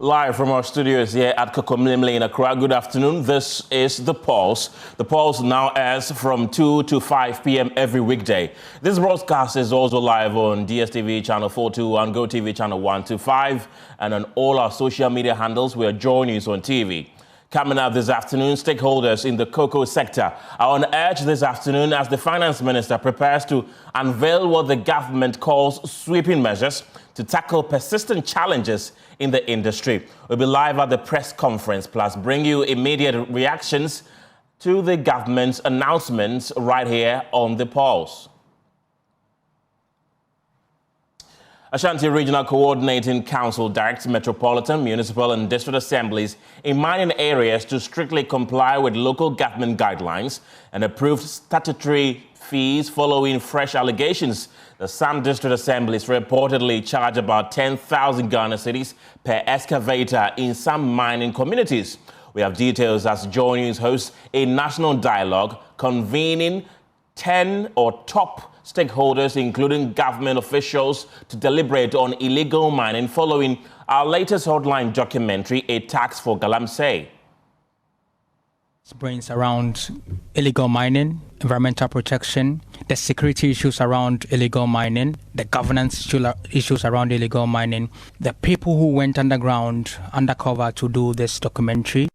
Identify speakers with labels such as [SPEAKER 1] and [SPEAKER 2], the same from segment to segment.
[SPEAKER 1] Live from our studios here at Kokomlimle in Accra. Good afternoon. This is The Pulse. The Pulse now airs from 2 to 5 p.m. every weekday. This broadcast is also live on DSTV channel 421, GoTV channel 125, and on all our social media handles. We are JoyNews on TV. Coming up this afternoon, stakeholders in the cocoa sector are on edge this afternoon as the finance minister prepares to unveil what the government calls sweeping measures to tackle persistent challenges in the industry. We'll be live at the press conference, plus bring you immediate reactions to the government's announcements right here on The Pulse. Ashanti Regional Coordinating Council directs metropolitan, municipal and district assemblies in mining areas to strictly comply with local government guidelines and approved statutory fees following fresh allegations that some district assemblies reportedly charge about 10,000 Ghana cedis per excavator in some mining communities. We have details as JoyNews hosts a national dialogue convening 10 or top stakeholders, including government officials, to deliberate on illegal mining following our latest hotline documentary, A Tax for Galamsey.
[SPEAKER 2] Brains around illegal mining, environmental protection, the security issues around illegal mining, the governance issues around illegal mining, the people who went undercover to do this documentary.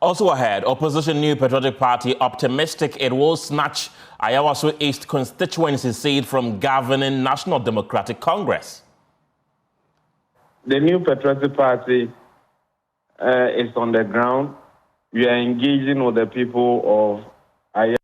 [SPEAKER 1] Also ahead, opposition New Patriotic Party optimistic it will snatch Ayawaso East constituency seat from governing National Democratic Congress.
[SPEAKER 3] The New Patriotic Party is on the ground. We are engaging with the people of Ayawaso.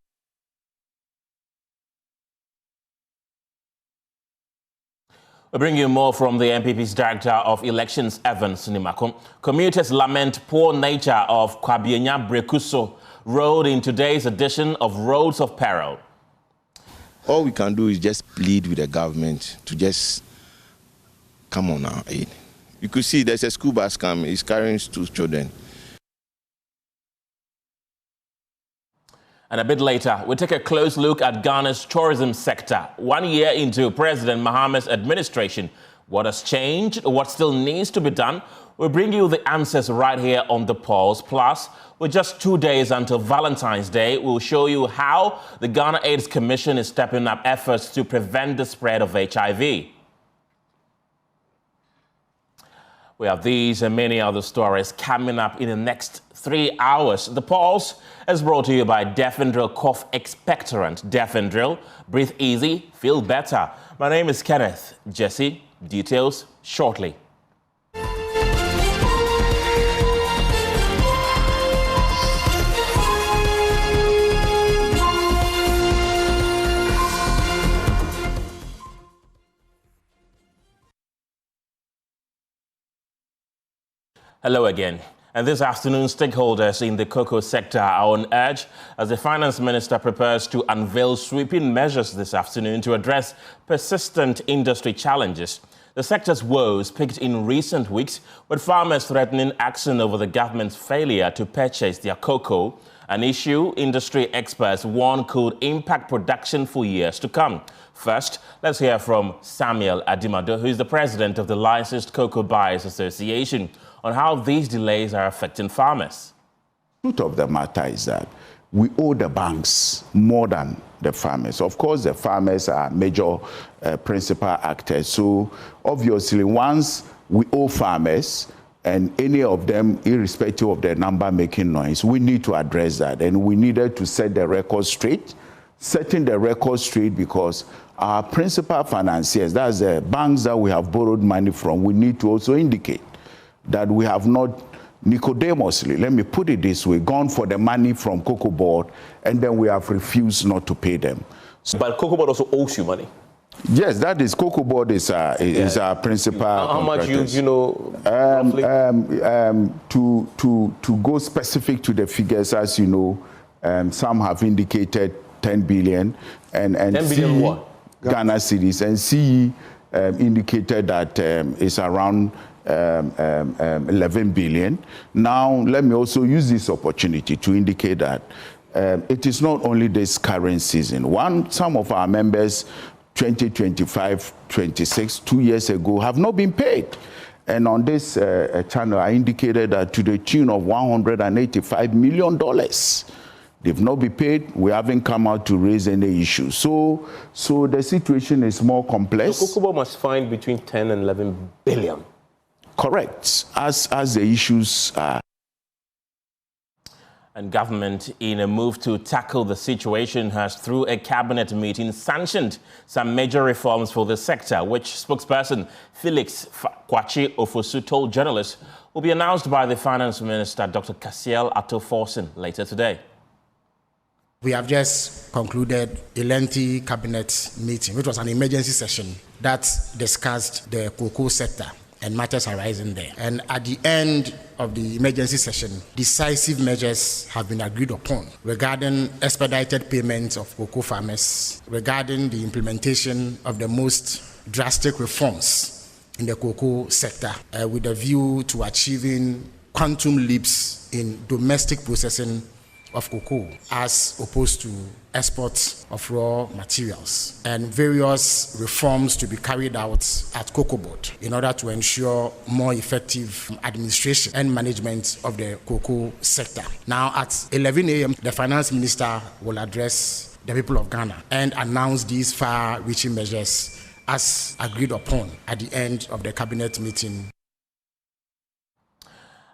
[SPEAKER 1] We'll bring you more from the MPP's Director of Elections, Evans Nimakum. Commuters lament poor nature of Kwabienya Brekuso Road in today's edition of Roads of Peril.
[SPEAKER 4] All we can do is just plead with the government to just come on our aid. You could see there's a school bus coming, it's carrying 2 children.
[SPEAKER 1] And a bit later, we'll take a close look at Ghana's tourism sector. 1 year into President Mahama's administration, what has changed, what still needs to be done? We'll bring you the answers right here on The Pulse. Plus, with just 2 days until Valentine's Day, we'll show you how the Ghana AIDS Commission is stepping up efforts to prevent the spread of HIV. We have these and many other stories coming up in the next 3 hours. The Pulse is brought to you by Defendril Cough Expectorant. Defendril, breathe easy, feel better. My name is Kenneth Jesse. Details shortly. Hello again. And this afternoon, stakeholders in the cocoa sector are on edge as the finance minister prepares to unveil sweeping measures this afternoon to address persistent industry challenges. The sector's woes peaked in recent weeks, with farmers threatening action over the government's failure to purchase their cocoa, an issue industry experts warn could impact production for years to come. First, let's hear from Samuel Adimado, who is the president of the Licensed Cocoa Buyers Association, on how these delays are affecting farmers.
[SPEAKER 5] The truth of the matter is that we owe the banks more than the farmers. Of course, the farmers are major principal actors. So obviously, once we owe farmers, and any of them, irrespective of their number, making noise, we need to address that. And we needed to set the record straight, setting the record straight because our principal financiers, that's the banks that we have borrowed money from, we need to also indicate that we have not Nicodemously, let me put it this way, gone for the money from Cocoa Board, and then we have refused not to pay them.
[SPEAKER 1] So, but Cocoa Board also owes you money?
[SPEAKER 5] Yes, that is, Cocoa Board is our principal.
[SPEAKER 1] How much you know?
[SPEAKER 5] To go specific to the figures, as you know, some have indicated 10 billion, and
[SPEAKER 1] 10 billion what?
[SPEAKER 5] Ghana cedis, and CE indicated that it's around 11 billion. Now, let me also use this opportunity to indicate that it is not only this current season. Some of our members, 2025, 26, 2 years ago, have not been paid. And on this channel, I indicated that to the tune of $185 million. They've not been paid. We haven't come out to raise any issues. So the situation is more complex.
[SPEAKER 1] So Kokobo must find between 10 and 11 billion.
[SPEAKER 5] Correct, as the issues are.
[SPEAKER 1] And government, in a move to tackle the situation, has, through a cabinet meeting, sanctioned some major reforms for the sector, which spokesperson Felix Kwachi Ofosu told journalists will be announced by the Finance Minister, Dr. Kasiel Atto-Forson, later today.
[SPEAKER 6] We have just concluded a lengthy cabinet meeting, which was an emergency session that discussed the cocoa sector and matters arising there. And at the end of the emergency session, decisive measures have been agreed upon regarding expedited payments of cocoa farmers, regarding the implementation of the most drastic reforms in the cocoa sector, with a view to achieving quantum leaps in domestic processing of cocoa as opposed to exports of raw materials, and various reforms to be carried out at Cocoa Board in order to ensure more effective administration and management of the cocoa sector. Now at 11 a.m., the Finance Minister will address the people of Ghana and announce these far-reaching measures as agreed upon at the end of the cabinet meeting.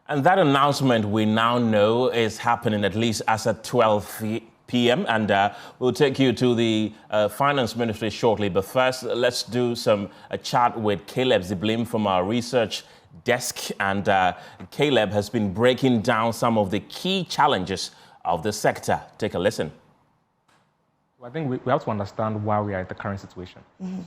[SPEAKER 1] And that announcement, we now know, is happening at least as at 12 p.m. And we'll take you to the Finance Ministry shortly. But first, let's do a chat with Caleb Ziblim from our research desk. And Caleb has been breaking down some of the key challenges of the sector. Take a listen.
[SPEAKER 7] I think we have to understand why we are in the current situation.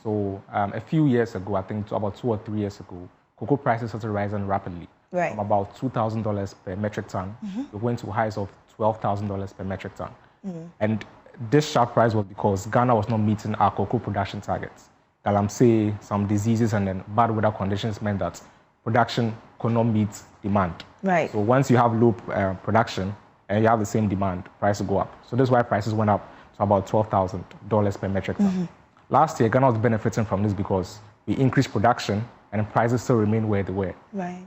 [SPEAKER 7] So a few years ago, I think about 2 or 3 years ago, cocoa prices started rising rapidly.
[SPEAKER 8] Right.
[SPEAKER 7] From about $2,000 per metric ton, we went to highs of $12,000 per metric ton. And this sharp rise was because Ghana was not meeting our cocoa production targets. Galamsey, some diseases, and then bad weather conditions meant that production could not meet demand.
[SPEAKER 8] Right.
[SPEAKER 7] So once you have low production and you have the same demand, prices go up. So this is why prices went up to about $12,000 per metric ton. Last year, Ghana was benefiting from this because we increased production and prices still remain where they were.
[SPEAKER 8] Right.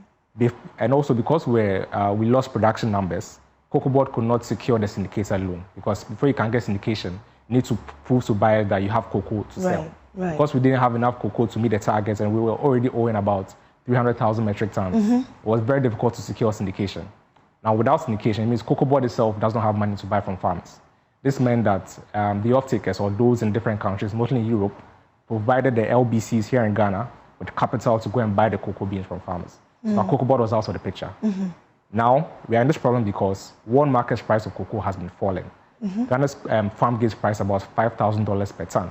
[SPEAKER 7] And also because we lost production numbers, Cocoa Board could not secure the syndicated loan, because before you can get syndication, you need to prove to buyers that you have cocoa to sell.
[SPEAKER 8] Right.
[SPEAKER 7] Because we didn't have enough cocoa to meet the targets and we were already owing about 300,000 metric tons, it was very difficult to secure syndication. Now, without syndication, it means Cocoa Board itself does not have money to buy from farmers. This meant that the off-takers, or those in different countries, mostly in Europe, provided the LBCs here in Ghana with capital to go and buy the cocoa beans from farmers. So our Cocoa Board was out of the picture. Now, we are in this problem because world market price of cocoa has been falling. Ghana's farm gate price about $5,000 per ton.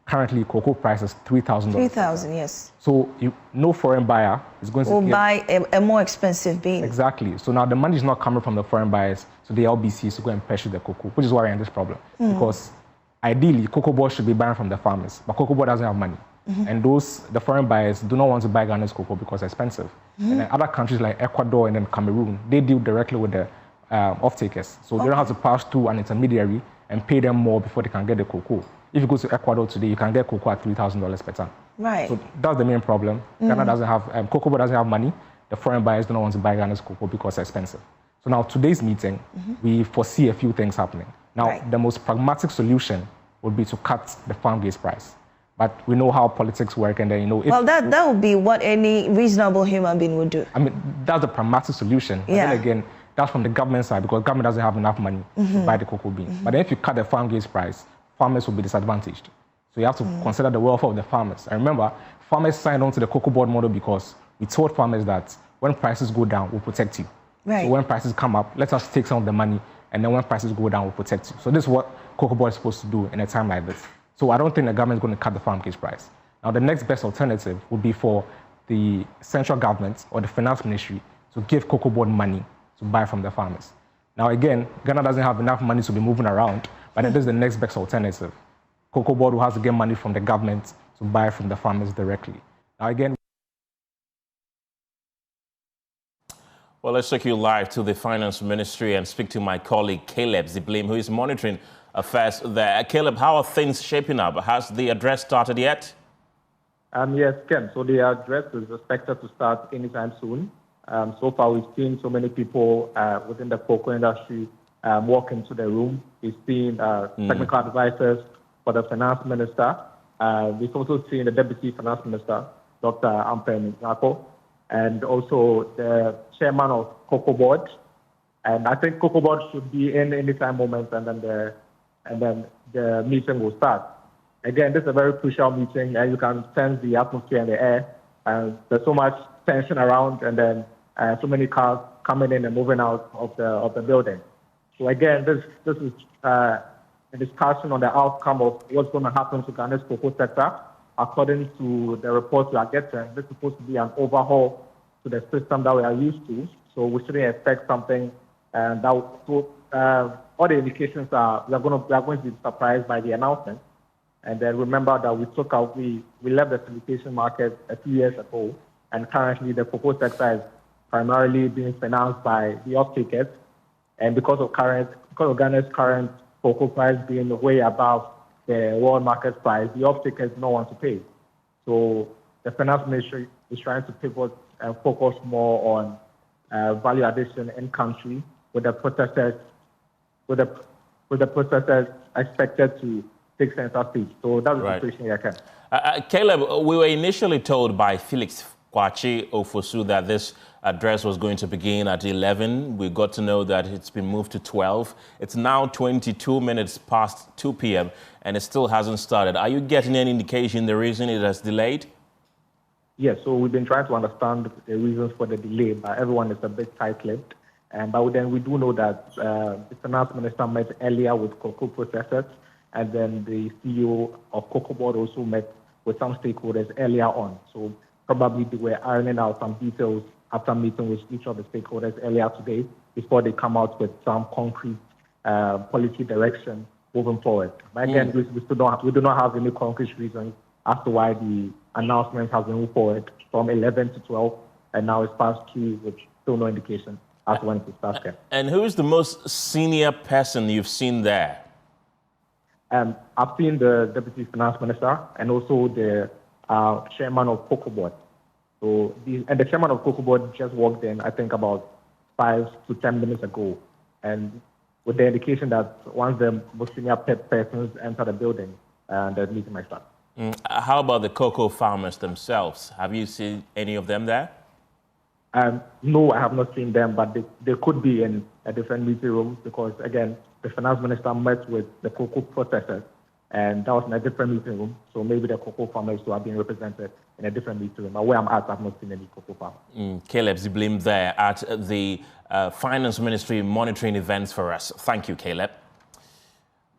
[SPEAKER 7] Currently, cocoa price is $3,000.
[SPEAKER 8] 3,000, yes.
[SPEAKER 7] So no foreign buyer is going to
[SPEAKER 8] buy a more expensive bean.
[SPEAKER 7] Exactly. So now the money is not coming from the foreign buyers to the LBCs to go and purchase the cocoa, which is why we're in this problem. Because ideally, Cocoa Board should be buying from the farmers, but Cocoa Board doesn't have money. And the foreign buyers do not want to buy Ghana's cocoa because it's expensive. And then other countries like Ecuador and then Cameroon, they deal directly with the off-takers. So they don't have to pass through an intermediary and pay them more before they can get the cocoa. If you go to Ecuador today, you can get cocoa at $3,000 per ton.
[SPEAKER 8] Right.
[SPEAKER 7] So that's the main problem. Ghana doesn't have, Cocoa Board doesn't have money. The foreign buyers do not want to buy Ghana's cocoa because it's expensive. So now today's meeting, we foresee a few things happening. Now, the most pragmatic solution would be to cut the farm gate price. But we know how politics work, and then, you know...
[SPEAKER 8] Well, that would be what any reasonable human being would do.
[SPEAKER 7] I mean, that's the pragmatic solution.
[SPEAKER 8] Yeah.
[SPEAKER 7] And then again, that's from the government side, because government doesn't have enough money to buy the cocoa beans. But then if you cut the farm gate price, farmers will be disadvantaged. So you have to consider the welfare of the farmers. And remember, farmers signed on to the Cocoa Board model because we told farmers that when prices go down, we'll protect you.
[SPEAKER 8] Right.
[SPEAKER 7] So when prices come up, let us take some of the money, and then when prices go down, we'll protect you. So this is what Cocoa Board is supposed to do in a time like this. So I don't think the government is going to cut the farm gate price. Now, the next best alternative would be for the central government or the finance ministry to give Cocoa Board money to buy from the farmers. Now, again, Ghana doesn't have enough money to be moving around, but it is the next best alternative. Cocoa Board will have to get money from the government to buy from the farmers directly. Now, again...
[SPEAKER 1] Well, let's take you live to the Finance Ministry and speak to my colleague Caleb Ziblim, who is monitoring affairs there. Caleb, how are things shaping up? Has the address started yet?
[SPEAKER 9] Yes, Ken. So the address is expected to start anytime soon. So far, we've seen so many people within the cocoa industry walk into the room. We've seen technical advisors for the finance minister. We've also seen the deputy finance minister, Dr. Ampen Nako, and also the chairman of Cocoa Board. And I think Cocoa Board should be in anytime moment, and then the meeting will start. Again, this is a very crucial meeting, and you can sense the atmosphere in the air. There's so much tension around, and then so many cars coming in and moving out of the building. So again, this is a discussion on the outcome of what's going to happen to Ghana's cocoa sector. According to the reports we are getting, this is supposed to be an overhaul to the system that we are used to. So we shouldn't expect something all the indications are we are going to be surprised by the announcement. And then remember that we left the syndication market a few years ago, and currently the cocoa sector is primarily being financed by the off-takers. And because of Ghana's current cocoa price being way above the world market price, the off-takers don't want to pay. So the finance ministry is trying to pivot and focus more on value addition in country, with the processors expected to take center stage. So that's the situation I can.
[SPEAKER 1] Caleb, we were initially told by Felix Kwachi Ofosu that this address was going to begin at 11. We got to know that it's been moved to 12. It's now 22 minutes past 2 p.m. and it still hasn't started. Are you getting any indication the reason it has delayed?
[SPEAKER 9] Yes, so we've been trying to understand the reasons for the delay, but everyone is a bit tight-lipped. But then we do know that the finance minister met earlier with cocoa processors, and then the CEO of Cocoa Board also met with some stakeholders earlier on. So probably they were ironing out some details after meeting with each of the stakeholders earlier today before they come out with some concrete policy direction moving forward. But again, we do not have any concrete reasons as to why the announcement has been moved forward from 11 to 12, and now it's past 2, with still no indication as to when it will start.
[SPEAKER 1] And who is the most senior person you've seen there?
[SPEAKER 9] I've seen the Deputy Finance Minister and also the Chairman of Cocoa Board. So the Chairman of Cocoa Board just walked in, I think, about 5 to 10 minutes ago, and with the indication that once the most senior persons enter the building, the meeting might start.
[SPEAKER 1] How about the cocoa farmers themselves? Have you seen any of them there?
[SPEAKER 9] No, I have not seen them, but they could be in a different meeting room because, again, the finance minister met with the cocoa processors, and that was in a different meeting room. So maybe the cocoa farmers who are being represented in a different meeting room. But where I'm at, I've not seen any cocoa farmers.
[SPEAKER 1] Caleb Ziblim there at the Finance Ministry monitoring events for us. Thank you, Caleb.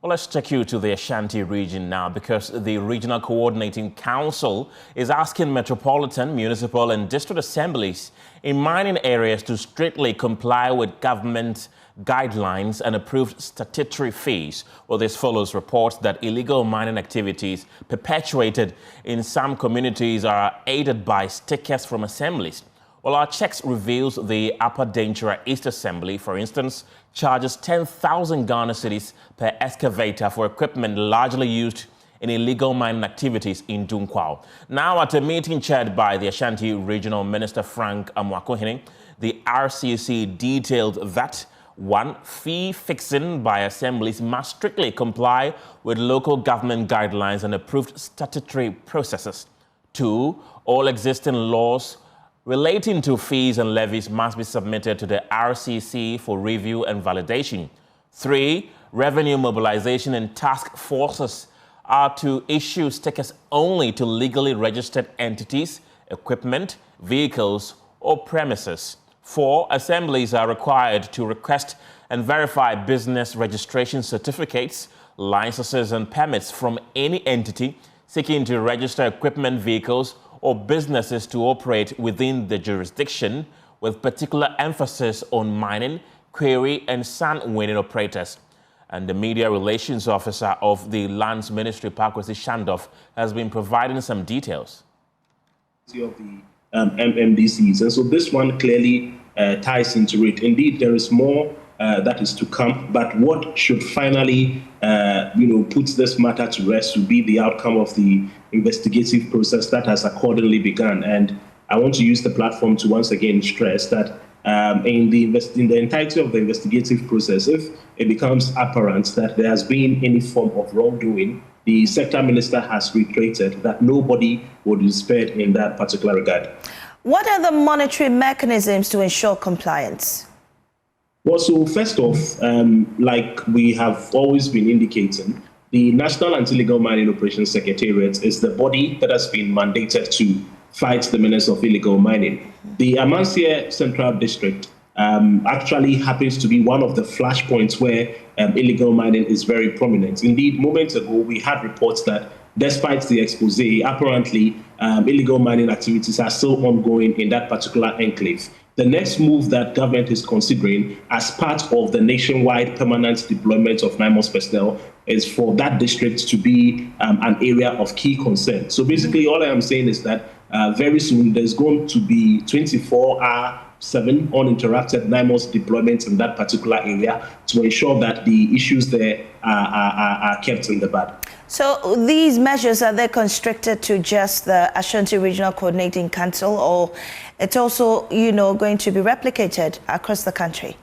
[SPEAKER 1] Well, let's take you to the Ashanti region now, because the Regional Coordinating Council is asking metropolitan, municipal and district assemblies in mining areas to strictly comply with government guidelines and approved statutory fees. Well, this follows reports that illegal mining activities perpetuated in some communities are aided by stickers from assemblies. Well, our checks reveals the Upper Danger East Assembly, for instance, charges 10,000 Ghana cedis per excavator for equipment largely used in illegal mining activities in Dunkwao. Now, at a meeting chaired by the Ashanti Regional Minister Frank Amwakohene, the RCC detailed that 1. Fee fixing by assemblies must strictly comply with local government guidelines and approved statutory processes. 2. All existing laws relating to fees and levies must be submitted to the RCC for review and validation. 3. Revenue mobilization and task forces are to issue stickers only to legally registered entities, equipment, vehicles, or premises. 4. Assemblies are required to request and verify business registration certificates, licenses, and permits from any entity seeking to register equipment, vehicles, or businesses to operate within the jurisdiction, with particular emphasis on mining, quarry, and sand winning operators. And the media relations officer of the Lands Ministry, Pakwesi Shandoff, has been providing some details.
[SPEAKER 10] Of the MMDCs. And so this one clearly ties into it. Indeed, there is more that is to come, but what should finally puts this matter to rest will be the outcome of the investigative process that has accordingly begun. And I want to use the platform to once again stress that in the entirety of the investigative process, if it becomes apparent that there has been any form of wrongdoing, the sector minister has reiterated that nobody would be spared in that particular regard.
[SPEAKER 8] What are the monetary mechanisms to ensure compliance?
[SPEAKER 10] Well, so first off, like we have always been indicating, the National Anti-Illegal Mining Operations Secretariat is the body that has been mandated to fight the menace of illegal mining. The Amansia Central District actually happens to be one of the flashpoints where illegal mining is very prominent. Indeed, moments ago, we had reports that despite the expose, apparently illegal mining activities are still ongoing in that particular enclave. The next move that government is considering as part of the nationwide permanent deployment of NIMOS personnel is for that district to be an area of key concern. So basically, all I am saying is that very soon there's going to be 24/7 uninterrupted NIMOS deployment in that particular area to ensure that the issues there are kept in the bud.
[SPEAKER 8] So these measures, are they constricted to just the Ashanti Regional Coordinating Council, or it's also, going to be replicated across the country?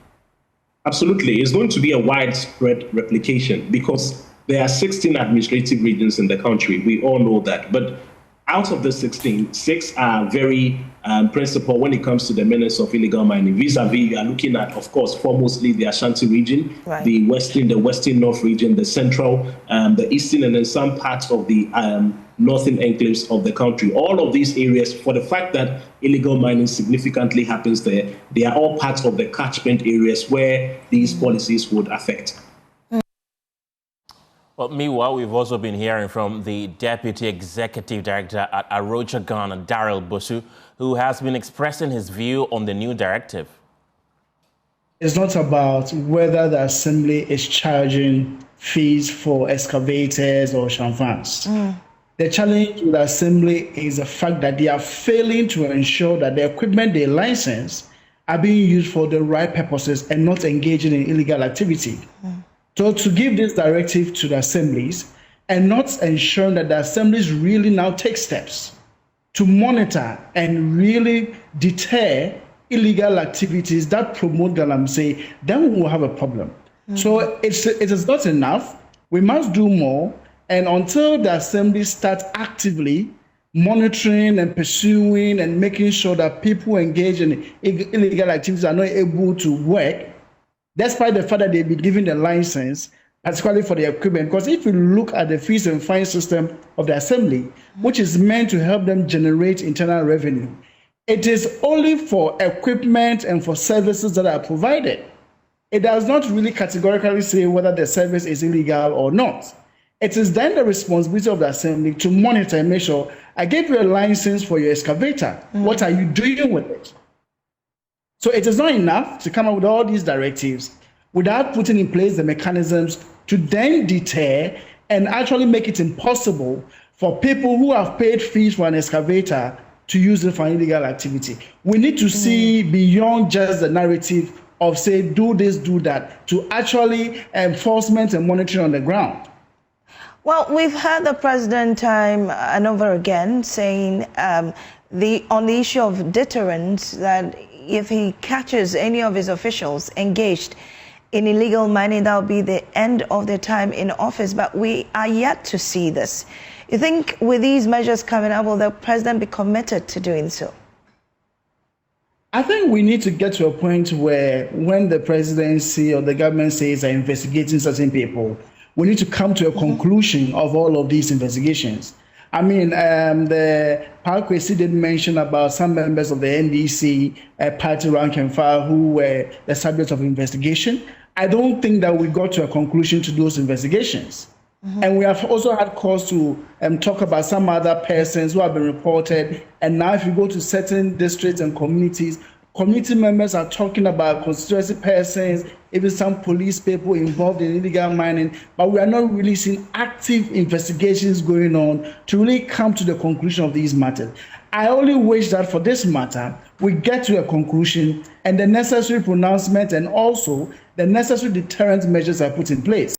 [SPEAKER 10] Absolutely. It's going to be a widespread replication because there are 16 administrative regions in the country. We all know that. But out of the 16, 6 are very principal when it comes to the menace of illegal mining. Vis-a-vis, you are looking at, of course, foremostly the Ashanti region,
[SPEAKER 8] right,
[SPEAKER 10] the western north region, the central, the eastern, and then some parts of the northern enclaves of the country. All of these areas, for the fact that illegal mining significantly happens there, they are all parts of the catchment areas where these policies would affect.
[SPEAKER 1] Well, meanwhile, we've also been hearing from the Deputy Executive Director at Arocha Ghana, Daryl Bosu, who has been expressing his view on the new directive.
[SPEAKER 11] It's not about whether the Assembly is charging fees for excavators or chanfans. The challenge with the Assembly is the fact that they are failing to ensure that the equipment they license are being used for the right purposes and not engaging in illegal activity. So to give this directive to the assemblies and not ensuring that the assemblies really now take steps to monitor and really deter illegal activities that promote galamsey, then we will have a problem. So it is not enough. We must do more. And until the assemblies start actively monitoring and pursuing and making sure that people engaged in illegal activities are not able to work, despite the fact that they've been given the license, particularly for the equipment. Because if you look at the fees and fines system of the assembly, which is meant to help them generate internal revenue, it is only for equipment and for services that are provided. It does not really categorically say whether the service is illegal or not. It is then the responsibility of the assembly to monitor and make sure, I gave you a license for your excavator. What are you doing with it? So it is not enough to come up with all these directives without putting in place the mechanisms to then deter and actually make it impossible for people who have paid fees for an excavator to use it for illegal activity. We need to see beyond just the narrative of, say, do this, do that, to actually enforcement and monitoring on the ground.
[SPEAKER 8] Well, we've heard the president time and over again saying on the issue of deterrence that if he catches any of his officials engaged in illegal mining, that will be the end of their time in office. But we are yet to see this. You think with these measures coming up, will the president be committed to doing so?
[SPEAKER 11] I think we need to get to a point where when the presidency or the government says they're investigating certain people, we need to come to a conclusion of all of these investigations. I mean, the Parkwesi did mention about some members of the NDC party rank and file who were the subject of investigation. I don't think that we got to a conclusion to those investigations. And we have also had cause to talk about some other persons who have been reported. And now if you go to certain districts and communities, community members are talking about constituency persons, even some police people involved in illegal mining, but we are not really seeing active investigations going on to really come to the conclusion of these matters. I only wish that for this matter, we get to a conclusion and the necessary pronouncement and also the necessary deterrent measures are put in place.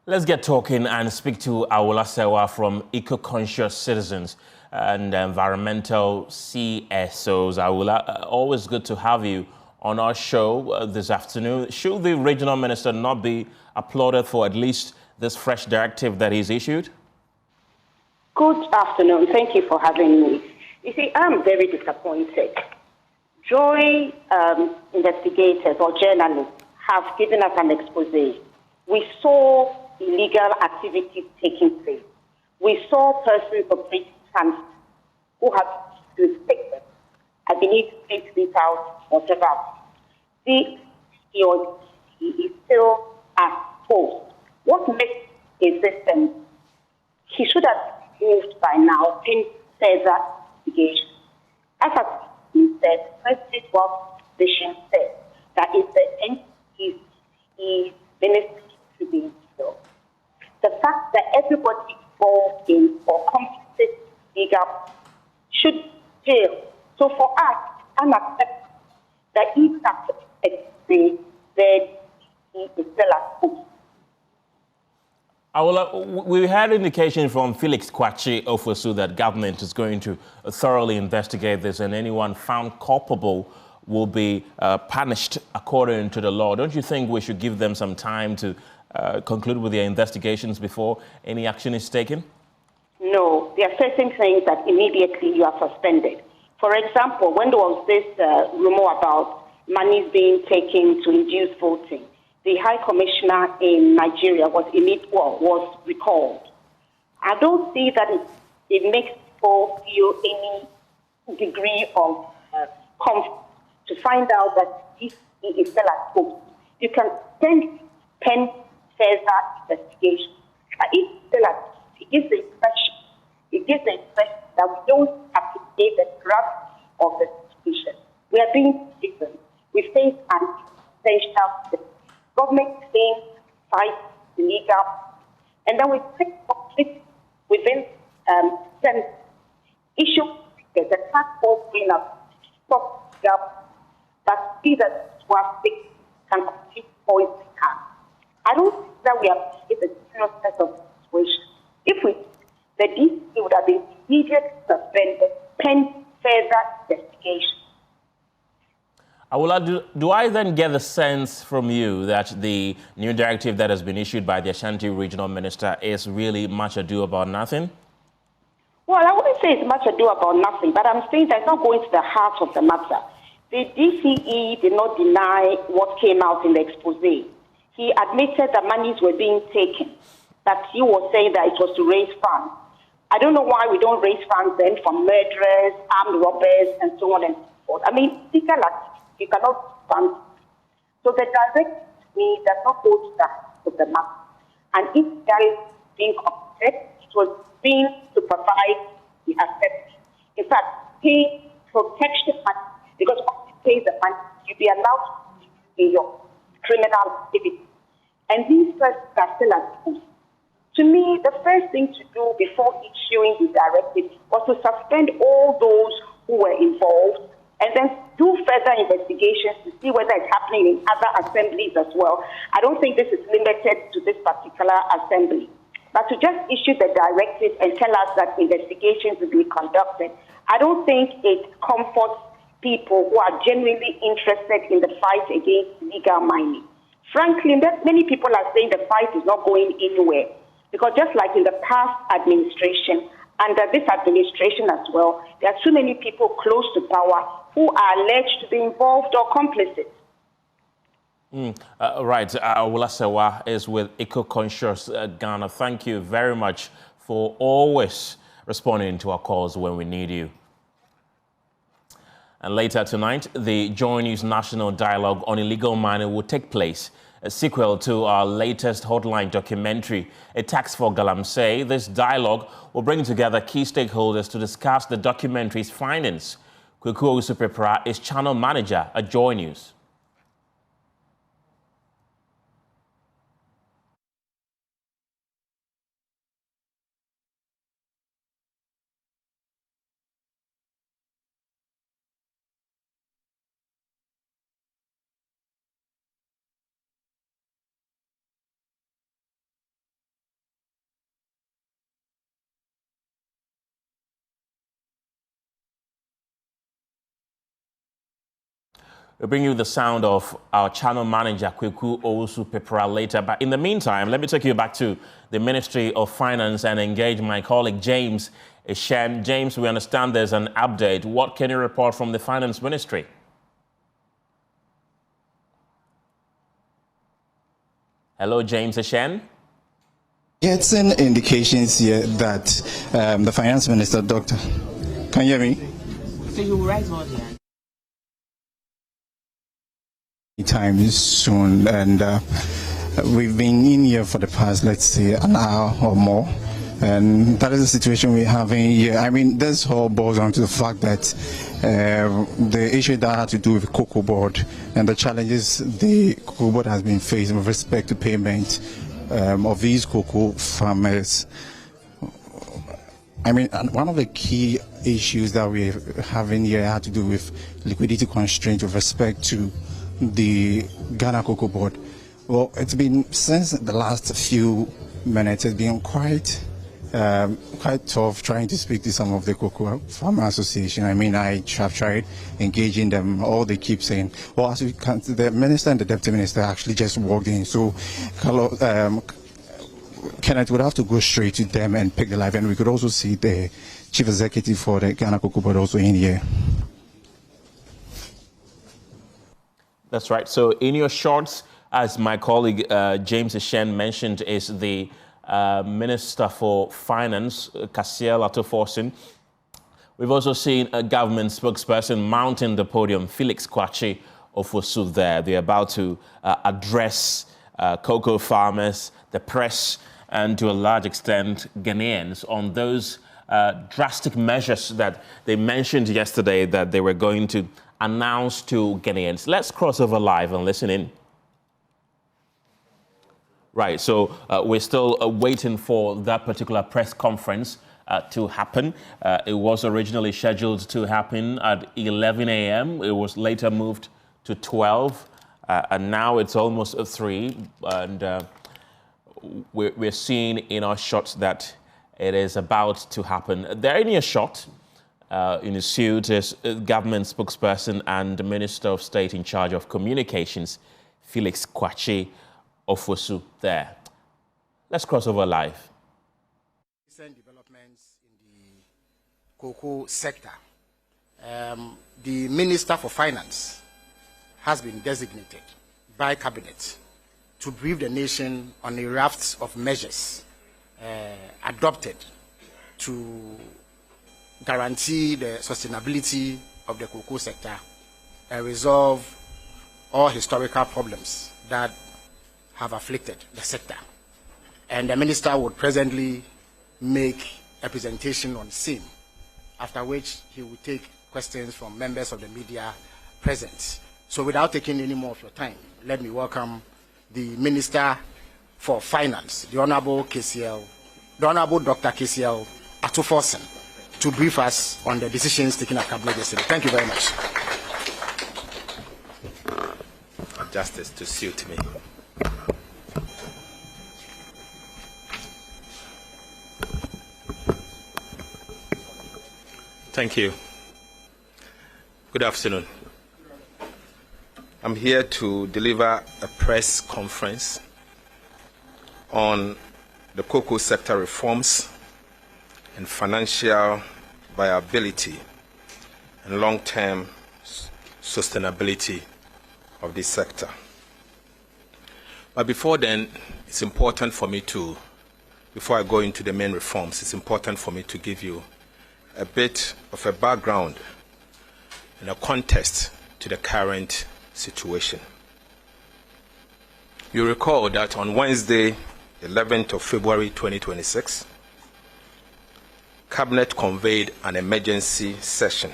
[SPEAKER 1] Let's get talking and speak to Awola Sewa from Eco-Conscious Citizens and Environmental CSOs. Awola, always good to have you on our show this afternoon. Should the regional minister not be applauded for at least this fresh directive that he's issued?
[SPEAKER 12] Good afternoon. Thank you for having me. You see, I'm very disappointed. Joy investigators or journalists have given us an expose. We saw illegal activities taking place. We saw persons operating camps who have to take them. I believe take this out, whatever. The COD is still at post. What makes a system? He should have moved by now in further investigation. As he said, President World Vision said that if the entity is ministry to be still. The fact that everybody involved in or complicit legal should fail. So for us, unacceptable that even after the he is still at home.
[SPEAKER 1] We had indication from Felix Kwachi Ofosu that government is going to thoroughly investigate this, and anyone found culpable will be punished according to the law. Don't you think we should give them some time to conclude with their investigations before any action is taken?
[SPEAKER 12] No, there are certain things that immediately you are suspended. For example, when there was this rumor about monies being taken to induce voting, the High Commissioner in Nigeria was recalled. I don't see that it makes people feel any degree of comfort to find out that if he is still at home. You can send pen further investigation. But if still at home, it gives the impression that we don't appreciate the grasp of the situation. We are being citizens. We face an essential government claims fight illegal, and then we take conflict within some issue the task force going up, stop gap, but see that traffic can complete always can. I don't think that we have hit the seriousness of the situation. If the DC would have been immediately suspended, pen further investigation.
[SPEAKER 1] Awola, do I then get the sense from you that the new directive that has been issued by the Ashanti Regional Minister is really much ado about nothing?
[SPEAKER 12] Well, I wouldn't say it's much ado about nothing, but I'm saying that's not going to the heart of the matter. The DCE did not deny what came out in the expose. He admitted that monies were being taken, that he was saying that it was to raise funds. I don't know why we don't raise funds then from murderers, armed robbers, and so on and so forth. I mean, legal activity, you cannot fund. So the direct me does not go to the heart of the matter. And if there is being committed, it was being to provide the assembly. In fact, pay protection money, because once you pay the money, you'll be allowed to do your criminal activity. And these persons are still at home. To me, the first thing to do before issuing the directive was to suspend all those who were involved and then do further investigations to see whether it's happening in other assemblies as well. I don't think this is limited to this particular assembly. But to just issue the directive and tell us that investigations will be conducted, I don't think it comforts people who are genuinely interested in the fight against illegal mining. Frankly, many people are saying the fight is not going anywhere. Because just like in the past administration, under this administration as well, there are too many people close to power who are alleged to be involved or complicit.
[SPEAKER 1] Right, Awola Sewa is with Eco-Conscious Ghana. Thank you very much for always responding to our calls when we need you. And later tonight, the JoyNews National Dialogue on Illegal Mining will take place, a sequel to our latest Hotline documentary, A Tax for Galamsey. This dialogue will bring together key stakeholders to discuss the documentary's findings. Kweku Osupepra is channel manager at JoyNews. We'll bring you the sound of our channel manager, Kweku Owusu Pepra, later. But in the meantime, let me take you back to the Ministry of Finance and engage my colleague, James Eshen. James, we understand there's an update. What can you report from the Finance Ministry? Hello, James Eshen.
[SPEAKER 13] Getting indications here that the Finance Minister, Doctor, can you hear me?
[SPEAKER 14] So you will rise on here.
[SPEAKER 13] Time soon, and we've been in here for the past, let's say, an hour or more, and that is the situation we're having here. I mean, this all boils down to the fact that the issue that had to do with Cocoa Board and the challenges the Cocoa Board has been facing with respect to payment of these cocoa farmers. I mean, one of the key issues that we're having here had to do with liquidity constraint with respect to the Ghana Cocoa Board. Well, it's been, since the last few minutes, it's been quite tough trying to speak to some of the Cocoa Farmer Association. I mean, I have tried engaging them. All they keep saying, well, as we can, the minister and the deputy minister actually just walked in. So, Kenneth would have to go straight to them and pick the live. And we could also see the chief executive for the Ghana Cocoa Board also in here.
[SPEAKER 1] That's right. So in your shorts, as my colleague James Eshen mentioned, is the Minister for Finance, Kasiel Atoforsen. We've also seen a government spokesperson mounting the podium, Felix Kwachi Ofosu there. They're about to address cocoa farmers, the press, and to a large extent, Ghanaians on those drastic measures that they mentioned yesterday that they were going to announce to Ghanaians. Let's cross over live and listen in. Right, so we're still waiting for that particular press conference to happen. It was originally scheduled to happen at 11 a.m. It was later moved to 12, and now it's almost 3. And we're seeing in our shots that it is about to happen. There in your shot, in his suit, is government spokesperson and the Minister of State in charge of communications, Felix Kwachi Ofosu there. Let's cross over live.
[SPEAKER 6] Recent developments in the cocoa sector. The Minister for Finance has been designated by Cabinet to brief the nation on a raft of measures adopted to guarantee the sustainability of the cocoa sector and resolve all historical problems that have afflicted the sector. And the minister would presently make a presentation on same, after which he will take questions from members of the media present. So without taking any more of your time, let me welcome the Minister for Finance, the Honorable Dr. Kasiel Atoforsen, to brief us on the decisions taken at Cabinet yesterday. Thank you very much.
[SPEAKER 15] Justice to suit me. Thank you. Good afternoon. I'm here to deliver a press conference on the cocoa sector reforms and financial viability and long-term sustainability of this sector. But before then, it's important for me to, before I go into the main reforms, it's important for me to give you a bit of a background and a context to the current situation. You recall that on Wednesday, 11th of February 2026, Cabinet convened an emergency session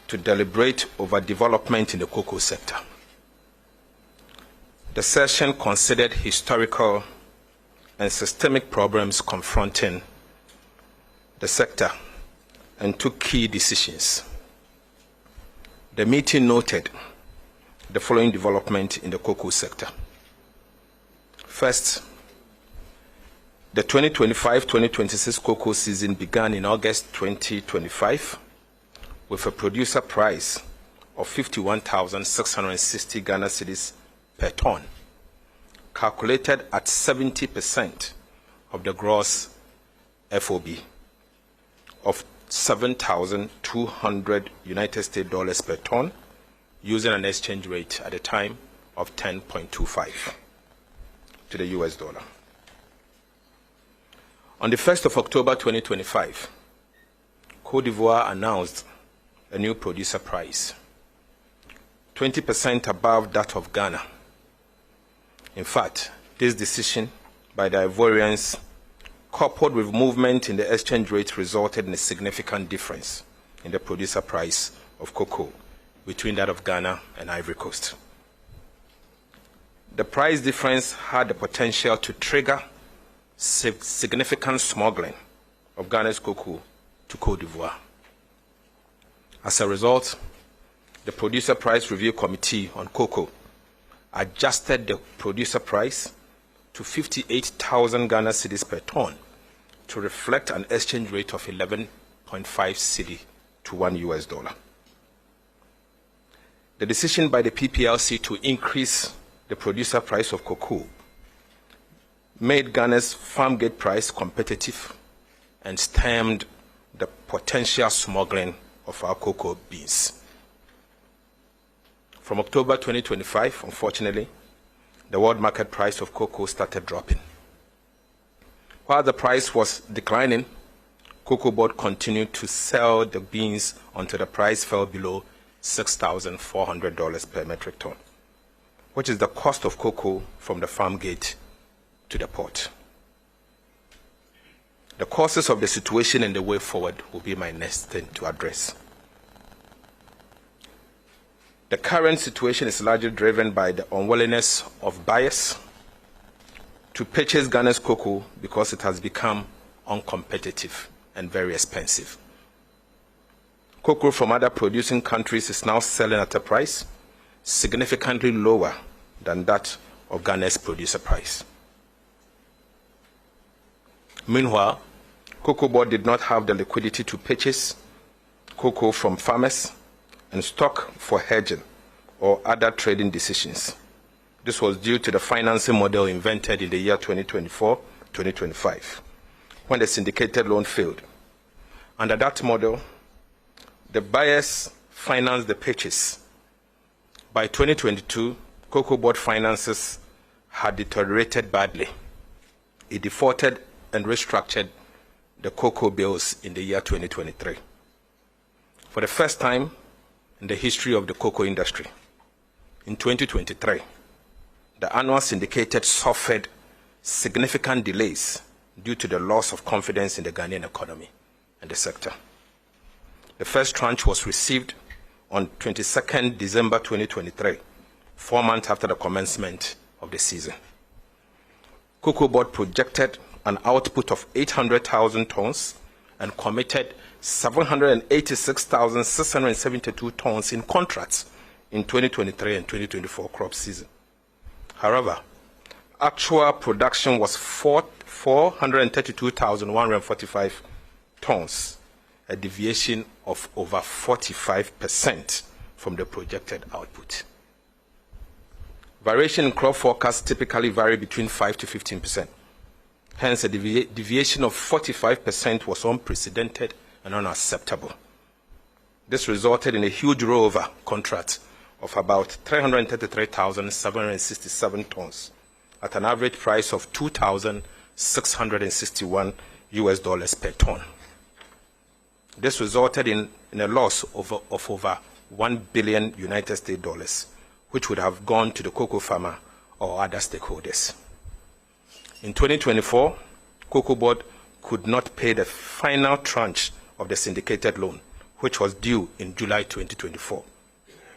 [SPEAKER 15] to deliberate over development in the cocoa sector. The session considered historical and systemic problems confronting the sector and took key decisions. The meeting noted the following development in the cocoa sector. First, the 2025-2026 cocoa season began in August 2025 with a producer price of 51,660 Ghana cedis per ton, calculated at 70% of the gross FOB of 7,200 United States dollars per ton, using an exchange rate at the time of 10.25 to the US dollar. On the 1st of October 2025, Côte d'Ivoire announced a new producer price, 20% above that of Ghana. In fact, this decision by the Ivorians, coupled with movement in the exchange rate, resulted in a significant difference in the producer price of cocoa between that of Ghana and Ivory Coast. The price difference had the potential to trigger significant smuggling of Ghana's cocoa to Côte d'Ivoire. As a result, the Producer Price Review Committee on Cocoa adjusted the producer price to 58,000 Ghana cedis per ton to reflect an exchange rate of 11.5 cedi to $1. The decision by the PPLC to increase the producer price of cocoa made Ghana's farm gate price competitive and stemmed the potential smuggling of our cocoa beans. From October 2025, unfortunately, the world market price of cocoa started dropping. While the price was declining, Cocoa Board continued to sell the beans until the price fell below $6,400 per metric ton, which is the cost of cocoa from the farm gate to the port. The causes of the situation and the way forward will be my next thing to address. The current situation is largely driven by the unwillingness of buyers to purchase Ghana's cocoa because it has become uncompetitive and very expensive. Cocoa from other producing countries is now selling at a price significantly lower than that of Ghana's producer price. Meanwhile, Cocoa Board did not have the liquidity to purchase cocoa from farmers and stock for hedging or other trading decisions. This was due to the financing model invented in the year 2024-2025, when the syndicated loan failed. Under that model, the buyers financed the purchase. By 2022, Cocoa Board finances had deteriorated badly. It defaulted and restructured the cocoa bills in the year 2023. For the first time in the history of the cocoa industry, in 2023, the annual syndicated suffered significant delays due to the loss of confidence in the Ghanaian economy and the sector. The first tranche was received on 22nd December 2023, 4 months after the commencement of the season. Cocoa Board projected an output of 800,000 tons and committed 786,672 tons in contracts in 2023 and 2024 crop season. However, actual production was 432,145 tons, a deviation of over 45% from the projected output. Variation in crop forecasts typically vary between 5 to 15%. Hence, a deviation of 45% was unprecedented and unacceptable. This resulted in a huge rollover contract of about 333,767 tons at an average price of $2,661 per ton. This resulted in a loss of over $1 billion United States dollars, which would have gone to the cocoa farmer or other stakeholders. In 2024, Cocoa Board could not pay the final tranche of the syndicated loan, which was due in July 2024,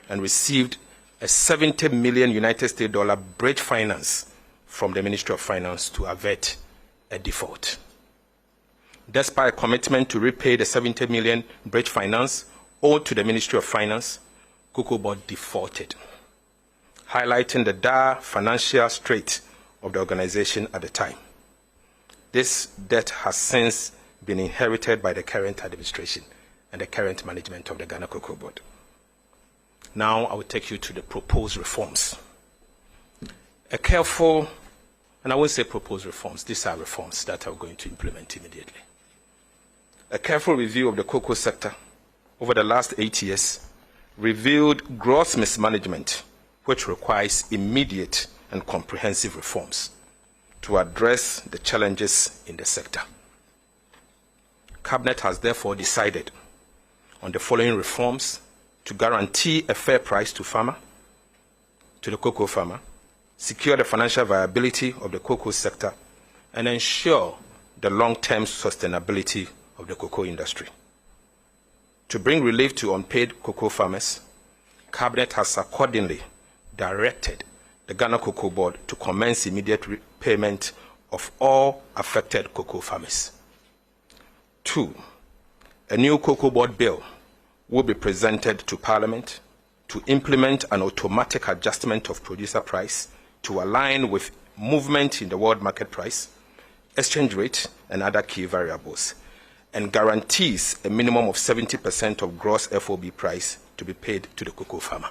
[SPEAKER 15] and received a $70 million United States dollar bridge finance from the Ministry of Finance to avert a default. Despite a commitment to repay the $70 million bridge finance owed to the Ministry of Finance, Cocoa Board defaulted, highlighting the dire financial strait of the organization at the time. This debt has since been inherited by the current administration and the current management of the Ghana Cocoa Board. Now I will take you to the proposed reforms. A careful, and I won't say proposed reforms, these are reforms that are going to implement immediately. A careful review of the cocoa sector over the last 8 years revealed gross mismanagement, which requires immediate and comprehensive reforms to address the challenges in the sector. Cabinet has therefore decided on the following reforms to guarantee a fair price to the cocoa farmer, secure the financial viability of the cocoa sector, and ensure the long-term sustainability of the cocoa industry. To bring relief to unpaid cocoa farmers, Cabinet has accordingly directed the Ghana Cocoa Board to commence immediate repayment of all affected cocoa farmers. 2, a new Cocoa Board bill will be presented to Parliament to implement an automatic adjustment of producer price to align with movement in the world market price, exchange rate, and other key variables, and guarantees a minimum of 70% of gross FOB price to be paid to the cocoa farmer.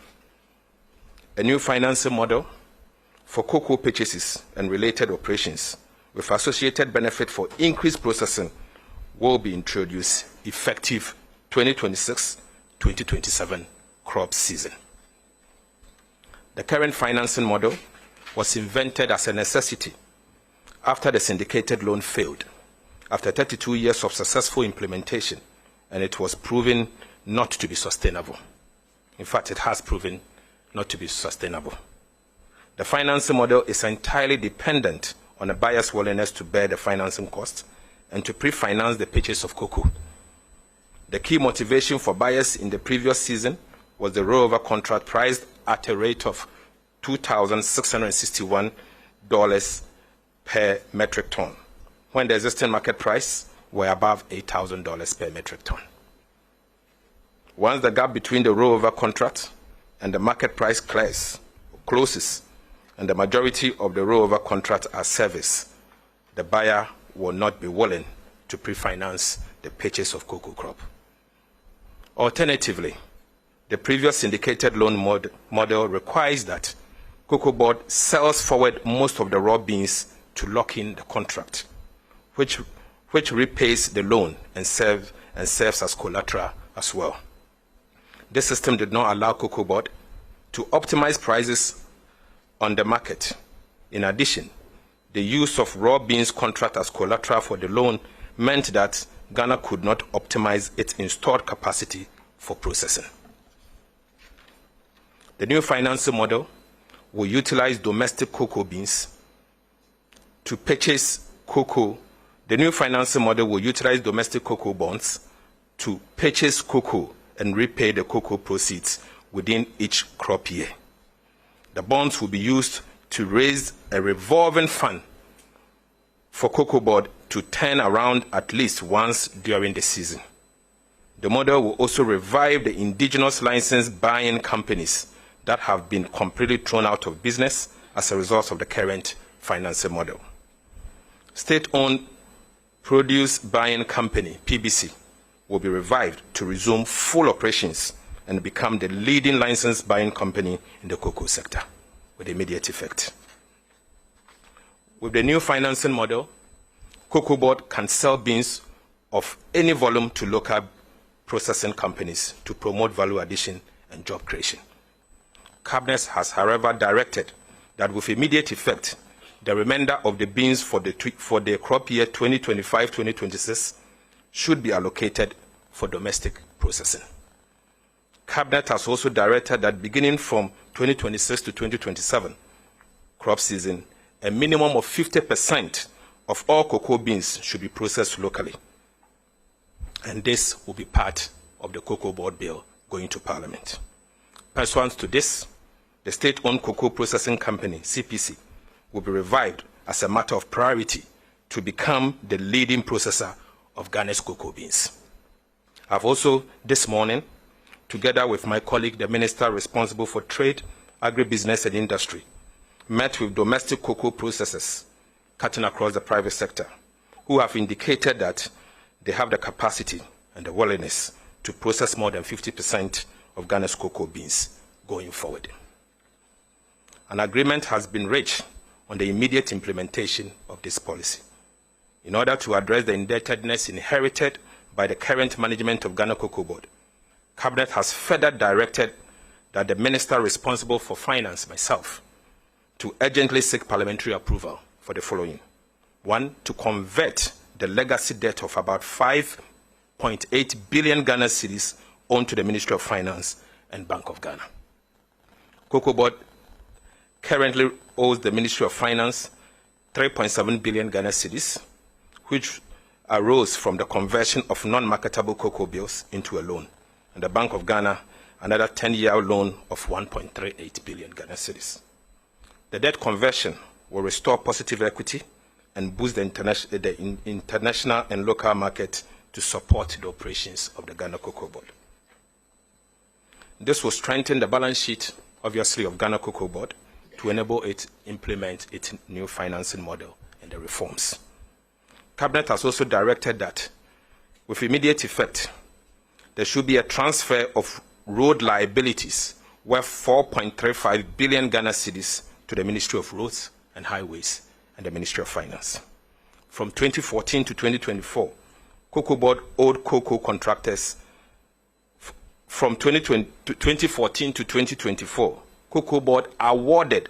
[SPEAKER 15] A new financing model for cocoa purchases and related operations with associated benefit for increased processing will be introduced effective 2026-2027 crop season. The current financing model was invented as a necessity after the syndicated loan failed, after 32 years of successful implementation, and it was proven not to be sustainable. In fact, it has proven not to be sustainable. The financing model is entirely dependent on a buyer's willingness to bear the financing cost and to pre-finance the purchase of cocoa. The key motivation for buyers in the previous season was the rollover contract priced at a rate of $2,661 per metric ton, when the existing market price were above $8,000 per metric ton. Once the gap between the rollover contract and the market price closes, and the majority of the rollover contracts are serviced, the buyer will not be willing to pre-finance the purchase of cocoa crop. Alternatively, the previous syndicated loan model requires that Cocoa Board sells forward most of the raw beans to lock in the contract, which repays the loan and serves as collateral as well. This system did not allow Cocoa Board to optimize prices on the market. In addition, the use of raw beans contract as collateral for the loan meant that Ghana could not optimize its installed capacity for processing. The new financing model will utilize domestic cocoa beans to purchase cocoa. The new financing model will utilize domestic cocoa bonds to purchase cocoa and repay the cocoa proceeds within each crop year. The bonds will be used to raise a revolving fund for Cocoa Board to turn around at least once during the season. The model will also revive the indigenous licensed buying companies that have been completely thrown out of business as a result of the current financing model. State-owned produce buying company, PBC, will be revived to resume full operations and become the leading licensed buying company in the cocoa sector with immediate effect. With the new financing model, Cocoa Board can sell beans of any volume to local processing companies to promote value addition and job creation. Cabinet has, however, directed that with immediate effect, the remainder of the beans for the crop year 2025-2026 should be allocated for domestic processing. Cabinet has also directed that beginning from 2026 to 2027 crop season, a minimum of 50% of all cocoa beans should be processed locally. And this will be part of the Cocoa Board bill going to Parliament. Pursuant to this, the state-owned cocoa processing company, CPC, will be revived as a matter of priority to become the leading processor of Ghana's cocoa beans. I've also, this morning, together with my colleague, the Minister responsible for Trade, Agribusiness and Industry, met with domestic cocoa processors cutting across the private sector, who have indicated that they have the capacity and the willingness to process more than 50% of Ghana's cocoa beans going forward. An agreement has been reached on the immediate implementation of this policy. In order to address the indebtedness inherited by the current management of Ghana Cocoa Board, Cabinet has further directed that the minister responsible for finance, myself, to urgently seek parliamentary approval for the following. 1, to convert the legacy debt of about 5.8 billion Ghana cedis owed to the Ministry of Finance and Bank of Ghana. Cocoa Board currently owes the Ministry of Finance 3.7 billion Ghana cedis, which arose from the conversion of non-marketable cocoa bills into a loan, and the Bank of Ghana another 10-year loan of 1.38 billion Ghana cedis. The debt conversion will restore positive equity and boost the international and local market to support the operations of the Ghana Cocoa Board. This will strengthen the balance sheet, obviously, of Ghana Cocoa Board to enable it implement its new financing model and the reforms. Cabinet has also directed that, with immediate effect, there should be a transfer of road liabilities worth 4.35 billion Ghana cedis to the Ministry of Roads and Highways and the Ministry of Finance. From 2014 to 2024, Cocoa Board owed cocoa contractors. From 2014 to 2024, Cocoa Board awarded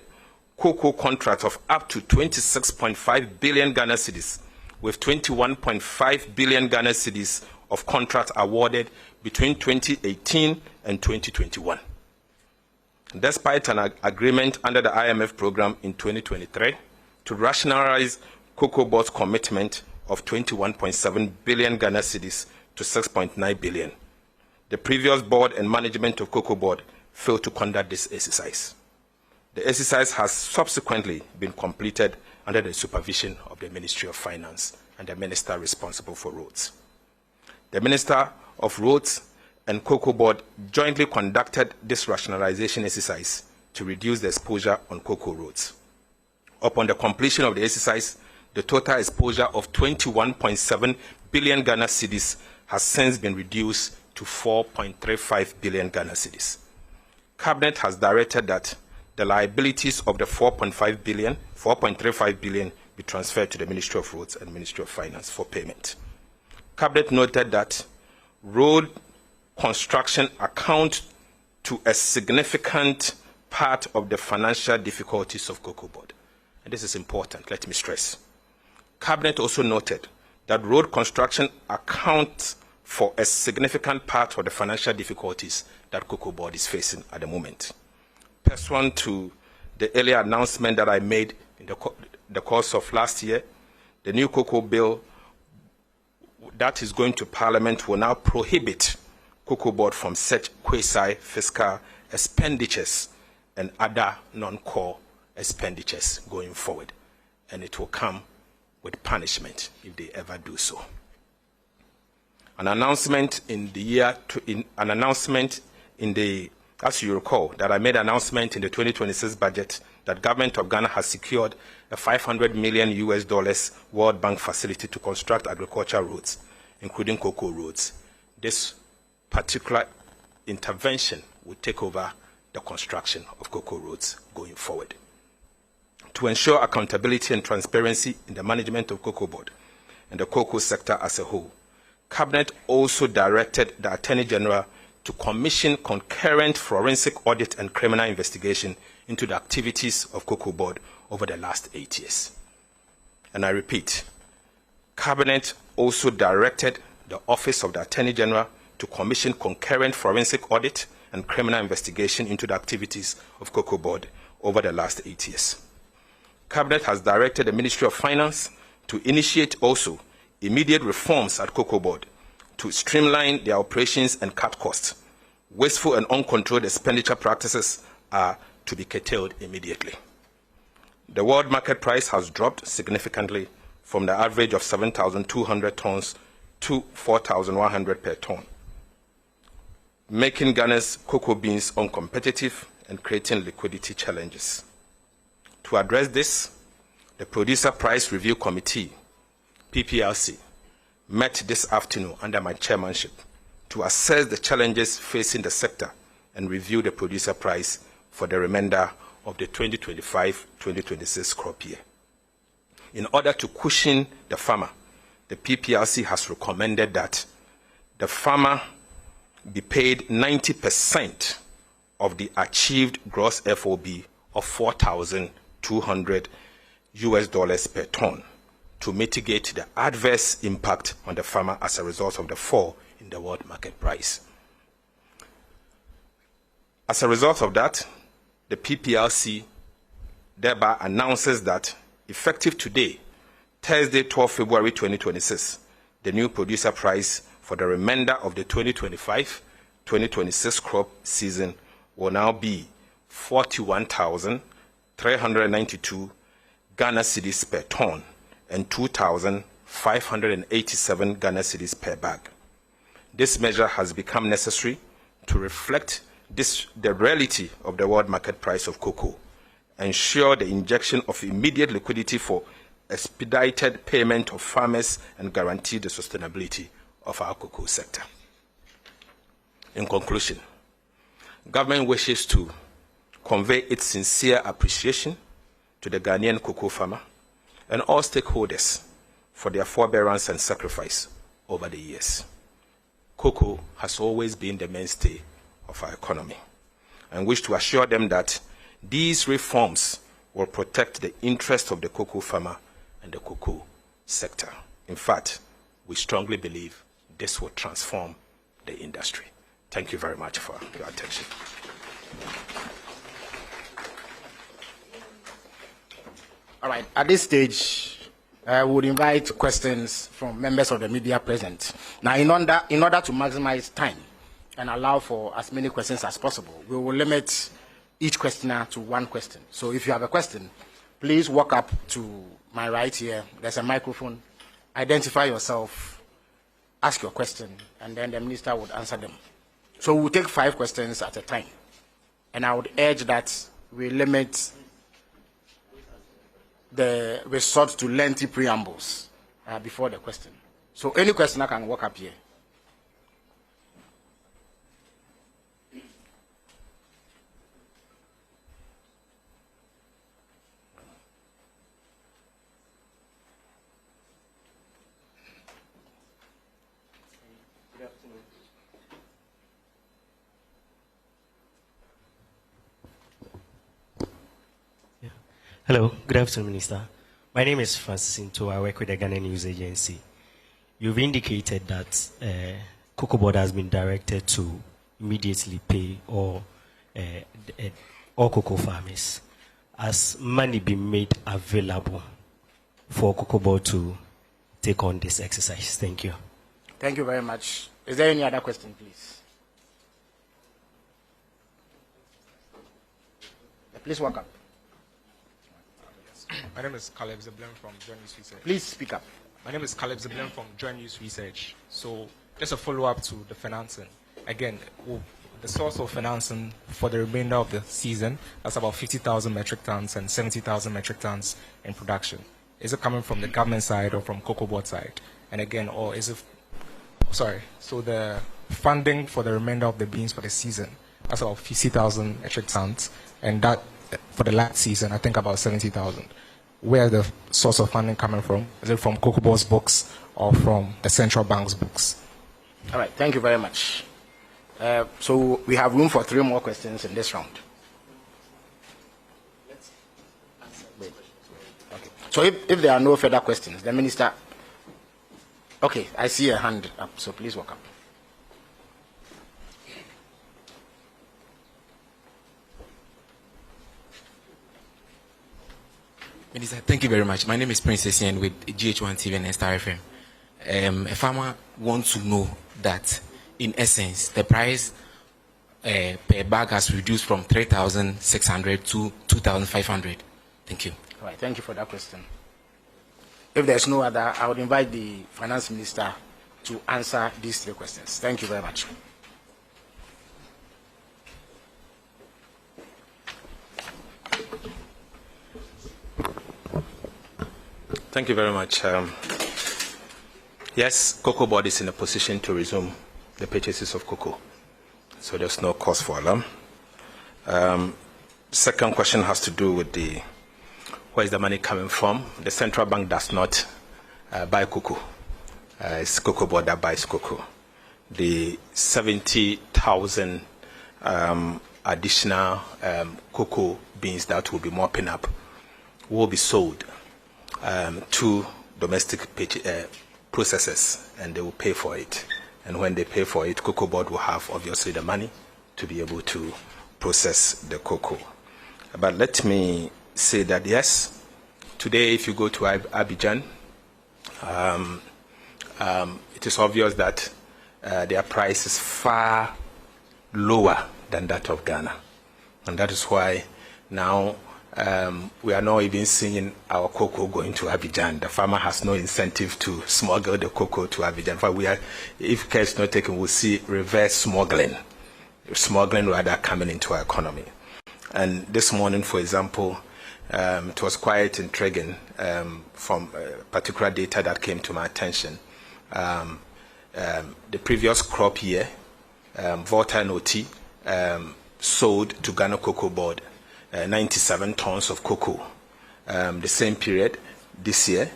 [SPEAKER 15] cocoa contracts of up to 26.5 billion Ghana cedis, with 21.5 billion Ghana cedis of contracts awarded between 2018 and 2021. Despite an agreement under the IMF program in 2023 to rationalize Cocoa Board's commitment of 21.7 billion Ghana cedis to 6.9 billion, the previous board and management of Cocoa Board failed to conduct this exercise. The exercise has subsequently been completed under the supervision of the Ministry of Finance and the minister responsible for roads. The Minister of Roads and Cocoa Board jointly conducted this rationalization exercise to reduce the exposure on cocoa roads. Upon the completion of the exercise, the total exposure of 21.7 billion Ghana cedis has since been reduced to 4.35 billion Ghana cedis. Cabinet has directed that the liabilities of the 4.35 billion be transferred to the Ministry of Roads and Ministry of Finance for payment. Cabinet noted that road construction account to a significant part of the financial difficulties of Cocoa Board. And this is important, let me stress. Cabinet also noted that road construction accounts for a significant part of the financial difficulties that Cocoa Board is facing at the moment. Pursuant to the earlier announcement that I made in the course of last year, the new cocoa bill that is going to Parliament will now prohibit Cocoa Board from such quasi-fiscal expenditures and other non-core expenditures going forward, and it will come with punishment if they ever do so. An announcement as you recall, that I made an announcement in the 2026 budget that government of Ghana has secured a $500 million World Bank facility to construct agricultural roads, including cocoa roads. This particular intervention will take over the construction of cocoa roads going forward. To ensure accountability and transparency in the management of Cocoa Board and the cocoa sector as a whole, Cabinet also directed the Attorney General to commission concurrent forensic audit and criminal investigation into the activities of Cocoa Board over the last 8 years. And I repeat, Cabinet also directed the Office of the Attorney General to commission concurrent forensic audit and criminal investigation into the activities of Cocoa Board over the last 8 years. Cabinet has directed the Ministry of Finance to initiate also immediate reforms at Cocoa Board to streamline their operations and cut costs. Wasteful and uncontrolled expenditure practices are to be curtailed immediately. The world market price has dropped significantly from the average of 7,200 tons to 4,100 per ton, making Ghana's cocoa beans uncompetitive and creating liquidity challenges. To address this, the Producer Price Review Committee, PPRC, met this afternoon under my chairmanship to assess the challenges facing the sector and review the producer price for the remainder of the 2025-2026 crop year. In order to cushion the farmer, the PPRC has recommended that the farmer be paid 90% of the achieved gross FOB of $4,200 per ton to mitigate the adverse impact on the farmer as a result of the fall in the world market price. As a result of that, the PPRC thereby announces that effective today, Thursday, 12 February 2026, the new producer price for the remainder of the 2025-2026 crop season will now be 41,392 Ghana cedis per ton and 2,587 Ghana cedis per bag. This measure has become necessary to reflect the reality of the world market price of cocoa, ensure the injection of immediate liquidity for expedited payment of farmers, and guarantee the sustainability of our cocoa sector. In conclusion, government wishes to convey its sincere appreciation to the Ghanaian cocoa farmer and all stakeholders for their forbearance and sacrifice over the years. Cocoa has always been the mainstay of our economy, and wish to assure them that these reforms will protect the interest of the cocoa farmer and the cocoa sector. In fact, we strongly believe this will transform the industry. Thank you very much for your attention.
[SPEAKER 6] All right, at this stage, we would invite questions from members of the media present. Now, in order to maximize time and allow for as many questions as possible, we will limit each questioner to one question. So if you have a question, please walk up to my right here. There's a microphone. Identify yourself, ask your question, and then the minister would answer them. So we'll take 5 questions at a time. And I would urge that we limit the resort to lengthy preambles before the question. So any questioner can walk up here.
[SPEAKER 16] Hello, good afternoon, Minister. My name is Francis Into. I work with the Ghana News Agency. You've indicated that Cocoa Board has been directed to immediately pay all cocoa farmers. Has money been made available for Cocoa Board to take on this exercise? Thank you.
[SPEAKER 6] Thank you very much. Is there any other question, please? Please walk up.
[SPEAKER 7] My name is Caleb Zeblin from JoyNews Research.
[SPEAKER 6] Please speak up.
[SPEAKER 7] My name is Caleb Zeblin from JoyNews Research. So just a follow-up to the financing. Again, the source of financing for the remainder of the season, that's about 50,000 metric tons and 70,000 metric tons in production. Is it coming from the government side or from Cocoa Board side? And again, or is it, sorry, so the funding for the remainder of the beans for the season, that's about 50,000 metric tons, and that for the last season, I think about 70,000. Where is the source of funding coming from? Is it from Cocoa Board's books or from the central bank's books?
[SPEAKER 6] All right, thank you very much. So we have room for 3 more questions in this round. Okay. So if there are no further questions, the minister. Okay, I see a hand up, so please walk up.
[SPEAKER 17] Minister, thank you very much. My name is Prince Essien with GH1 TV and Star FM. A farmer wants to know that, in essence, the price per bag has reduced from 3,600 to 2,500. Thank you.
[SPEAKER 6] All right, thank you for that question. If there's no other, I would invite the finance minister to answer these 3 questions. Thank you very much.
[SPEAKER 15] Thank you very much. Yes, Cocoa Board is in a position to resume the purchases of cocoa. so there's no cause for alarm. Second question has to do with where is the money coming from? The central bank does not buy cocoa. It's Cocoa Board that buys cocoa. The 70,000 additional cocoa beans that will be mopping up will be sold to domestic processors, and they will pay for it. And when they pay for it, Cocoa Board will have obviously the money to be able to process the cocoa. But let me say that yes, today if you go to Abidjan, it is obvious that their price is far lower than that of Ghana. And that is why now we are not even seeing our cocoa going to Abidjan. The farmer has no incentive to smuggle the cocoa to Abidjan. But if care is not taken, we'll see reverse smuggling rather coming into our economy. And this morning, for example, it was quite intriguing from particular data that came to my attention. The previous crop year, Volta and OT sold to Ghana Cocoa Board 97 tons of cocoa. The same period this year,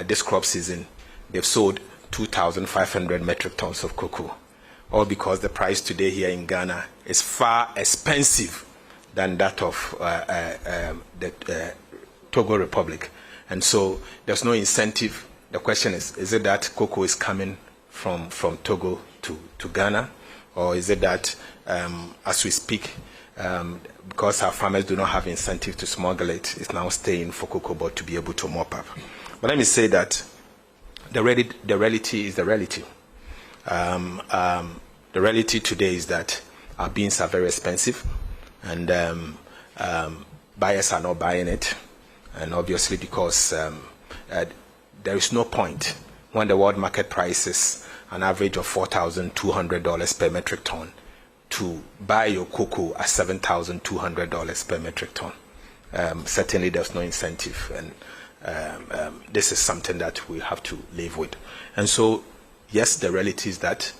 [SPEAKER 15] this crop season, they've sold 2,500 metric tons of cocoa. All because the price today here in Ghana is far expensive than that of the Togo Republic. And so there's no incentive. The question is it that cocoa is coming from Togo to Ghana? Or is it that, as we speak, because our farmers do not have incentive to smuggle it, it's now staying for Cocoa Board to be able to mop up? But let me say that the reality is the reality. The reality today is that our beans are very expensive, and buyers are not buying it. And obviously because there is no point when the world market price is an average of $4,200 per metric ton to buy your cocoa at $7,200 per metric ton. Certainly there's no incentive, and this is something that we have to live with. And so, yes, the reality is that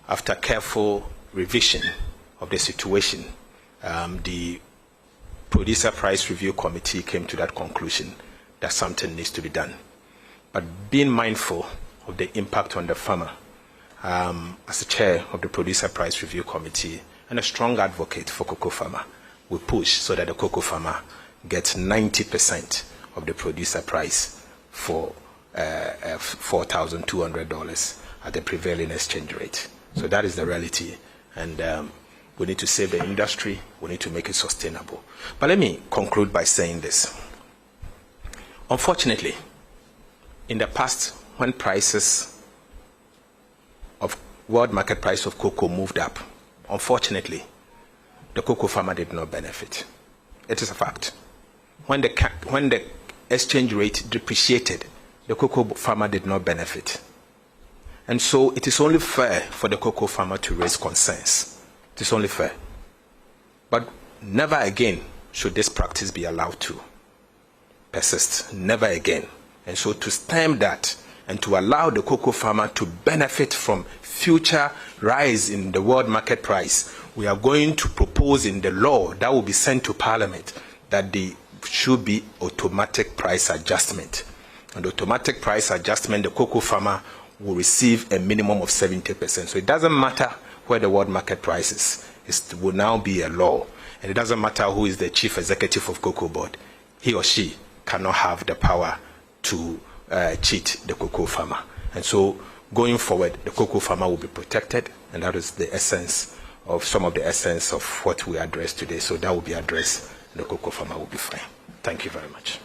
[SPEAKER 15] after careful revision of the situation, the Producer Price Review Committee came to that conclusion that something needs to be done. But being mindful of the impact on the farmer, as the chair of the Producer Price Review Committee and a strong advocate for cocoa farmer, we push so that the cocoa farmer gets 90% of the producer price for $4,200 at the prevailing exchange rate. So that is the reality, and we need to save the industry. We need to make it sustainable. But let me conclude by saying this. Unfortunately, in the past, when prices of world market price of cocoa moved up, unfortunately, the cocoa farmer did not benefit. It is a fact. When the exchange rate depreciated, the cocoa farmer did not benefit. And so it is only fair for the cocoa farmer to raise concerns. It is only fair. But never again should this practice be allowed to persist. Never again. And so to stem that and to allow the cocoa farmer to benefit from future rise in the world market price, we are going to propose in the law that will be sent to Parliament that there should be automatic price adjustment. And automatic price adjustment, the cocoa farmer will receive a minimum of 70%. So it doesn't matter where the world market price is. It will now be a law. And it doesn't matter who is the chief executive of Cocoa Board. He or she cannot have the power to cheat the cocoa farmer. And so going forward, the cocoa farmer will be protected, and that is the essence of some of the essence of what we address today. So that will be addressed, and the cocoa farmer will be fine. Thank you very much.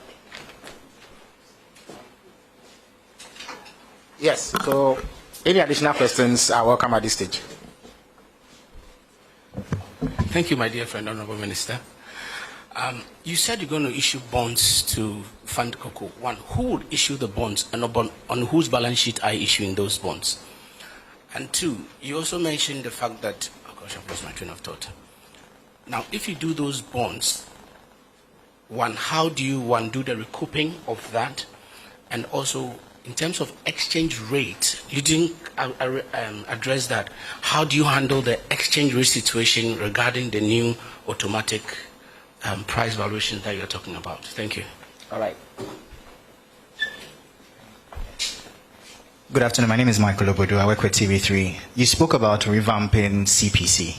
[SPEAKER 6] Yes, so any additional questions are welcome at this stage.
[SPEAKER 14] Thank you, my dear friend, Honorable Minister. You said you're going to issue bonds to fund cocoa. One, who would issue the bonds, and on whose balance sheet are you issuing those bonds? And two, you also mentioned the fact that, oh gosh, I've lost my train of thought. Now, if you do those bonds, one, how do you do the recouping of that? And also, in terms of exchange rate, you didn't address that. How do you handle the exchange rate situation regarding the new automatic price valuation that you're talking about? Thank you.
[SPEAKER 18] All right. Good afternoon. My name is Michael Obodo. I work with TV3. You spoke about revamping CPC.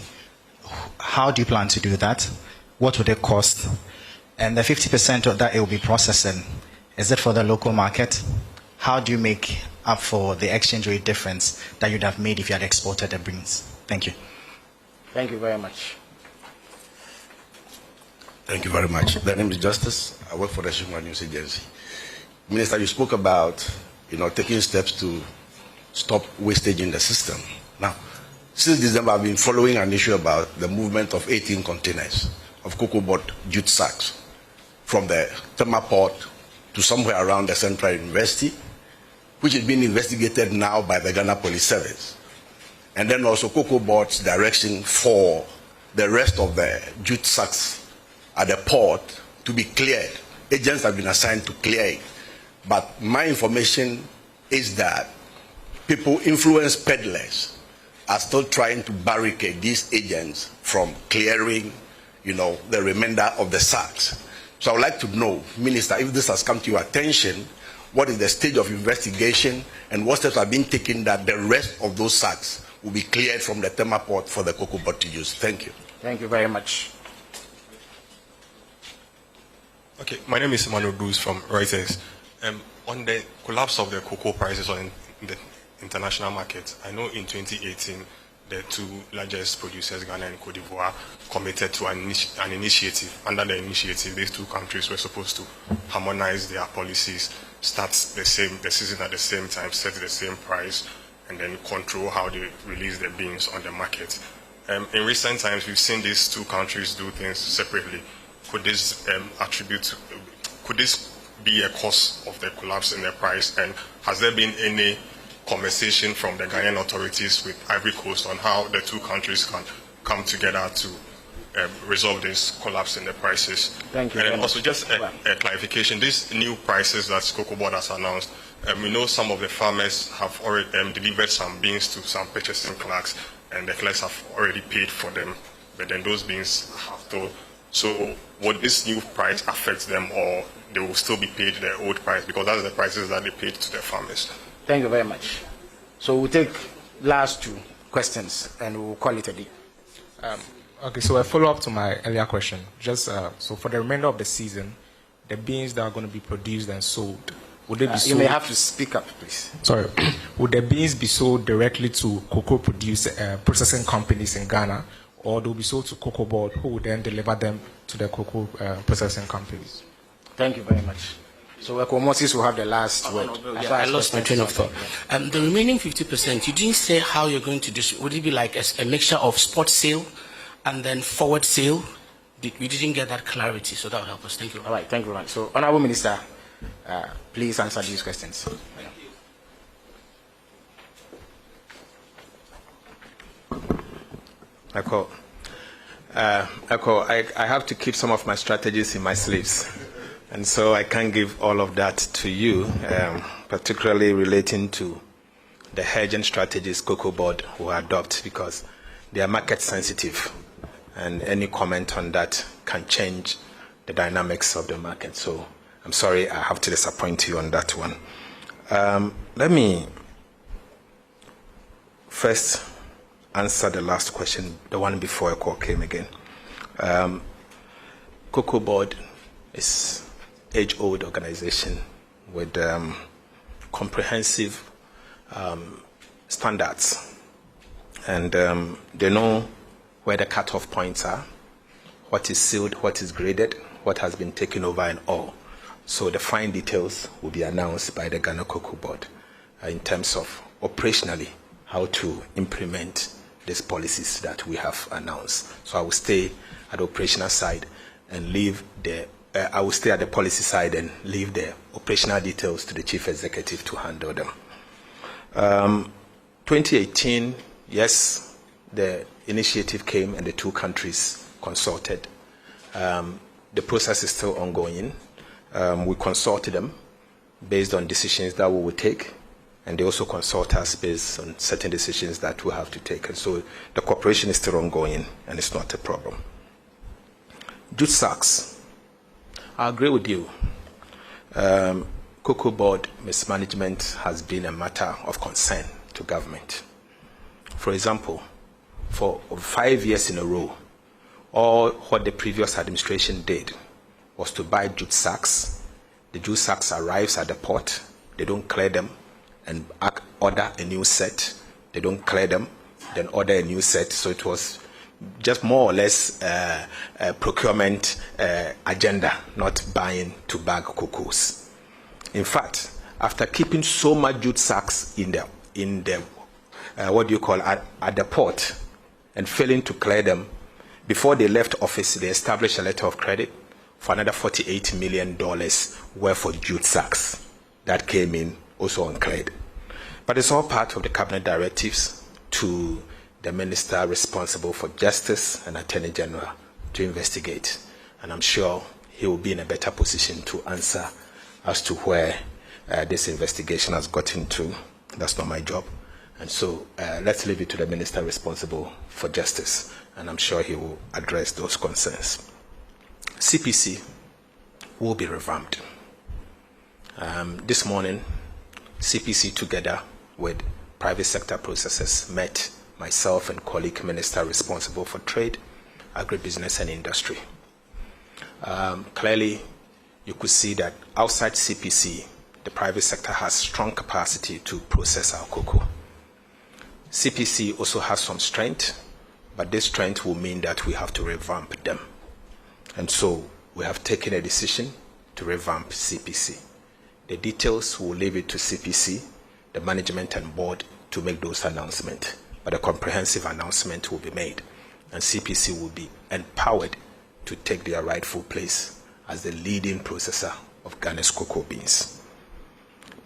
[SPEAKER 18] How do you plan to do that? What would it cost? And the 50% of that it will be processing, is it for the local market? How do you make up for the exchange rate difference that you'd have made if you had exported the beans? Thank you.
[SPEAKER 6] Thank you very much.
[SPEAKER 19] Thank you very much. The name is Justice. I work for the JoyNews agency. Minister, you spoke about, taking steps to stop wastage in the system. Now, since December, I've been following an issue about the movement of 18 containers of cocoa board jute sacks from the Tema port to somewhere around the Central University, which is being investigated now by the Ghana Police Service. And then also cocoa board's direction for the rest of the jute sacks at the port to be cleared. Agents have been assigned to clear it. But my information is that people, influenced peddlers, are still trying to barricade these agents from clearing, the remainder of the sacks. So I would like to know, Minister, if this has come to your attention, what is the stage of investigation and what steps are being taken that the rest of those sacks will be cleared from the Tema port for the cocoa board to use? Thank you.
[SPEAKER 6] Thank you very much.
[SPEAKER 20] Okay, my name is Emmanuel Bruce from Reuters. On the collapse of the cocoa prices on the international market, I know in 2018, the two largest producers, Ghana and Cote d'Ivoire, committed to an initiative. Under the initiative, these two countries were supposed to harmonize their policies, start the season at the same time, set the same price, and then control how they release the beans on the market. In recent times, we've seen these two countries do things separately. Could this could this be a cause of the collapse in the price? And has there been any conversation from the Ghanaian authorities with Ivory Coast on how the two countries can come together to resolve this collapse in the prices?
[SPEAKER 6] Thank you.
[SPEAKER 20] And then also just a clarification, these new prices that Cocoa Board has announced, we know some of the farmers have already delivered some beans to some purchasing clerks, and the clerks have already paid for them, but then those beans have to. So would this new price affect them, or they will still be paid the old price, because that's the prices that they paid to the farmers?
[SPEAKER 6] Thank you very much. So we'll take last two questions and we'll call it a day.
[SPEAKER 7] Okay, so a follow-up to my earlier question. Just so for the remainder of the season, the beans that are going to be produced and sold, would they be sold?
[SPEAKER 6] You may have to speak up, please.
[SPEAKER 7] Sorry. Would the beans be sold directly to cocoa processing companies in Ghana, or they'll be sold to Cocoa Board, who will then deliver them to the cocoa processing companies?
[SPEAKER 6] Thank you very much. So Moses will have the last word.
[SPEAKER 14] I lost my train of thought. The remaining 50%, you didn't say how you're going to distribute. Would it be like a mixture of spot sale and then forward sale? We didn't get that clarity, so that will help us. Thank you.
[SPEAKER 6] All right, thank you very much. So, Honorable Minister, please answer these questions.
[SPEAKER 15] Echo, I have to keep some of my strategies in my sleeves. And so I can't give all of that to you, particularly relating to the hedging strategies Cocoa Board will adopt, because they are market sensitive, and any comment on that can change the dynamics of the market. So I'm sorry, I have to disappoint you on that one. Let me first answer the last question, the one before a call came again. Cocoa Board is age-old organization with comprehensive standards, and they know where the cutoff points are, what is sealed, what is graded, what has been taken over, and all. So the fine details will be announced by the Ghana Cocoa Board in terms of operationally how to implement these policies that we have announced. So I will stay at the operational side and leave the I will stay at the policy side and leave the operational details to the chief executive to handle them. 2018, yes, the initiative came and the two countries consulted. The process is still ongoing. We consulted them. based on decisions that we will take, and they also consult us based on certain decisions that we have to take. And so the cooperation is still ongoing, and it's not a problem. Jute sacks. I agree with you. Cocoa board mismanagement has been a matter of concern to government. For example, for 5 years in a row, all what the previous administration did was to buy jute sacks. The jute sacks arrives at the port, they don't clear them, and order a new set. They don't clear them, then order a new set. So it was just more or less a procurement agenda, not buying to bag cocoas. In fact, after keeping so much jute sacks in the at the port and failing to clear them, before they left office, they established a letter of credit for another $48 million worth of jute sacks that came in also uncleared. But it's all part of the cabinet directives to the minister responsible for justice and attorney general to investigate. And I'm sure he will be in a better position to answer as to where this investigation has gotten to. That's not my job. And so let's leave it to the minister responsible for justice, and I'm sure he will address those concerns. CPC will be revamped. This morning, CPC together with private sector processors met myself and colleague minister responsible for trade, agribusiness and industry. Clearly, you could see that outside CPC, the private sector has strong capacity to process our cocoa. CPC also has some strength, but this strength will mean that we have to revamp them. And so we have taken a decision to revamp CPC. The details will leave it to CPC, the management and board to make those announcements. But a comprehensive announcement will be made, and CPC will be empowered to take their rightful place as the leading processor of Ghana's cocoa beans.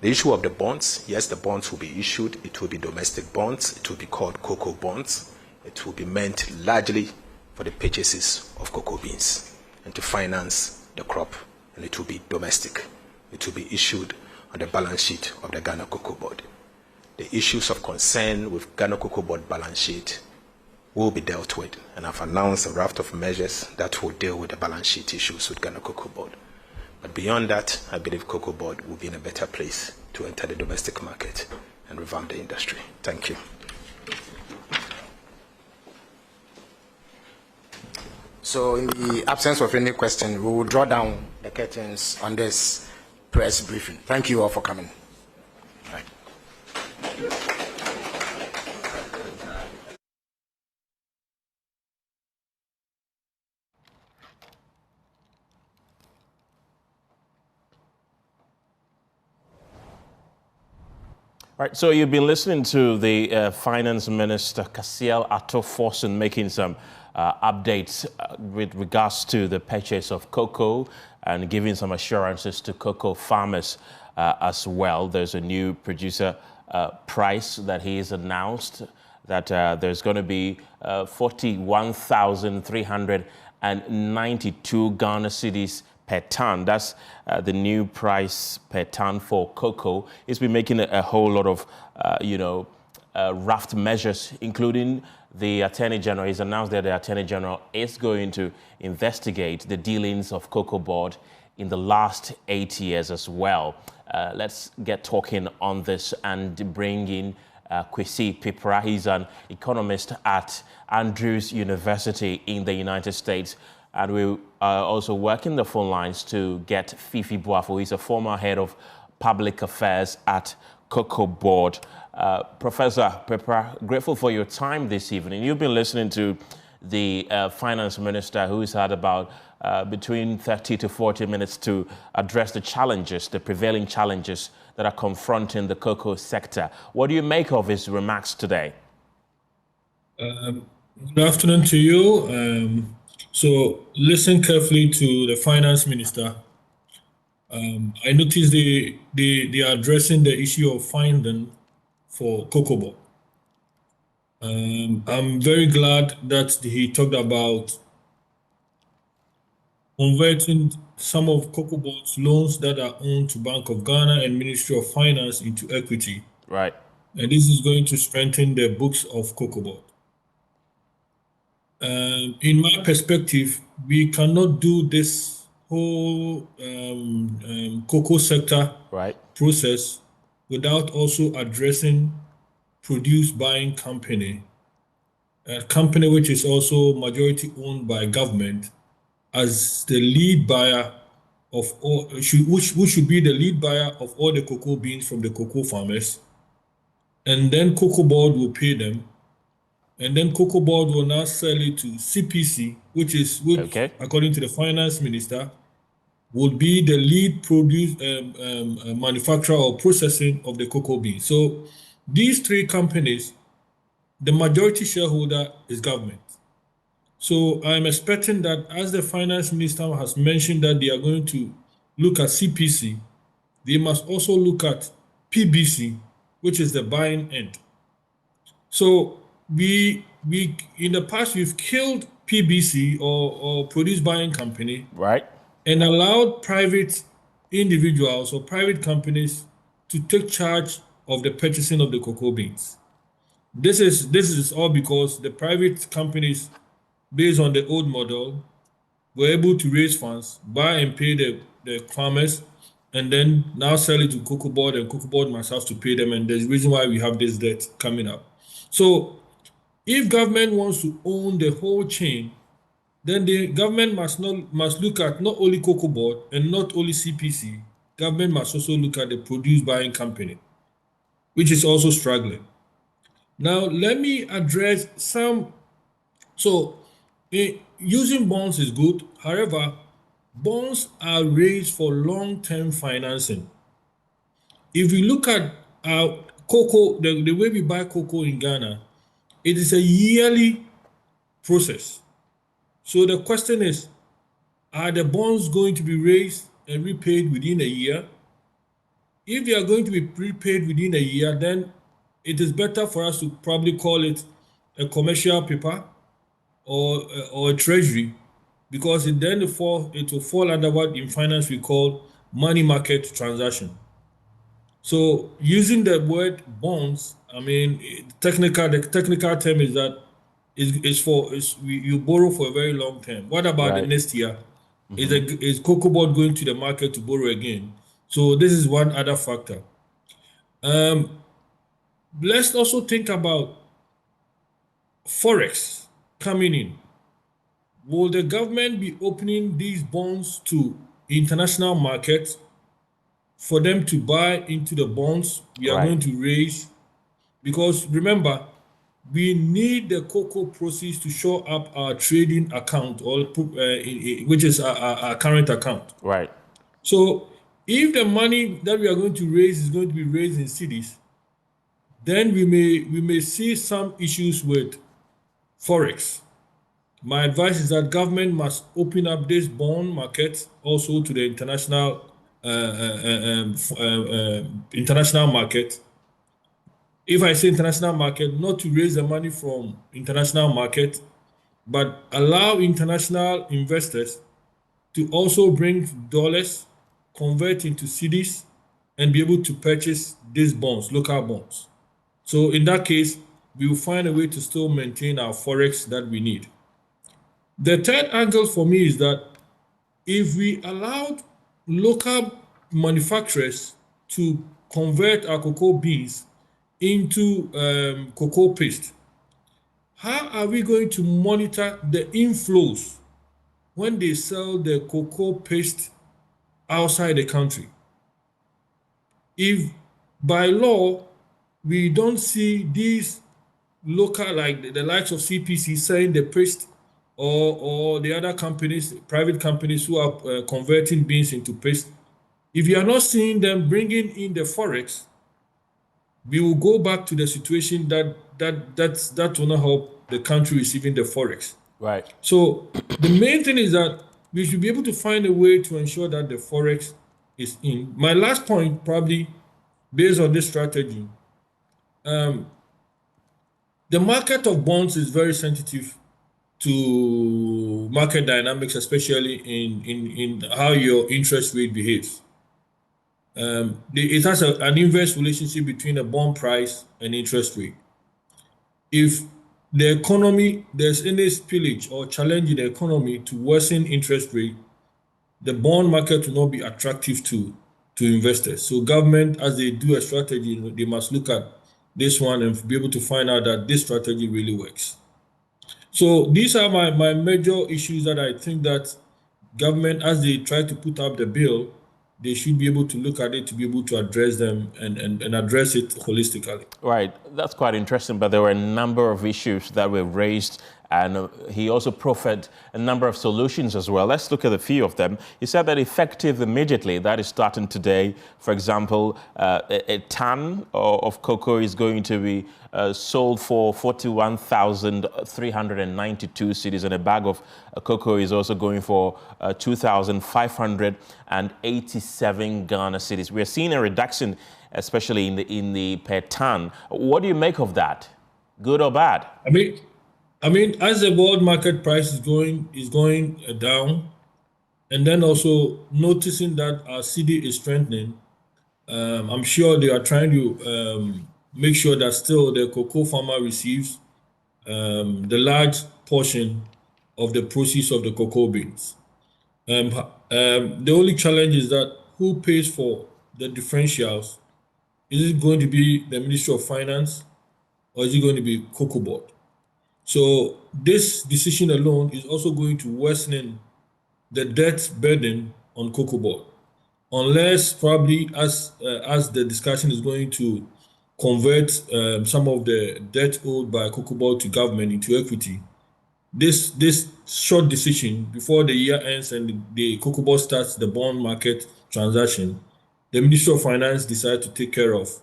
[SPEAKER 15] The issue of the bonds, yes, the bonds will be issued. It will be domestic bonds. It will be called cocoa bonds. It will be meant largely for the purchases of cocoa beans and to finance the crop, and it will be domestic. It will be issued on the balance sheet of the Ghana Cocoa Board. The issues of concern with Ghana Cocoa Board balance sheet will be dealt with, and I've announced a raft of measures that will deal with the balance sheet issues with Ghana Cocoa Board. But beyond that, I believe Cocoa Board will be in a better place to enter the domestic market and revamp the industry. Thank you.
[SPEAKER 6] So in the absence of any question, we will draw down the curtains on this press briefing. Thank you all for coming. Right.
[SPEAKER 1] All right, so you've been listening to the Finance Minister, Kasiel Atto-Forson, making some updates with regards to the purchase of cocoa and giving some assurances to cocoa farmers as well. There's a new producer price that he has announced, that there's going to be 41,392 Ghana cedis per ton. That's the new price per ton for cocoa. It's been making a whole lot of, raft measures, including the Attorney General. He's announced that the Attorney General is going to investigate the dealings of Cocoa Board in the last 8 years as well. Let's get talking on this and bring in Kwesi Pipra. He's an economist at Andrews University in the United States. And we are also working the phone lines to get Fifi Boafo. He's a former head of public affairs at Cocoa Board. Professor Pipra, grateful for your time this evening. You've been listening to the finance minister, who's had about between 30 to 40 minutes to address the challenges, the prevailing challenges that are confronting the cocoa sector. What do you make of his remarks today?
[SPEAKER 21] Good afternoon to you. So listen carefully to the finance minister. I noticed they are addressing the issue of funding for Cocoa Board. I'm very glad that he talked about converting some of Cocoa Board's loans that are owned to Bank of Ghana and Ministry of Finance into equity.
[SPEAKER 1] Right.
[SPEAKER 21] And this is going to strengthen the books of Cocoa Board. In my perspective, we cannot do this whole cocoa sector process without also addressing produce buying company, a company which is also majority owned by government, as the lead buyer of all, which should be the lead buyer of all the cocoa beans from the cocoa farmers. And then Cocoa Board will pay them. And then Cocoa Board will now sell it to CPC, which according to the finance minister, would be the lead manufacturer or processing of the cocoa beans. So these three companies, the majority shareholder is government. So I'm expecting that as the finance minister has mentioned that they are going to look at CPC, they must also look at PBC, which is the buying end. So we in the past we've killed PBC or produce buying company, and allowed private individuals or private companies to take charge of the purchasing of the cocoa beans. This is all because the private companies, based on the old model, were able to raise funds, buy and pay the farmers, and then now sell it to Cocoa Board, and Cocoa Board must have to pay them, and there's a reason why we have this debt coming up. So if government wants to own the whole chain, then the government must look at not only Cocoa Board and not only CPC. Government must also look at the produce buying company, which is also struggling. Now, let me address some. So, using bonds is good. However, bonds are raised for long-term financing. If you look at cocoa, the way we buy cocoa in Ghana, it is a yearly process. So the question is, are the bonds going to be raised and repaid within a year? If they are going to be prepaid within a year, then it is better for us to probably call it a commercial paper or a treasury, because it will fall under what in finance we call money market transaction. So using the word bonds, I mean, the technical term is that you borrow for a very long term. What about the next year? Is Cocoa Board going to the market to borrow again? So this is one other factor. Let's also think about Forex coming in. Will the government be opening these bonds to international markets for them to buy into the bonds we are going to raise? Because remember, we need the cocoa proceeds to show up our trading account, which is our current account.
[SPEAKER 1] Right.
[SPEAKER 21] So if the money that we are going to raise is going to be raised in cities, then we may see some issues with Forex. My advice is that government must open up this bond market also to the international market. If I say international market, not to raise the money from international market, but allow international investors to also bring dollars, convert into cedis, and be able to purchase these bonds, local bonds. So in that case, we will find a way to still maintain our Forex that we need. The third angle for me is that if we allowed local manufacturers to convert our cocoa beans into cocoa paste, how are we going to monitor the inflows when they sell the cocoa paste outside the country? If by law we don't see these local, like the likes of CPC selling the paste, or the other companies, private companies who are converting beans into paste, if you are not seeing them bringing in the Forex, we will go back to the situation that will not help the country receiving the Forex.
[SPEAKER 1] Right.
[SPEAKER 21] So the main thing is that we should be able to find a way to ensure that the Forex is in. My last point, probably based on this strategy, the market of bonds is very sensitive to market dynamics, especially in how your interest rate behaves. It has an inverse relationship between a bond price and interest rate. If the economy, there's any spillage or challenge in the economy to worsen interest rate, the bond market will not be attractive to investors. So government, as they do a strategy, they must look at this one and be able to find out that this strategy really works. So these are my major issues that I think that government, as they try to put up the bill, they should be able to look at it to be able to address them and address it holistically.
[SPEAKER 1] Right, that's quite interesting, but there were a number of issues that were raised, and he also proffered a number of solutions as well. Let's look at a few of them. He said that effective immediately, that is starting today, for example, a ton of cocoa is going to be sold for 41,392 cedis, and a bag of cocoa is also going for 2,587 Ghana cedis. We're seeing a reduction, especially in the per ton. What do you make of that? Good or bad?
[SPEAKER 21] I mean, as the world market price is going down, and then also noticing that our cedi is strengthening, I'm sure they are trying to make sure that still the cocoa farmer receives the large portion of the proceeds of the cocoa beans. The only challenge is that who pays for the differentials? Is it going to be the Ministry of Finance, or is it going to be Cocoa Board? So this decision alone is also going to worsen the debt burden on Cocoa Board, unless probably as the discussion is going to convert some of the debt owed by Cocoa Board to government into equity. This short decision before the year ends and the Cocoa Board starts the bond market transaction, the Ministry of Finance decide to take care of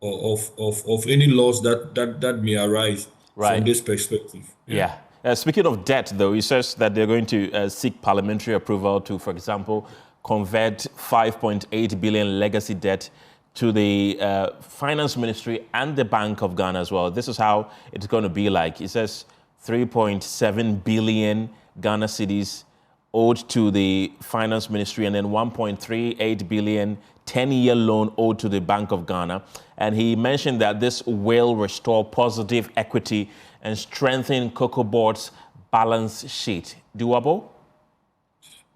[SPEAKER 21] any loss that may arise from this perspective.
[SPEAKER 1] Yeah. Speaking of debt, though, he says that they're going to seek parliamentary approval to, for example, convert 5.8 billion legacy debt to the Finance Ministry and the Bank of Ghana as well. This is how it's going to be like. He says 3.7 billion Ghana cedis owed to the Finance Ministry, and then 1.38 billion 10-year loan owed to the Bank of Ghana. And he mentioned that this will restore positive equity and strengthen Cocoa Board's balance sheet. Doable?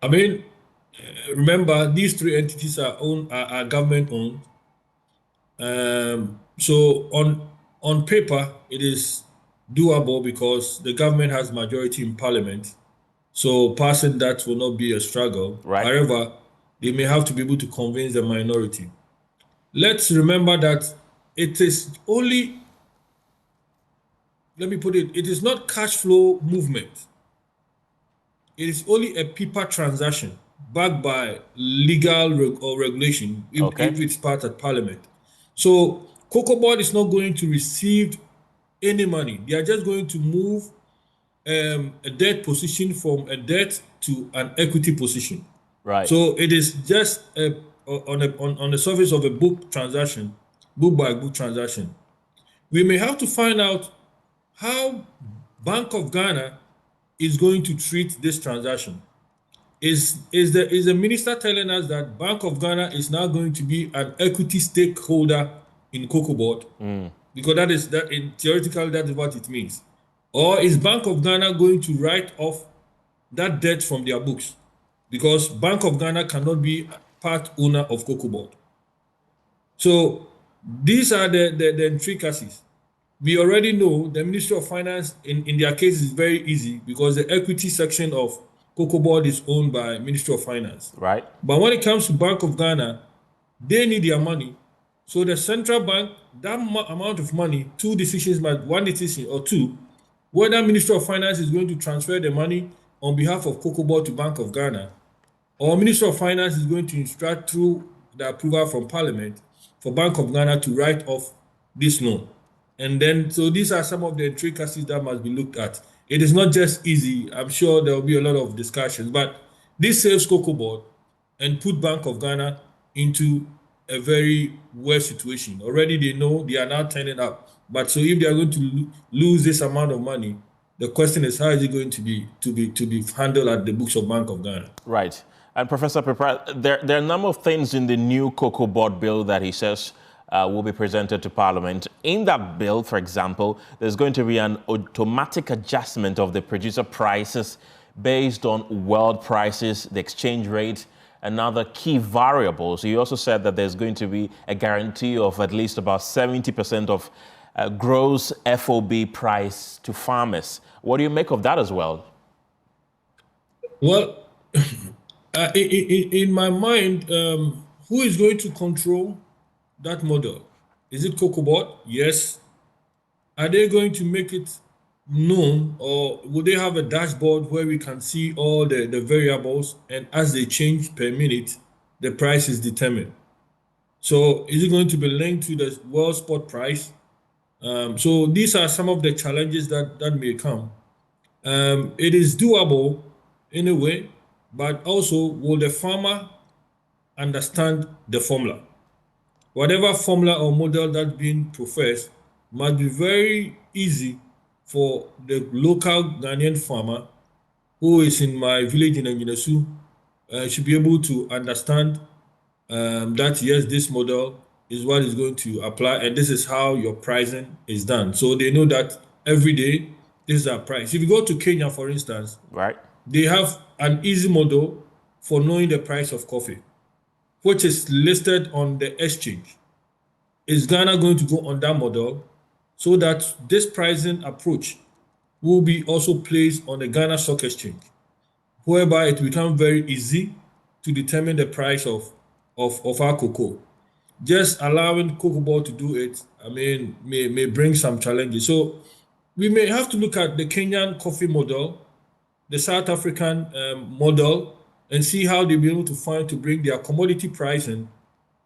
[SPEAKER 21] I mean, remember, these three entities are government-owned. So on paper, it is doable because the government has majority in parliament. So passing that will not be a struggle.
[SPEAKER 1] Right.
[SPEAKER 21] However, they may have to be able to convince the minority. Let's remember that it is only, let me put it, it is not cash flow movement. It is only a paper transaction backed by legal or regulation if it's part of parliament. So Cocoa Board is not going to receive any money. They are just going to move a debt position from a debt to an equity position.
[SPEAKER 1] Right.
[SPEAKER 21] So it is just on the surface of a book transaction, book by book transaction. We may have to find out how Bank of Ghana is going to treat this transaction. Is the minister telling us that Bank of Ghana is now going to be an equity stakeholder in Cocoa Board? Because theoretically that is what it means. Or is Bank of Ghana going to write off that debt from their books? Because Bank of Ghana cannot be part owner of Cocoa Board. So these are the intricacies. We already know the Ministry of Finance, in their case, is very easy because the equity section of Cocoa Board is owned by Ministry of Finance.
[SPEAKER 1] Right.
[SPEAKER 21] But when it comes to Bank of Ghana, they need their money. So the central bank, that amount of money, two decisions, one decision or two, whether Ministry of Finance is going to transfer the money on behalf of Cocoa Board to Bank of Ghana, or Ministry of Finance is going to instruct through the approval from Parliament for Bank of Ghana to write off this loan. And then, so these are some of the intricacies that must be looked at. It is not just easy. I'm sure there will be a lot of discussions, but this saves Cocoa Board and put Bank of Ghana into a very worse situation. Already they know they are now turning up. But so if they are going to lose this amount of money, The question is, how is it going to be handled at the books of Bank of Ghana?
[SPEAKER 1] Right. And Professor Prepra, there are a number of things in the new Cocoa Board bill that he says will be presented to Parliament. In that bill, for example, there's going to be an automatic adjustment of the producer prices based on world prices, the exchange rate, and other key variables. He also said that there's going to be a guarantee of at least about 70% of gross FOB price to farmers. What do you make of that as well?
[SPEAKER 21] Well, in my mind, who is going to control that model? Is it Cocoa Board? Yes. Are they going to make it known, or will they have a dashboard where we can see all the variables, and as they change per minute, the price is determined? So is it going to be linked to the world spot price? So these are some of the challenges that may come. It is doable in a way, but also will the farmer understand the formula? Whatever formula or model that's being professed must be very easy for the local Ghanaian farmer who is in my village in Enginesu, should be able to understand that, yes, this model is what is going to apply, and this is how your pricing is done. So they know that every day, this is our price. If you go to Kenya, for instance,
[SPEAKER 1] right,
[SPEAKER 21] they have an easy model for knowing the price of coffee, which is listed on the exchange. Is Ghana going to go on that model so that this pricing approach will be also placed on the Ghana Stock Exchange, whereby it becomes very easy to determine the price of our cocoa? Just allowing Cocoa Board to do it, I mean, may bring some challenges. So we may have to look at the Kenyan coffee model, the South African model, and see how they'll be able to find to bring their commodity pricing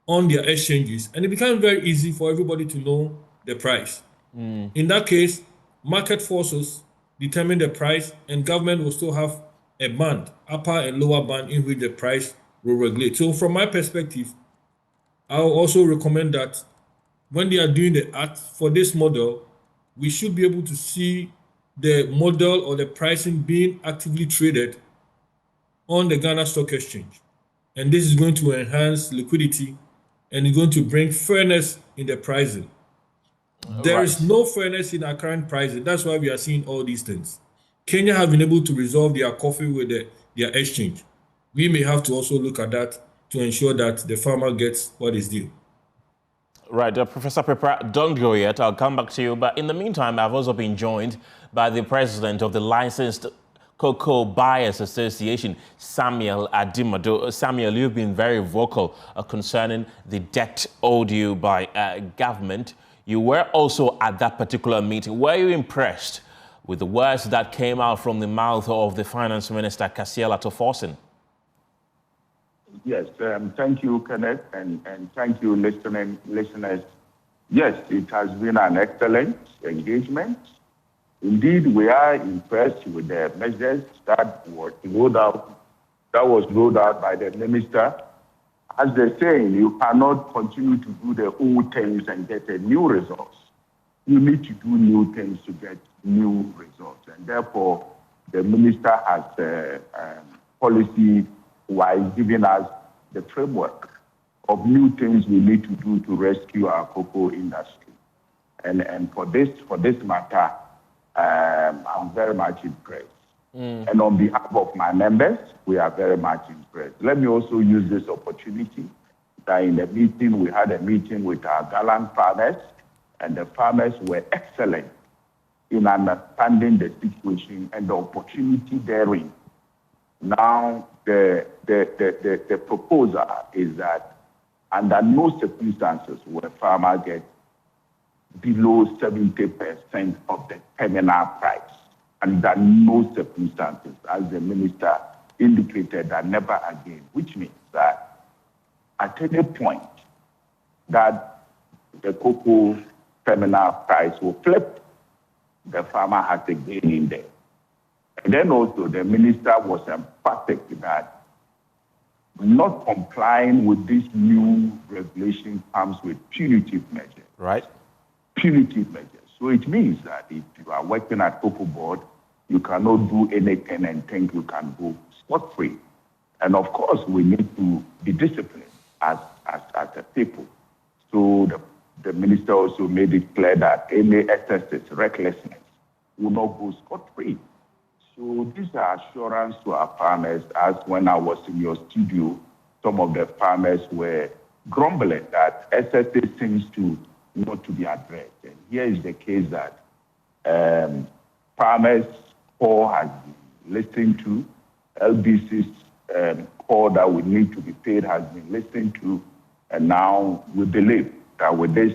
[SPEAKER 21] on their exchanges. And it becomes very easy for everybody to know the price. In that case, market forces determine the price, and government will still have a band, upper and lower band, in which the price will regulate. So from my perspective, I will also recommend that when they are doing the act for this model, we should be able to see the model or the pricing being actively traded on the Ghana Stock Exchange. And this is going to enhance liquidity and is going to bring fairness in the pricing. There is no fairness in our current pricing. That's why we are seeing all these things. Kenya have been able to resolve their coffee with their exchange. We may have to also look at that to ensure that the farmer gets what is due.
[SPEAKER 1] Right, Professor Prepra, don't go yet. I'll come back to you. But in the meantime, I've also been joined by the president of the Licensed Cocoa Buyers Association, Samuel Adimado. Samuel, you've been very vocal concerning the debt owed you by government. You were also at that particular meeting. Were you impressed with the words that came out from the mouth of the Finance Minister, Kasiel Atoforsen?
[SPEAKER 2] Yes, thank you, Kenneth, and thank you, listeners. Yes, it has been an excellent engagement. Indeed, we are impressed with the measures that was rolled out by the minister. As they're saying, you cannot continue to do the old things and get a new results. You need to do new things to get new results. And therefore, the minister has policy-wise given us the framework of new things we need to do to rescue our cocoa industry. And for this matter, I'm very much impressed. And on behalf of my members, we are very much impressed. Let me also use this opportunity that in the meeting, we had a meeting with our gallant farmers, and the farmers were excellent in understanding the situation and the opportunity therein. Now, the proposal is that under no circumstances will a farmer get below 70% of the terminal price. Under no circumstances, as the minister indicated, that never again, which means that at any point that the cocoa terminal price will flip, the farmer has a gain in there. And then also the minister was emphatic that not complying with this new regulation comes with punitive measures.
[SPEAKER 1] Right.
[SPEAKER 2] Punitive measures. So it means that if you are working at Cocoa Board You cannot do anything and think you can go scot-free. And of course, we need to be disciplined as a people. So the minister also made it clear that any excesses, recklessness, will not go scot-free. So these are assurance to our farmers, as when I was in your studio, some of the farmers were grumbling that excesses seems to not to be addressed. And here is the case that farmers' call has been listened to, LBC's call that we need to be paid has been listened to, and now we believe that with this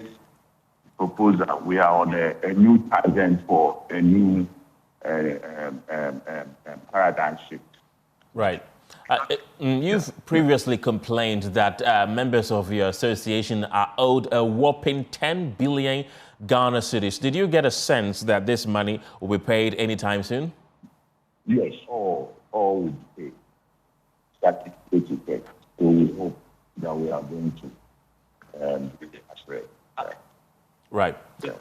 [SPEAKER 2] proposal, we are on a new tangent for a new paradigm shift.
[SPEAKER 1] Right. You've previously complained that members of your association are owed a whopping 10 billion Ghana cedis. Did you get a sense that this money will be paid anytime soon?
[SPEAKER 2] Yes, all will be paid. That is paid. So we hope that we are going to be the
[SPEAKER 1] Right.
[SPEAKER 2] Yeah.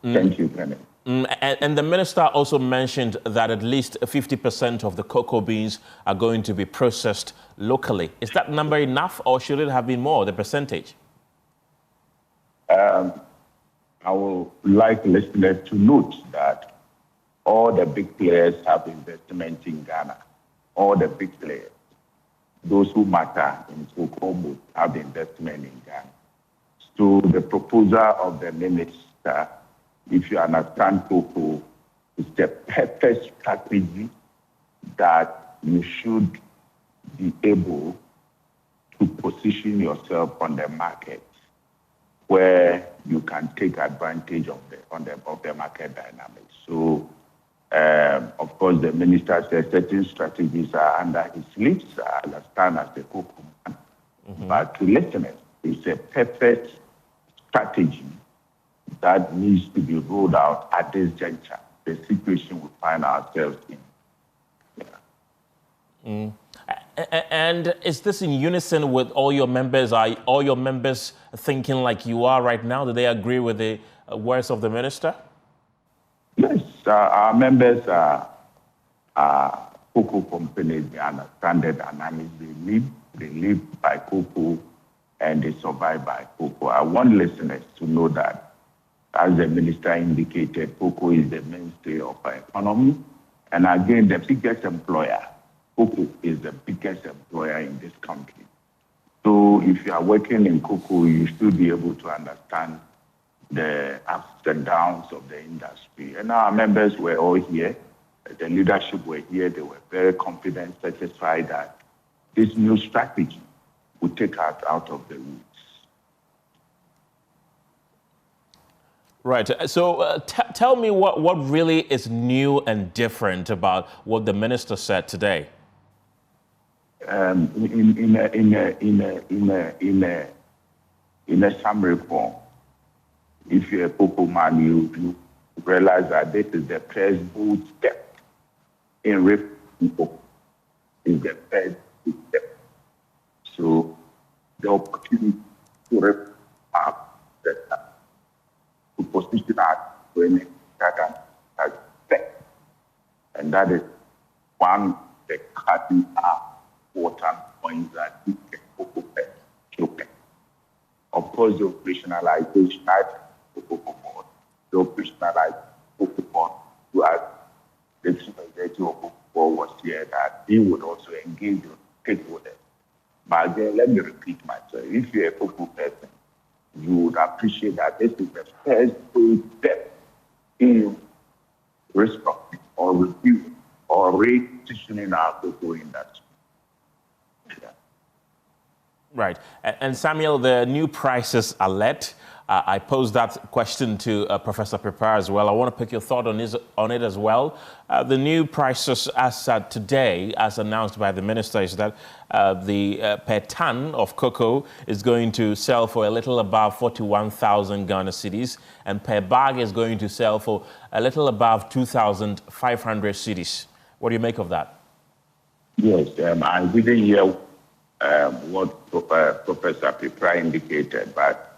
[SPEAKER 2] Thank you, Kenneth.
[SPEAKER 1] And the minister also mentioned that at least 50% of the cocoa beans are going to be processed locally. Is that number enough, or should it have been more, the percentage?
[SPEAKER 2] I would like listeners to note that all the big players have investment in Ghana. All the big players, those who matter in cocoa, have investment in Ghana. So the proposal of the minister, if you understand cocoa, is the perfect strategy that you should be able to position yourself on the market where you can take advantage of the market dynamics. So, of course, the minister says certain strategies are under his lips. I understand as a cocoa man. But to listeners, it's a perfect strategy that needs to be rolled out at this juncture, the situation we find ourselves in.
[SPEAKER 1] Yeah. And is this in unison with all your members? Are all your members thinking like you are right now? Do they agree with the words of the minister?
[SPEAKER 2] Yes, our members are cocoa companies. They understand the dynamics. They live by cocoa and they survive by cocoa. I want listeners to know that, as the minister indicated, cocoa is the mainstay of our economy. And again, the biggest employer, cocoa is the biggest employer in this country. So if you are working in cocoa, you should be able to understand the ups and downs of the industry. And our members were all here. The leadership were here. They were very confident, satisfied that this new strategy would take us out of the woods.
[SPEAKER 1] Right. So tell me what really is new and different about what the minister said today.
[SPEAKER 2] In a summary form, if you're a cocoa man, you realize that this is the first bold step in reforming cocoa. It's the first step. So the opportunity to reform to position us when that can step. And that is one of the cardinal important points that we can focus on. Of course, the operationalization of the board, the operationalized board, to us, the majority of board was here that they would also engage with stakeholders. But again, let me repeat myself. If you're a cocoa person, you would appreciate that this is the first step in restructuring or reviewing or repositioning our cocoa industry. Yeah.
[SPEAKER 1] Right. And Samuel, the new prices are let. I posed that question to Professor Prepar as well. I want to pick your thought on it as well. The new prices as today, as announced by the minister, is that the per ton of cocoa is going to sell for a little above 41,000 Ghana cedis, and per bag is going to sell for a little above 2,500 cedis. What do you make of that?
[SPEAKER 2] Yes, I didn't hear what Professor Prepar indicated, but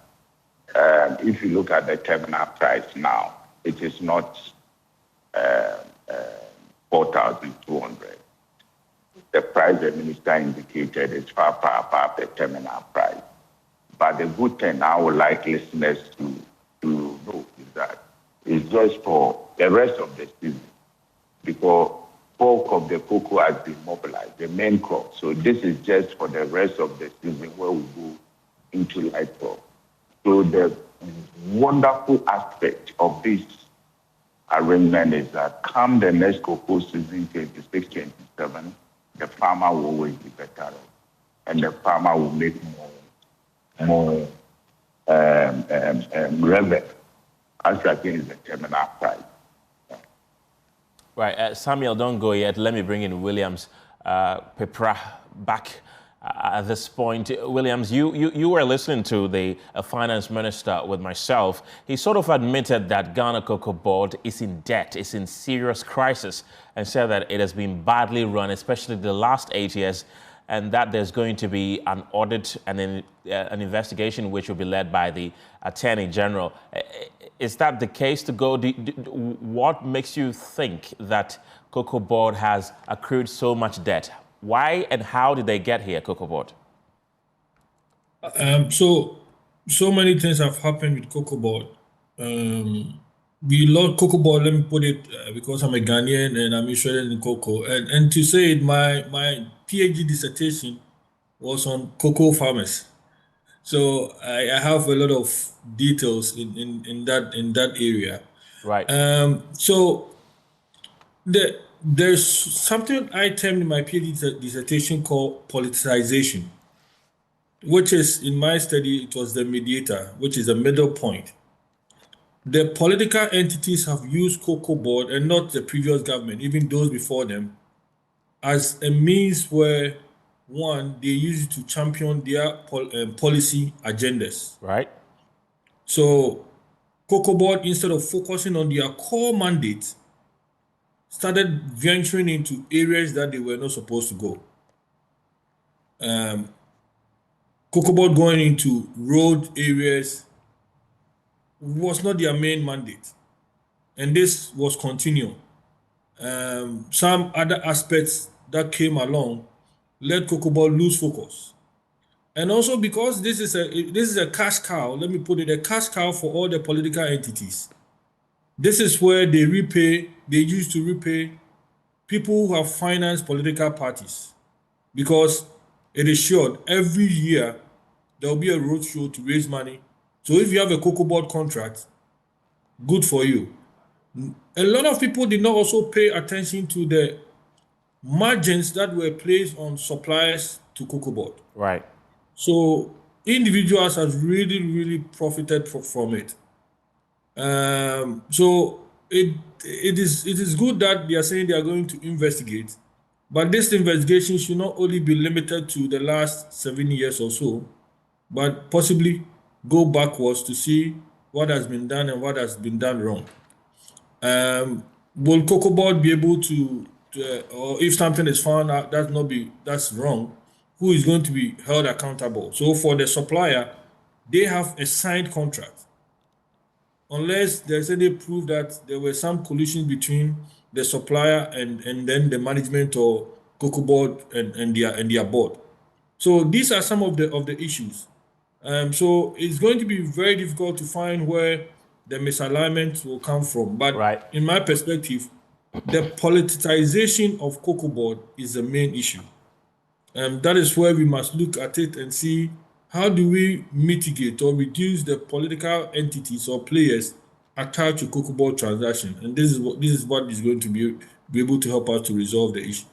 [SPEAKER 2] if you look at the terminal price now, it is not 4,200. The price the minister indicated is far above the terminal price. But the good thing I would like listeners to know is that it's just for the rest of the season, because bulk of the cocoa has been mobilized, the main crop. So this is just for the rest of the season where we go into light crop. So the wonderful aspect of this arrangement is that come the next cocoa season, 26, 27, the farmer will always be better off, and the farmer will make more revenue as against the terminal price.
[SPEAKER 1] Right, Samuel, don't go yet. Let me bring in Williams Pepra back at this point. Williams, you were listening to the finance minister with myself. He sort of admitted that Ghana Cocoa Board is in debt, is in serious crisis, and said that it has been badly run, especially the last 8 years, and that there's going to be an audit and an investigation which will be led by the Attorney General. Is that the case to go? What makes you think that Cocoa Board has accrued so much debt? Why and how did they get here, Cocoa Board?
[SPEAKER 21] So many things have happened with Cocoa Board. We love Cocoa Board, let me put it, because I'm a Ghanaian and I'm interested in cocoa. And to say it, my PhD dissertation was on cocoa farmers. So I have a lot of details in that area.
[SPEAKER 1] Right.
[SPEAKER 21] So there's something I termed in my PhD dissertation called politicization, which is, in my study, it was the mediator, which is the middle point. The political entities have used Cocoa Board, and not the previous government, even those before them, as a means where, one, they use it to champion their policy agendas.
[SPEAKER 1] Right.
[SPEAKER 21] So Cocoa Board, instead of focusing on their core mandate, started venturing into areas that they were not supposed to go. Cocoa Board going into road areas was not their main mandate, and this was continuing. Some other aspects that came along let Cocoa Board lose focus, and also because this is a cash cow. Let me put it, a cash cow for all the political entities. This is where they used to repay people who have financed political parties, because it is sure every year there will be a roadshow to raise money. So if you have a Cocoa Board contract, good for you. A lot of people did not also pay attention to the margins that were placed on suppliers to Cocoa Board.
[SPEAKER 1] Right.
[SPEAKER 21] So individuals have really profited from it. So it is good that they are saying they are going to investigate, but this investigation should not only be limited to the last 7 years or so, but possibly go backwards to see what has been done and what has been done wrong. Will Cocoa Board be able to or if something is found out that's wrong, who is going to be held accountable? So for the supplier, they have a signed contract. Unless there's any proof that there were some collusion between the supplier and then the management or Cocoa Board and their board. So these are some of the issues. So it's going to be very difficult to find where the misalignment will come from. But in my perspective, the politicization of Cocoa Board is the main issue. That is where we must look at it and see how do we mitigate or reduce the political entities or players attached to Cocoa Board transaction. And this is what is going to be able to help us to resolve the issue.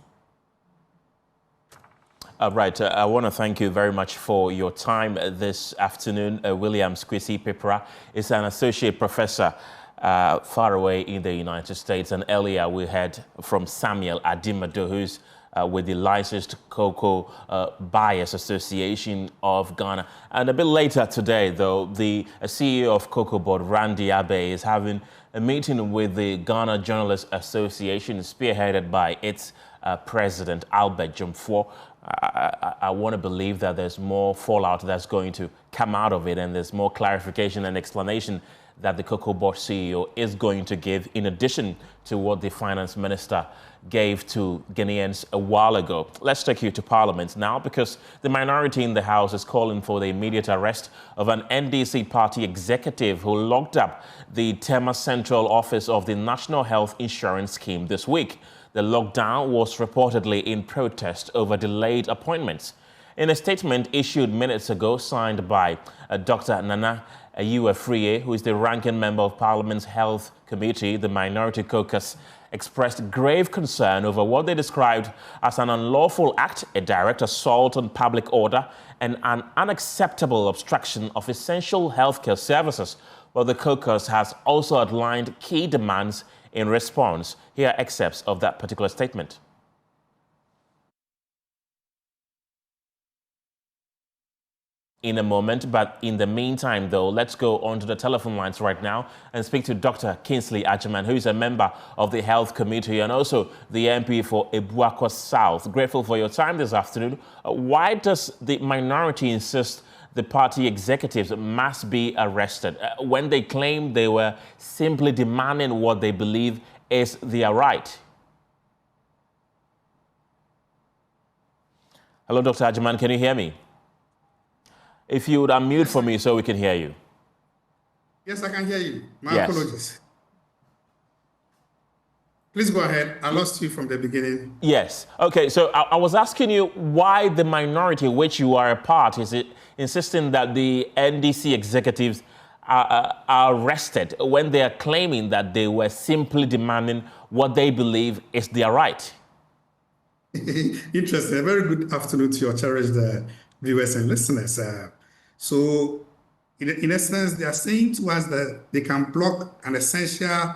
[SPEAKER 1] Right. I want to thank you very much for your time this afternoon. William Kwesi Pepra is an associate professor far away in the United States. And earlier we heard from Samuel Adimado, who's with the Licensed Cocoa Buyers Association of Ghana. And a bit later today, though, the CEO of Cocoa Board, Randy Abe, is having a meeting with the Ghana Journalists Association, spearheaded by its president, Albert Jumfo. I want to believe that there's more fallout that's going to come out of it, and there's more clarification and explanation that the Cocoa Board CEO is going to give in addition to what the finance minister gave to Ghanaians a while ago. Let's take you to Parliament now, because the minority in the House is calling for the immediate arrest of an NDC party executive who locked up the Tema Central office of the National Health Insurance Scheme this week. The lockdown was reportedly in protest over delayed appointments. In a statement issued minutes ago, signed by Dr. Nana Ayiwa-Friye, who is the ranking member of Parliament's Health Committee, the minority caucus expressed grave concern over what they described as an unlawful act, a direct assault on public order, and an unacceptable obstruction of essential healthcare services. Well, the caucus has also outlined key demands in response. Here are excerpts of that particular statement. In a moment, but in the meantime, though, let's go onto the telephone lines right now and speak to Dr. Kingsley Agyemang, who is a member of the Health Committee and also the MP for Ebuakwa South. Grateful for your time this afternoon. Why does the minority insist the party executives must be arrested when they claim they were simply demanding what they believe is their right? Hello, Dr. Agyemang, can you hear me? If you would unmute for me so we can hear you.
[SPEAKER 3] Yes, I can hear you. My apologies. Please go ahead. I lost you from the beginning.
[SPEAKER 1] Yes. Okay, so I was asking you why the minority, which you are a part, is it insisting that the NDC executives are arrested when they are claiming that they were simply demanding what they believe is their right?
[SPEAKER 3] Interesting. A very good afternoon to your cherished viewers and listeners. So, in essence, they are saying to us that they can block an essential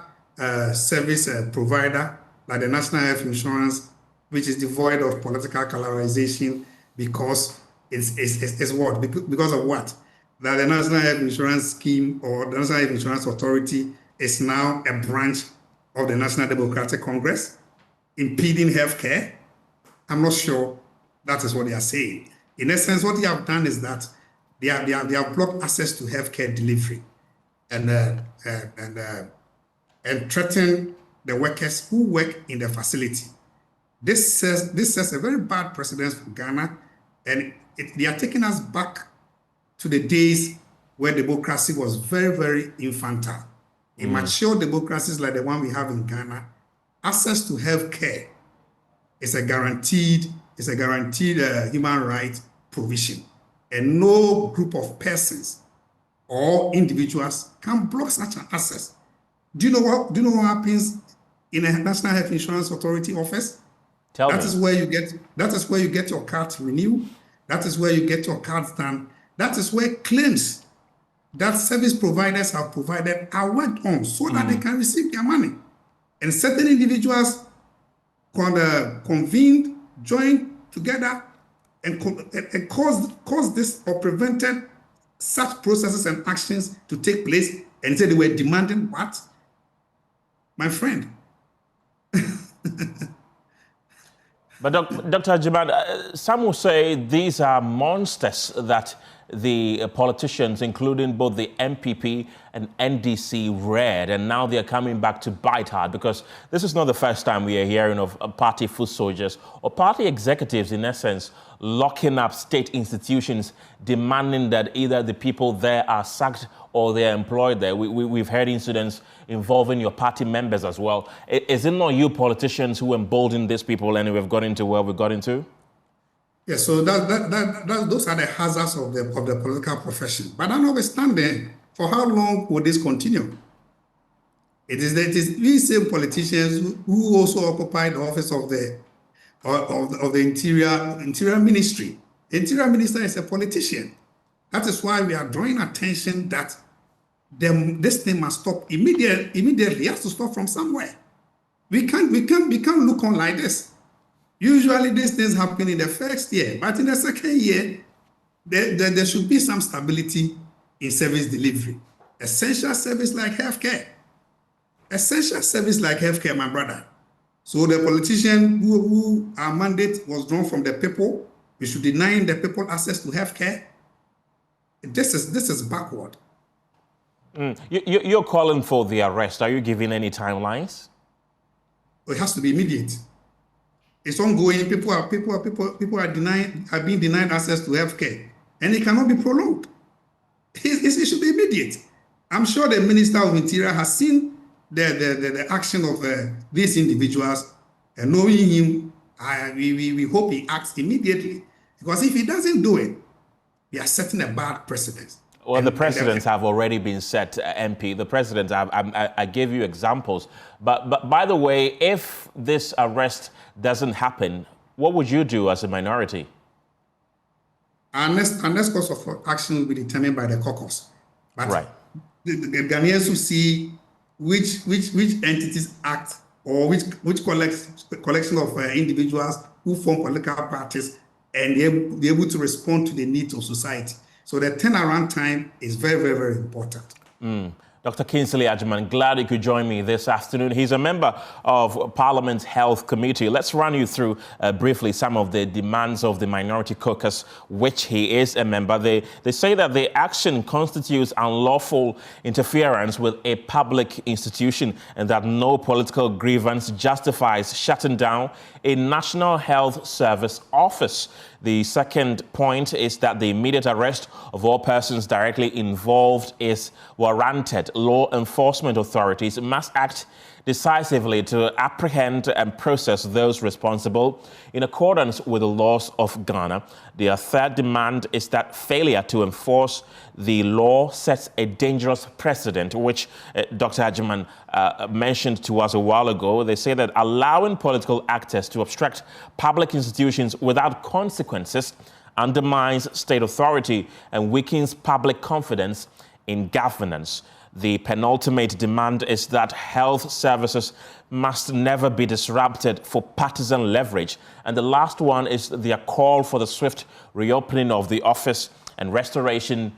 [SPEAKER 3] service provider like the National Health Insurance, which is devoid of political colorization, because it's what? Because of what? That the National Health Insurance Scheme or the National Health Insurance Authority is now a branch of the National Democratic Congress, impeding healthcare. I'm not sure that is what they are saying. In essence, what they have done is that they have blocked access to healthcare delivery and threatened the workers who work in the facility. This sets a very bad precedent for Ghana, and they are taking us back to the days where democracy was very, very infantile. In mature democracies like the one we have in Ghana, access to healthcare is a guaranteed human right provision, and no group of persons or individuals can block such an access. Do you know what happens in a National Health Insurance Authority office? That is where you get your cards renewed. That is where you get your cards done. That is where claims that service providers have provided are worked on so that they can receive their money. And certain individuals convened, joined together, and caused this or prevented such processes and actions to take place, and said they were demanding what? My friend.
[SPEAKER 1] But Dr. Agyemang, some will say these are monsters that the politicians, including both the MPP and NDC, read, and now they're coming back to bite hard, because this is not the first time we are hearing of party foot soldiers or party executives, in essence, locking up state institutions, demanding that either the people there are sacked or they're employed there. We've heard incidents involving your party members as well. Is it not you politicians who embolden these people and we've got into where we got into?
[SPEAKER 3] Yeah, so those are the hazards of the political profession. But notwithstanding, for how long will this continue? It is these same politicians who also occupy the office of the Interior Ministry. The Interior Minister is a politician. That is why we are drawing attention that this thing must stop immediately. It has to stop from somewhere. We can't look on like this. Usually these things happen in the first year, but in the second year, there should be some stability in service delivery. Essential service like healthcare. Essential service like healthcare, my brother. So the politician who our mandate was drawn from the people, we should deny the people access to healthcare. This is backward.
[SPEAKER 1] You're calling for the arrest. Are you giving any timelines?
[SPEAKER 3] It has to be immediate. It's ongoing. People are being denied access to healthcare, and it cannot be prolonged. It should be immediate. I'm sure the Minister of Interior has seen the action of these individuals, and knowing him, we hope he acts immediately. Because if he doesn't do it, we are setting a bad precedent.
[SPEAKER 1] Well, the precedents have already been set, MP. The precedents, I gave you examples. But by the way, if this arrest doesn't happen, what would you do as a minority?
[SPEAKER 3] Our next course of action will be determined by the caucus. But
[SPEAKER 1] right.
[SPEAKER 3] The Ghanaians will see which entities act, or which collection of individuals who form political parties, and be able to respond to the needs of society. So the turnaround time is very, very, very important.
[SPEAKER 1] Dr. Kingsley Agyemang, glad you could join me this afternoon. He's a member of Parliament's Health Committee. Let's run you through briefly some of the demands of the Minority Caucus, which he is a member. They say that the action constitutes unlawful interference with a public institution and that no political grievance justifies shutting down a National Health Service office. The second point is that the immediate arrest of all persons directly involved is warranted. Law enforcement authorities must act decisively to apprehend and process those responsible in accordance with the laws of Ghana. The third demand is that failure to enforce the law sets a dangerous precedent, which Dr. Agyemang mentioned to us a while ago. They say that allowing political actors to obstruct public institutions without consequences undermines state authority and weakens public confidence in governance. The penultimate demand is that health services must never be disrupted for partisan leverage. And the last one is their call for the swift reopening of the office and restoration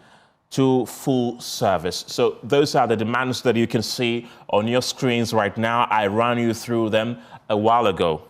[SPEAKER 1] to full service. So those are the demands that you can see on your screens right now. I ran you through them a while ago.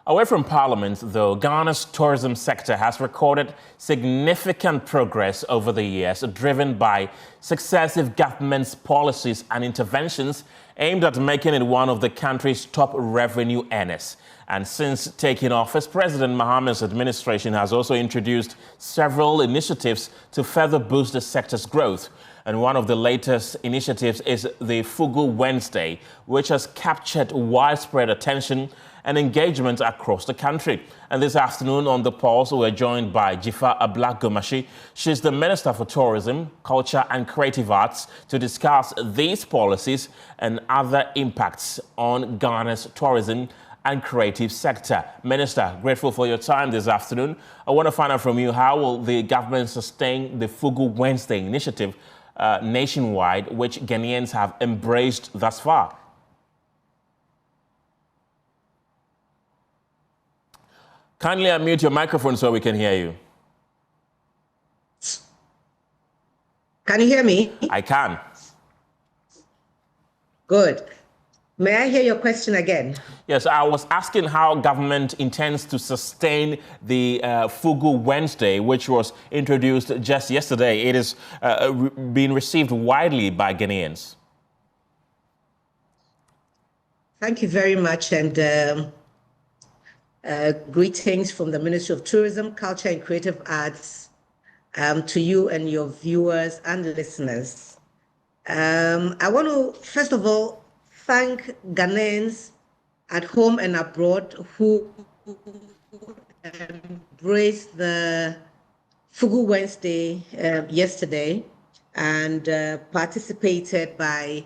[SPEAKER 1] Away from Parliament, though, Ghana's tourism sector has recorded significant progress over the years, driven by successive government's policies and interventions aimed at making it one of the country's top revenue earners. And since taking office, President Mahama's administration has also introduced several initiatives to further boost the sector's growth. And one of the latest initiatives is the Fugu Wednesday, which has captured widespread attention and engagement across the country. And this afternoon on The Pulse, we're joined by Jifa Ablak-Gomashi. She's the Minister for Tourism, Culture and Creative Arts to discuss these policies and other impacts on Ghana's tourism and creative sector. Minister, grateful for your time this afternoon. I want to find out from you, how will the government sustain the Fugu Wednesday initiative nationwide, which Ghanaians have embraced thus far? Kindly unmute your microphone so we can hear you.
[SPEAKER 4] Can you hear me?
[SPEAKER 1] I can.
[SPEAKER 4] Good. May I hear your question again?
[SPEAKER 1] Yes, I was asking how government intends to sustain the Fugu Wednesday, which was introduced just yesterday. It is being received widely by Ghanaians.
[SPEAKER 4] Thank you very much, and greetings from the Ministry of Tourism, Culture and Creative Arts to you and your viewers and listeners. I want to, first of all, thank Ghanaians at home and abroad who embraced the Fugu Wednesday yesterday and participated by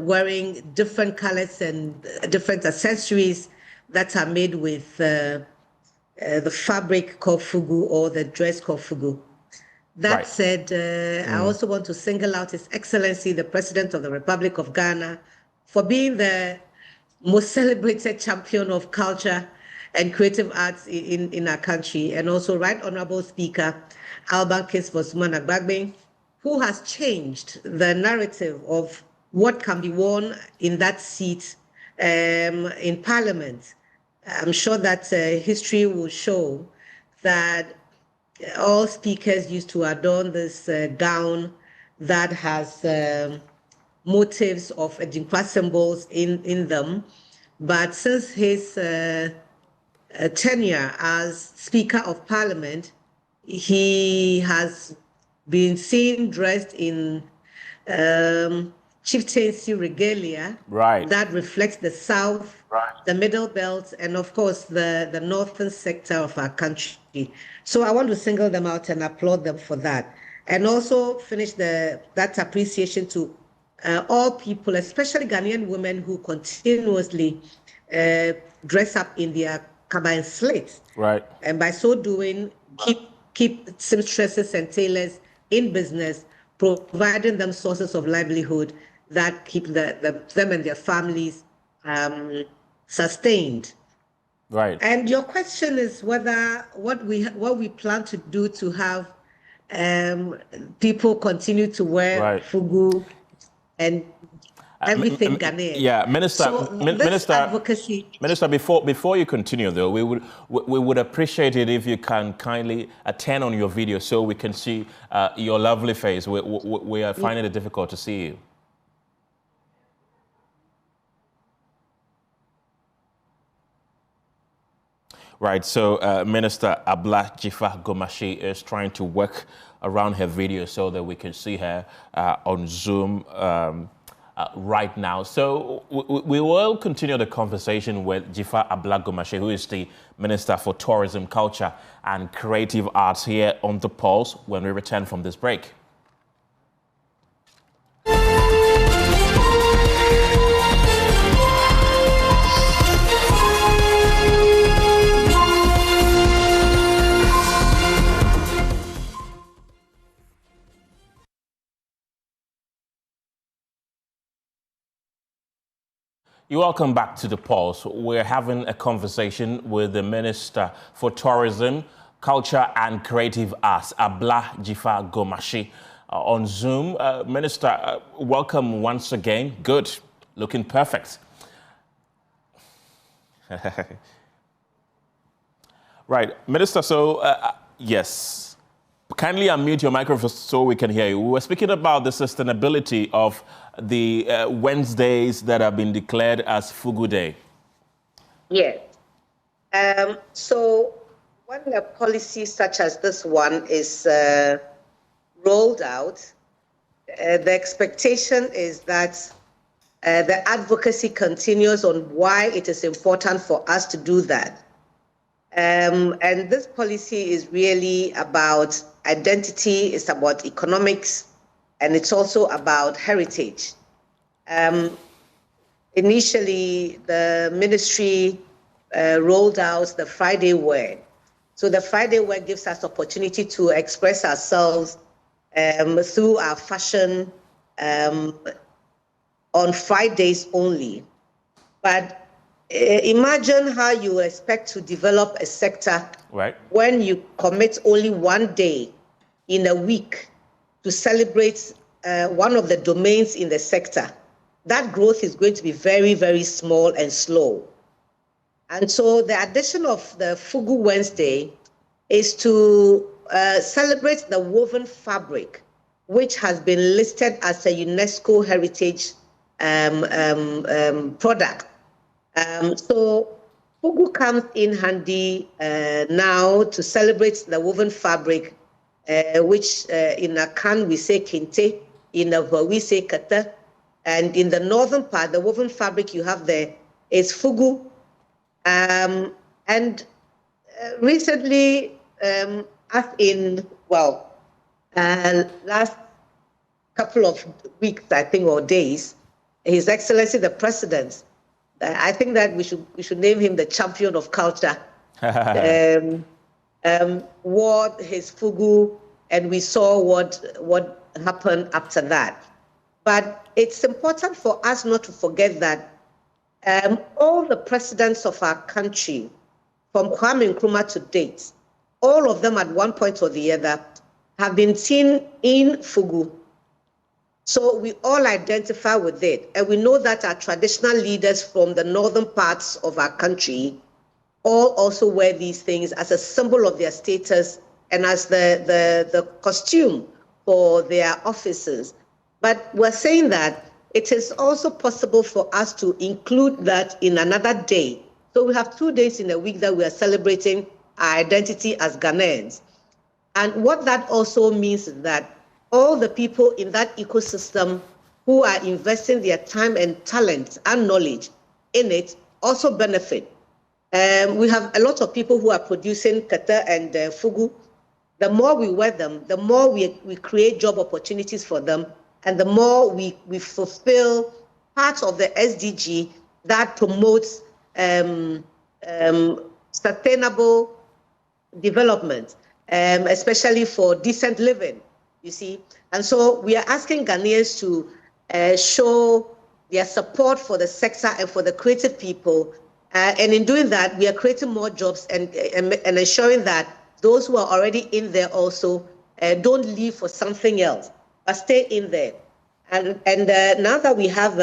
[SPEAKER 4] wearing different colors and different accessories that are made with the fabric called fugu or the dress called fugu. That said, I also want to single out His Excellency, the President of the Republic of Ghana, for being the most celebrated champion of culture and creative arts in our country, and also Right Honorable Speaker Alban Kisfosman-Agbagbe, who has changed the narrative of what can be worn in that seat in Parliament. I'm sure that history will show that all speakers used to adorn this gown that has motives of Adinkwa symbols in them. But since his tenure as Speaker of Parliament, he has been seen dressed in chieftaincy regalia that reflects the South, the Middle Belt, and of course the northern sector of our country. So I want to single them out and applaud them for that. And also finish that appreciation to all people, especially Ghanaian women who continuously dress up in their kaba and slits.
[SPEAKER 1] Right.
[SPEAKER 4] And by so doing, keep seamstresses and tailors in business, providing them sources of livelihood that keep them and their families sustained.
[SPEAKER 1] Right.
[SPEAKER 4] And your question is whether what we plan to do to have people continue to wear fugu and everything Ghanaian.
[SPEAKER 1] Yeah, Minister.
[SPEAKER 4] So
[SPEAKER 1] Minister.
[SPEAKER 4] Advocacy.
[SPEAKER 1] Minister, before you continue, though, we would appreciate it if you can kindly turn on your video so we can see your lovely face. We are finding it difficult to see you. Right, so Minister Abla Jifa Gomashi is trying to work around her video so that we can see her on Zoom right now. So we will continue the conversation with Jifa Abla Gomashi, who is the Minister for Tourism, Culture and Creative Arts, here on The Pulse when we return from this break. You're welcome back to The Pulse. We're having a conversation with the Minister for Tourism, Culture and Creative Arts, Abla Jifa Gomashi, on Zoom. Minister, welcome once again. Good. Looking perfect. Right. Minister, so, yes. Kindly unmute your microphone so we can hear you. We were speaking about the sustainability of the Wednesdays that have been declared as Fugu Day.
[SPEAKER 4] Yes. So when a policy such as this one is rolled out, the expectation is that the advocacy continues on why it is important for us to do that. And this policy is really about identity, it's about economics, and it's also about heritage. Initially, the ministry rolled out the Friday Wear. So the Friday Wear gives us opportunity to express ourselves through our fashion on Fridays only. But imagine how you expect to develop a sector when you commit only one day in a week to celebrate one of the domains in the sector. That growth is going to be very, very small and slow. And so the addition of the Fugu Wednesday is to celebrate the woven fabric, which has been listed as a UNESCO heritage product. So Fugu comes in handy now to celebrate the woven fabric, which in Akan we say kente, in Ava we say kata, and in the northern part, the woven fabric you have there is Fugu. And recently, as in, last couple of weeks, I think, or days, His Excellency the President, I think that we should name him the champion of culture. Wore his fugu, and we saw what happened after that. But it's important for us not to forget that all the presidents of our country, from Kwame Nkrumah to date, all of them at one point or the other have been seen in fugu. So we all identify with it. And we know that our traditional leaders from the northern parts of our country all also wear these things as a symbol of their status and as the costume for their offices. But we're saying that it is also possible for us to include that in another day. So we have 2 days in a week that we are celebrating our identity as Ghanaians. And what that also means is that all the people in that ecosystem who are investing their time and talent and knowledge in it also benefit. We have a lot of people who are producing kata and fugu. The more we wear them, the more we create job opportunities for them, and the more we fulfill part of the SDG that promotes sustainable development, especially for decent living, you see. And so we are asking Ghanaians to show their support for the sector and for the creative people. And in doing that, we are creating more jobs and ensuring that those who are already in there also don't leave for something else, but stay in there. And now that we have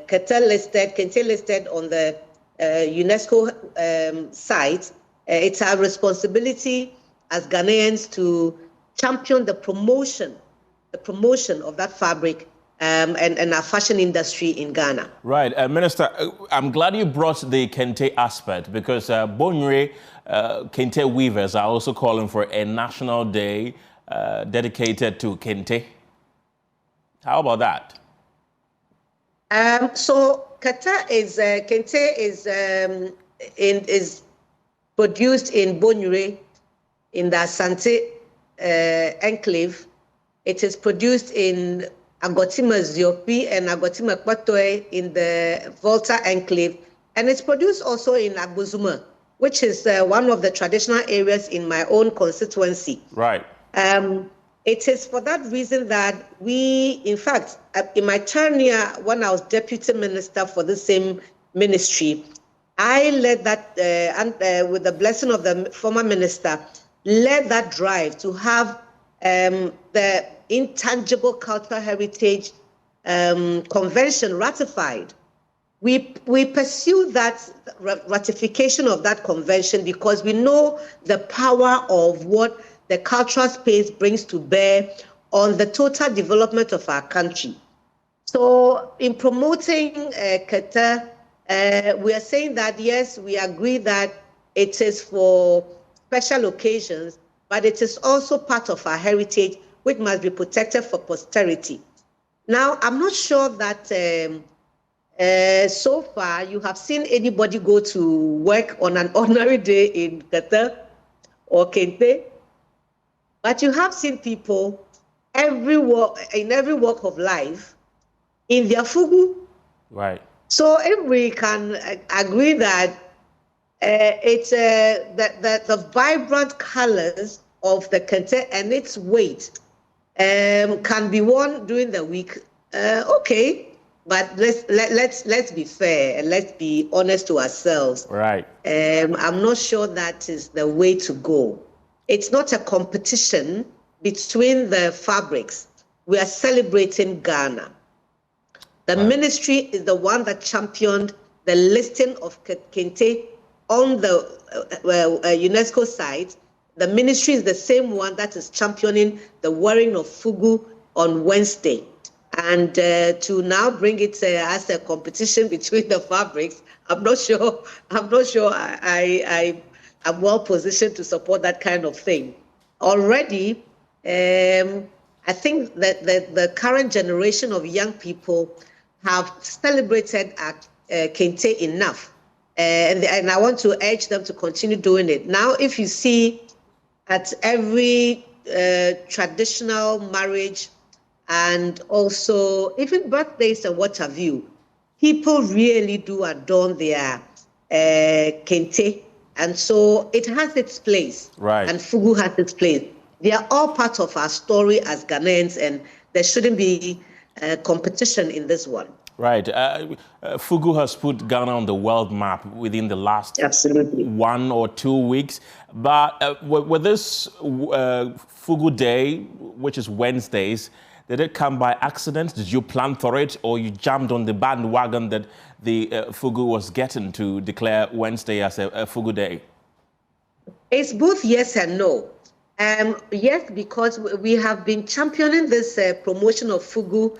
[SPEAKER 4] Kente listed on the UNESCO site, it's our responsibility as Ghanaians to champion the promotion of that fabric and our fashion industry in Ghana.
[SPEAKER 1] Right. Minister, I'm glad you brought the Kente aspect because Bonyere Kente weavers are also calling for a national day dedicated to Kente. How about that?
[SPEAKER 4] So Kente is produced in Bonyere in the Asante enclave. It is produced in Agotima Ziopi and Agotima Kwatoe in the Volta enclave. And it's produced also in Agbozuma, which is one of the traditional areas in my own constituency.
[SPEAKER 1] Right.
[SPEAKER 4] It is for that reason that we, in fact, in my tenure when I was deputy minister for the same ministry, I led that, with the blessing of the former minister, led that drive to have the Intangible Cultural Heritage Convention ratified. We pursue that ratification of that convention because we know the power of what the cultural space brings to bear on the total development of our country. So in promoting Kete, we are saying that, yes, we agree that it is for special occasions, but it is also part of our heritage, which must be protected for posterity. Now, I'm not sure that so far you have seen anybody go to work on an ordinary day in Kete or Kente, but you have seen people in every walk of life in their fugu.
[SPEAKER 1] Right.
[SPEAKER 4] So if we can agree that it's the vibrant colors of the Kente and its weight can be worn during the week, okay. But let's be fair and let's be honest to ourselves.
[SPEAKER 1] Right.
[SPEAKER 4] I'm not sure that is the way to go. It's not a competition between the fabrics. We are celebrating Ghana. The ministry is the one that championed the listing of Kente on the UNESCO site. The ministry is the same one that is championing the wearing of fugu on Wednesday. And to now bring it as a competition between the fabrics, I'm not sure I'm well positioned to support that kind of thing. Already, I think that the current generation of young people have celebrated Kente enough. And I want to urge them to continue doing it. Now, if you see at every traditional marriage and also even birthdays and what have you, people really do adorn their Kente. And so it has its place.
[SPEAKER 1] Right.
[SPEAKER 4] And fugu has its place. They are all part of our story as Ghanaians, and there shouldn't be competition in this one.
[SPEAKER 1] Right. Fugu has put Ghana on the world map within the last 1 or 2 weeks. But with this Fugu Day, which is Wednesdays, Did it come by accident? Did you plan for it, or you jumped on the bandwagon that the Fugu was getting to declare Wednesday as a Fugu day?
[SPEAKER 4] It's both yes and no. Yes, because we have been championing this promotion of Fugu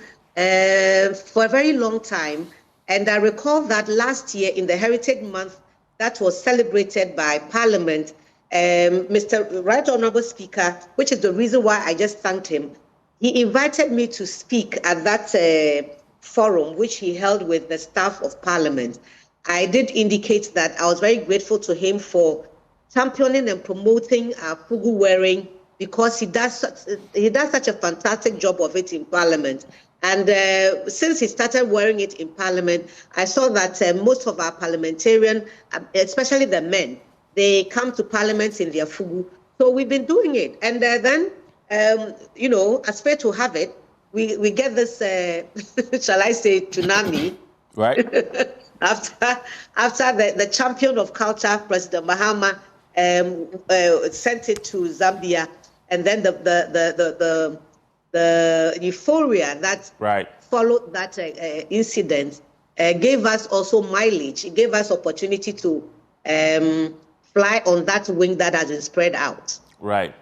[SPEAKER 4] for a very long time. And I recall that last year in the Heritage Month that was celebrated by Parliament, Mr. Right Honorable Speaker, which is the reason why I just thanked him, he invited me to speak at that forum, which he held with the staff of Parliament. I did indicate that I was very grateful to him for championing and promoting Fugu wearing, because he does such a fantastic job of it in Parliament. And since he started wearing it in Parliament, I saw that most of our parliamentarians, especially the men, they come to Parliament in their Fugu. So we've been doing it. And then, you know, as fate to have it, we get this, shall I say, tsunami.
[SPEAKER 1] Right.
[SPEAKER 4] after the champion of culture, President Mahama, sent it to Zambia, and then the euphoria that followed that incident gave us also mileage. It gave us opportunity to fly on that wing that has been spread out.
[SPEAKER 1] Right.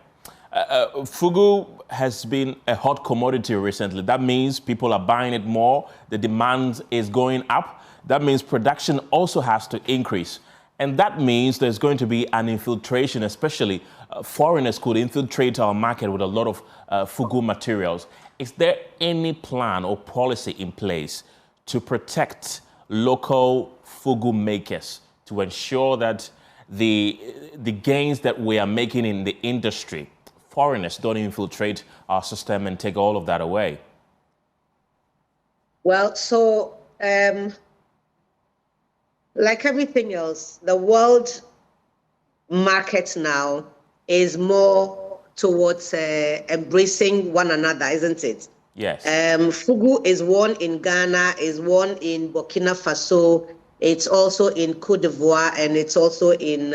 [SPEAKER 1] Fugu has been a hot commodity recently. That means people are buying it more. The demand is going up. That means production also has to increase. And that means there's going to be an infiltration, especially foreigners could infiltrate our market with a lot of Fugu materials. Is there any plan or policy in place to protect local Fugu makers to ensure that the gains that we are making in the industry, foreigners don't infiltrate our system and take all of that away?
[SPEAKER 4] Well, so like everything else, the world market now is more towards embracing one another, isn't it?
[SPEAKER 1] Yes.
[SPEAKER 4] Fugu is worn in Ghana, is worn in Burkina Faso, it's also in Cote d'Ivoire, and it's also in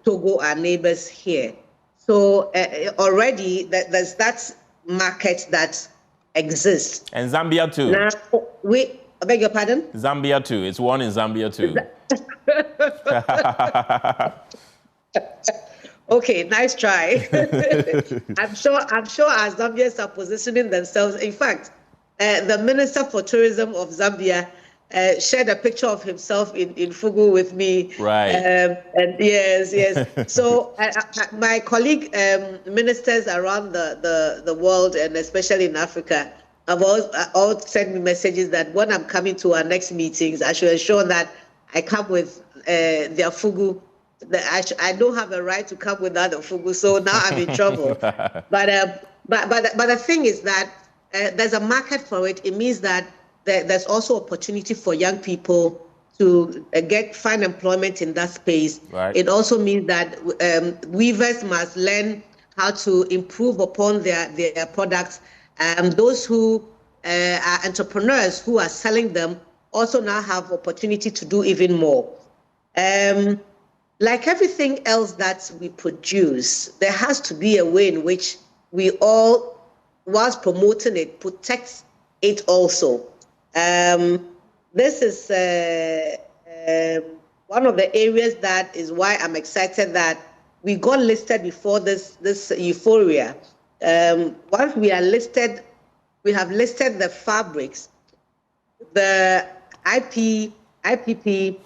[SPEAKER 4] Togo, our neighbors here. So already there's that market that exists.
[SPEAKER 1] And Zambia too.
[SPEAKER 4] Now, I beg your pardon?
[SPEAKER 1] Zambia too. It's one in Zambia too.
[SPEAKER 4] Okay, nice try. I'm sure our Zambians are positioning themselves. In fact, the Minister for Tourism of Zambia shared a picture of himself in Fugu with me.
[SPEAKER 1] Right.
[SPEAKER 4] And yes. So my colleague ministers around the world, and especially in Africa, have all sent me messages that when I'm coming to our next meetings, I should ensure that I come with their Fugu. I don't have a right to come without the Fugu, so now I'm in trouble. But the thing is that there's a market for it. It means that there's also opportunity for young people to find employment in that space.
[SPEAKER 1] Right.
[SPEAKER 4] It also means that weavers must learn how to improve upon their products. Those who are entrepreneurs who are selling them also now have opportunity to do even more. Like everything else that we produce, there has to be a way in which we all, whilst promoting it, protect it also. This is one of the areas that is why I'm excited that we got listed before this euphoria. Once we are listed, we have listed the fabrics. The IPP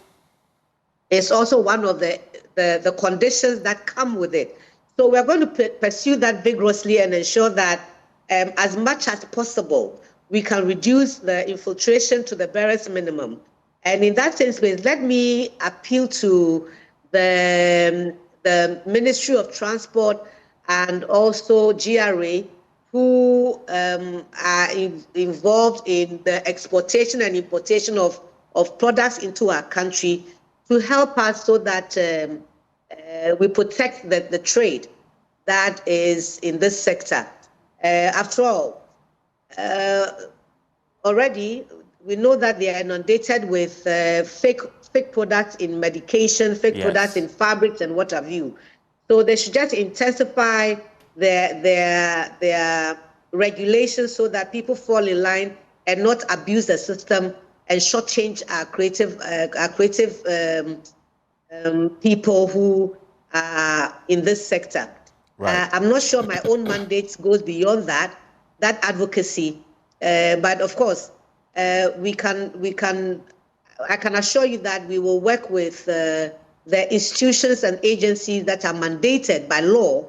[SPEAKER 4] is also one of the conditions that come with it. So we're going to pursue that vigorously and ensure that as much as possible, we can reduce the infiltration to the barest minimum. And in that sense, let me appeal to the Ministry of Transport and also GRA, who are involved in the exportation and importation of products into our country, to help us so that we protect the trade that is in this sector. After all, already we know that they are inundated with fake products in medication, fake products in fabrics and what have you. So they should just intensify their regulations so that people fall in line and not abuse the system and shortchange our creative people who are in this sector.
[SPEAKER 1] Right.
[SPEAKER 4] I'm not sure my own mandate goes beyond that advocacy, but of course, I can assure you that we will work with the institutions and agencies that are mandated by law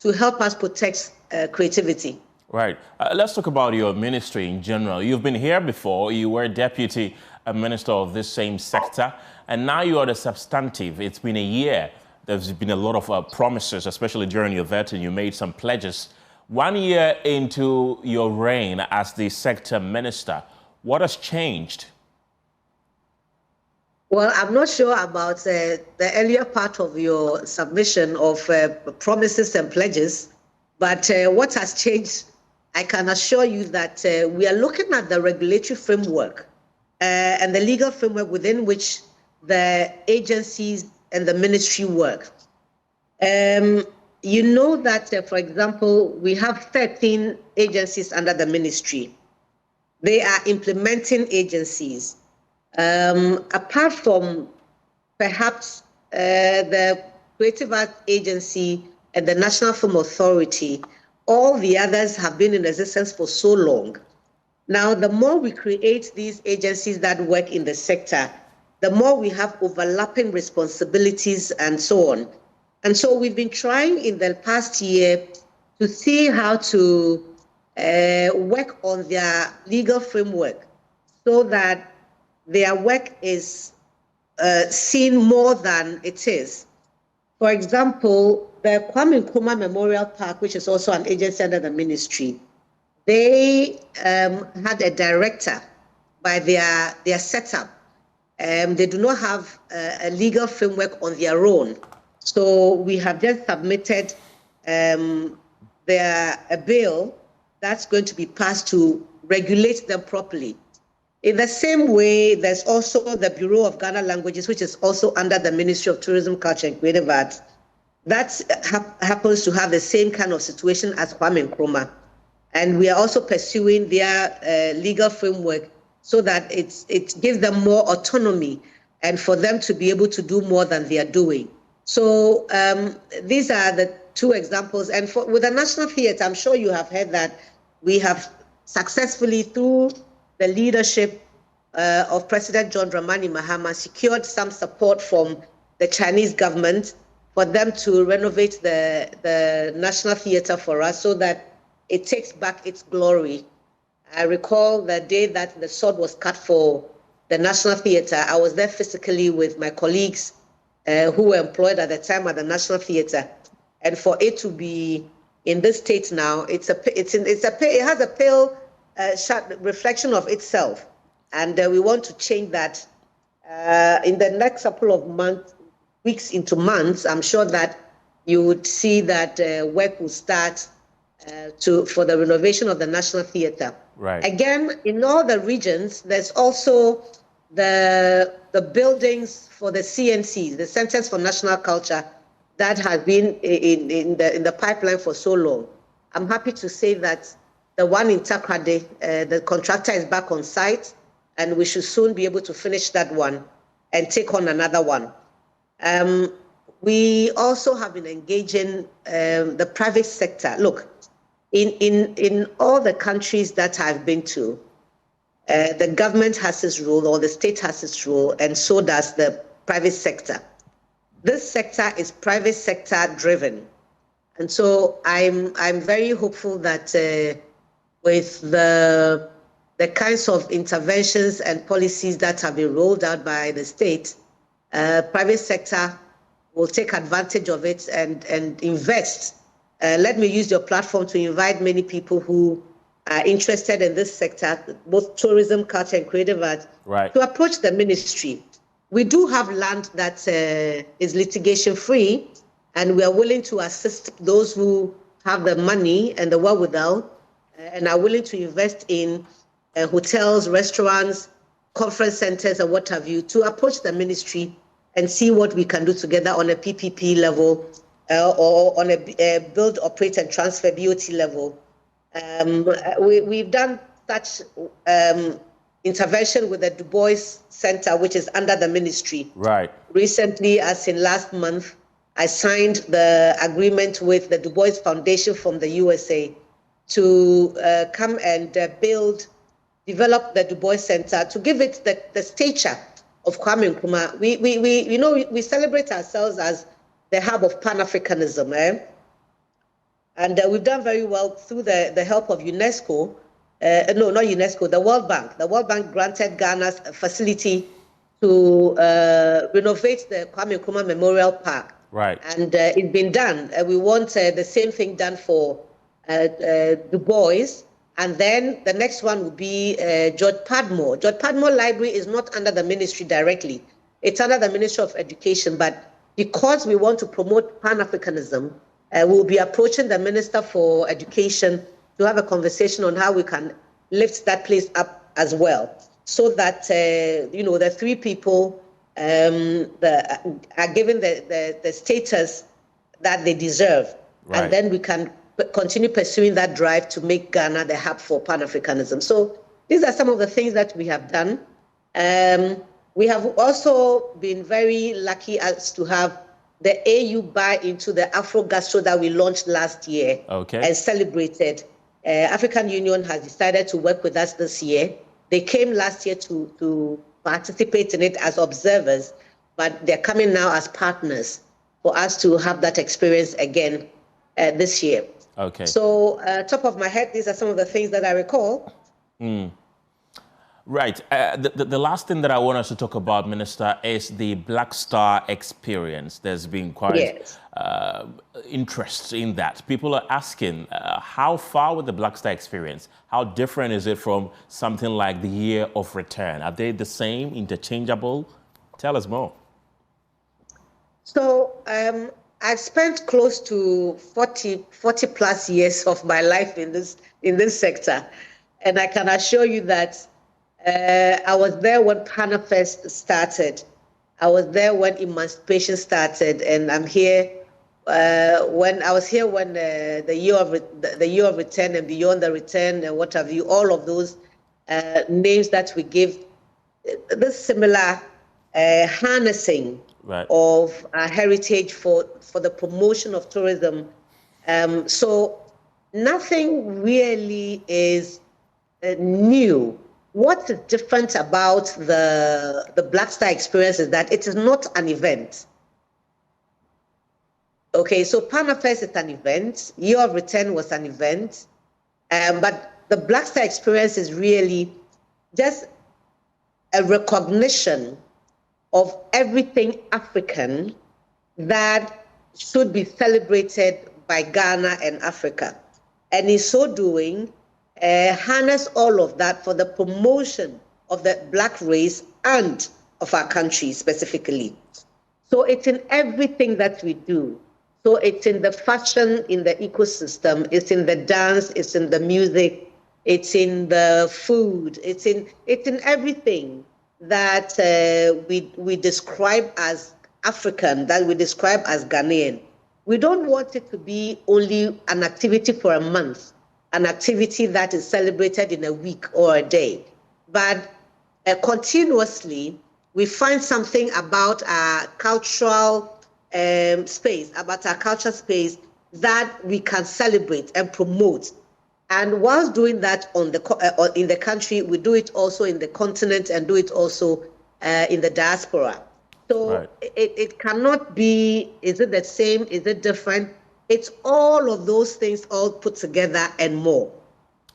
[SPEAKER 4] to help us protect creativity.
[SPEAKER 1] Right. Let's talk about your ministry in general. You've been here before. You were deputy minister of this same sector, and now you are the substantive. It's been a year. There's been a lot of promises, especially during your vetting. You made some pledges. 1 year into your reign as the sector minister, what has changed?
[SPEAKER 4] Well, I'm not sure about the earlier part of your submission of promises and pledges, but what has changed, I can assure you that we are looking at the regulatory framework and the legal framework within which the agencies and the ministry work. You know that, for example, we have 13 agencies under the ministry. They are implementing agencies. Apart from perhaps the Creative Arts Agency and the National Film Authority, all the others have been in existence for so long. Now, the more we create these agencies that work in the sector, the more we have overlapping responsibilities and so on. And so we've been trying in the past year to see how to work on their legal framework so that their work is seen more than it is. For example, the Kwame Nkrumah Memorial Park, which is also an agency under the ministry, they had a director by their setup. They do not have a legal framework on their own. So we have just submitted a bill that's going to be passed to regulate them properly. In the same way, there's also the Bureau of Ghana Languages, which is also under the Ministry of Tourism, Culture and Creative Arts. That happens to have the same kind of situation as Kwame Nkrumah. And we are also pursuing their legal framework so that it gives them more autonomy and for them to be able to do more than they are doing. So these are the two examples. And with the National Theatre, I'm sure you have heard that we have successfully, through the leadership of President John Dramani Mahama, secured some support from the Chinese government for them to renovate the National Theatre for us so that it takes back its glory. I recall the day that the sword was cut for the National Theatre. I was there physically with my colleagues who were employed at the time at the National Theatre. And for it to be in this state now, it has a pale reflection of itself. And we want to change that in the next couple of months, weeks into months. I'm sure that you would see that work will start for the renovation of the National Theatre.
[SPEAKER 1] Right.
[SPEAKER 4] Again, in all the regions, there's also the buildings for the CNCs, the Centers for National Culture, that has been in the pipeline for so long. I'm happy to say that the one in Takrade, the contractor is back on site, and we should soon be able to finish that one and take on another one. We also have been engaging the private sector. Look, in all the countries that I've been to, the government has its role, or the state has its role, and so does the private sector. This sector is private sector driven. And so I'm very hopeful that with the kinds of interventions and policies that have been rolled out by the state, private sector will take advantage of it and invest. Let me use your platform to invite many people who are interested in this sector, both tourism, culture, and creative arts,
[SPEAKER 1] right,
[SPEAKER 4] to approach the ministry. We do have land that is litigation-free, and we are willing to assist those who have the money and the wherewithal and are willing to invest in hotels, restaurants, conference centers, and what have you, to approach the ministry and see what we can do together on a PPP level or on a build, operate, and transfer BOT level We've done such intervention with the Du Bois Center, which is under the ministry.
[SPEAKER 1] Right.
[SPEAKER 4] Recently, as in last month, I signed the agreement with the Du Bois Foundation from the USA to come and develop the Du Bois Center to give it the stature of Kwame Nkrumah. We celebrate ourselves as the hub of Pan-Africanism, and we've done very well through the help of UNESCO. No, not UNESCO, the World Bank. The World Bank granted Ghana's facility to renovate the Kwame Nkrumah Memorial Park.
[SPEAKER 1] Right.
[SPEAKER 4] And it's been done. We want the same thing done for Du Bois. And then the next one would be George Padmore. George Padmore Library is not under the ministry directly. It's under the Ministry of Education. But because we want to promote Pan-Africanism, we'll be approaching the Minister for Education to have a conversation on how we can lift that place up as well, so that the three people are given the status that they deserve,
[SPEAKER 1] right.
[SPEAKER 4] And then we can continue pursuing that drive to make Ghana the hub for Pan-Africanism. So these are some of the things that we have done. We have also been very lucky as to have the AU buy into the Afro Gastro that we launched last year, and celebrated. African Union has decided to work with us this year. They came last year to participate in it as observers, but they're coming now as partners for us to have that experience again this year.
[SPEAKER 1] Okay.
[SPEAKER 4] So, top of my head, these are some of the things that I recall.
[SPEAKER 1] Right. The last thing that I want us to talk about, Minister, is the Black Star experience. There's been quite interest in that. People are asking, how far with the Black Star experience? How different is it from something like the Year of Return? Are they the same, interchangeable? Tell us more.
[SPEAKER 4] So I've spent close to 40 plus years of my life in this sector. And I can assure you that I was there when Panafest started. I was there when emancipation started, and I'm here when the year of return and beyond the return and what have you. All of those names that we give, this similar harnessing of our heritage for the promotion of tourism. So nothing really is new. What is different about the Black Star experience is that it is not an event. Okay, so Panafest is an event, Year of Return was an event, but the Black Star experience is really just a recognition of everything African that should be celebrated by Ghana and Africa. And in so doing, harness all of that for the promotion of the Black race and of our country specifically. So it's in everything that we do. So it's in the fashion, in the ecosystem, it's in the dance, it's in the music, it's in the food, it's in everything that we describe as African, that we describe as Ghanaian. We don't want it to be only an activity for a month, an activity that is celebrated in a week or a day, but continuously we find something about our cultural space, about our culture space that we can celebrate and promote. And whilst doing that in the country, we do it also in the continent and do it also in the diaspora. So it cannot be, is it the same, is it different? It's all of those things all put together and more.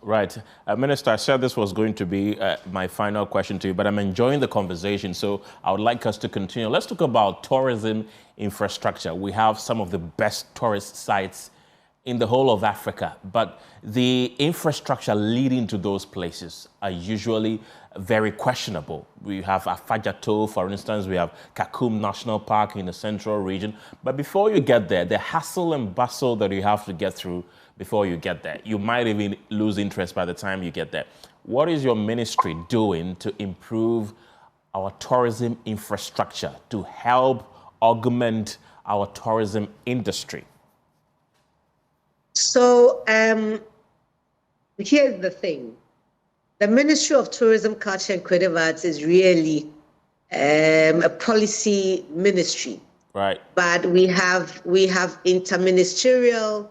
[SPEAKER 1] Right. Minister, I said this was going to be my final question to you, but I'm enjoying the conversation, so I would like us to continue. Let's talk about tourism infrastructure. We have some of the best tourist sites in the whole of Africa, but the infrastructure leading to those places are usually very questionable. We have Afajato, for instance, we have Kakum National Park in the central region. But before you get there, the hassle and bustle that you have to get through before you get there, you might even lose interest by the time you get there. What is your ministry doing to improve our tourism infrastructure, to help augment our tourism industry?
[SPEAKER 4] So here's the thing. The Ministry of Tourism, Culture and Creative Arts is really a policy ministry.
[SPEAKER 1] Right.
[SPEAKER 4] But we have interministerial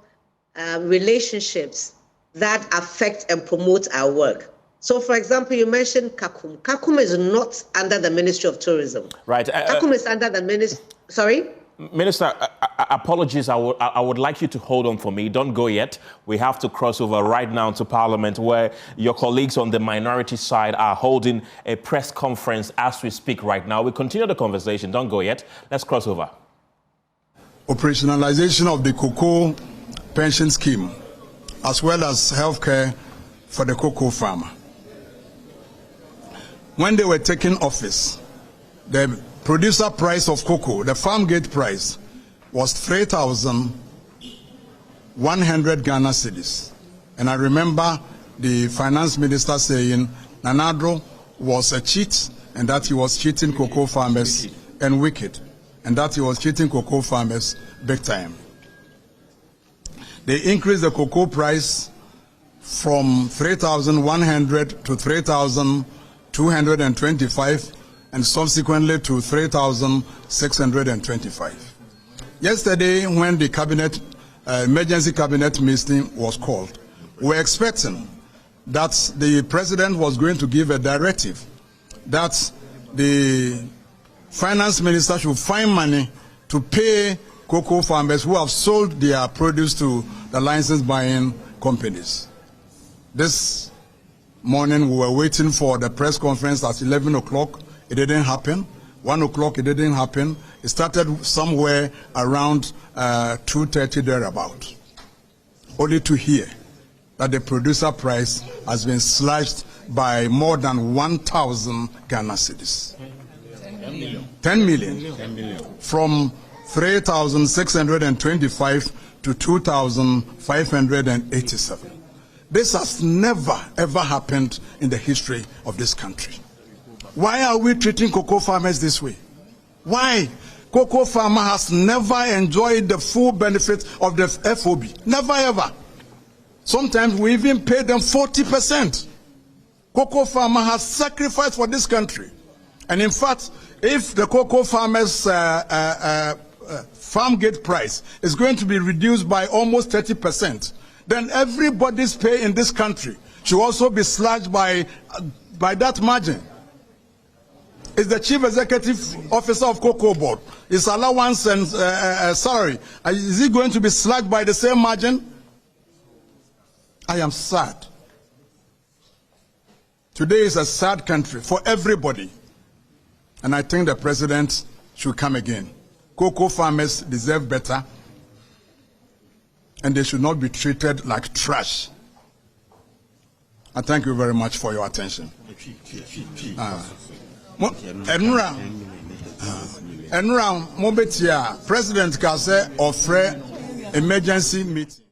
[SPEAKER 4] relationships that affect and promote our work. So, for example, you mentioned CACUM. CACUM is not under the Ministry of Tourism.
[SPEAKER 1] Right.
[SPEAKER 4] CACUM is under the Ministry. Sorry?
[SPEAKER 1] Minister, apologies. I would like you to hold on for me. Don't go yet. We have to cross over right now to Parliament, where your colleagues on the minority side are holding a press conference as we speak right now. We continue the conversation. Don't go yet. Let's cross over.
[SPEAKER 5] Operationalization of the cocoa pension scheme, as well as healthcare for the cocoa farmer. When they were taking office, the producer price of cocoa, the farm gate price, was 3,100 Ghana cedis. And I remember the finance minister saying Nanadro was a cheat and that he was cheating cocoa farmers and wicked, and that he was cheating cocoa farmers big time. They increased the cocoa price from 3,100 to 3,225 and subsequently to 3,625. Yesterday, when the cabinet, emergency cabinet meeting was called, we were expecting that the president was going to give a directive that the finance minister should find money to pay cocoa farmers who have sold their produce to the license buying companies. This morning we were waiting for the press conference at 11 o'clock. It didn't happen. 1 o'clock, it didn't happen. It started somewhere around 2:30 thereabout. Only to hear that the producer price has been slashed by more than 1,000 Ghana cedis. 10 million. From 3,625 to 2,587. This has never, ever happened in the history of this country. Why are we treating cocoa farmers this way? Why? Cocoa farmer has never enjoyed the full benefit of the FOB. Never, ever. Sometimes we even pay them 40%. Cocoa farmer has sacrificed for this country. And in fact, if the cocoa farmers' farm gate price is going to be reduced by almost 30%, then everybody's pay in this country should also be slashed by that margin. Is the chief executive officer of Cocoa Board, his allowance and salary, is he going to be slashed by the same margin? I am sad. Today is a sad country for everybody. And I think the president should come again. Cocoa farmers deserve better, and they should not be treated like trash. I thank you very much for your attention. Enra Mobetia, President Kase offer emergency meeting.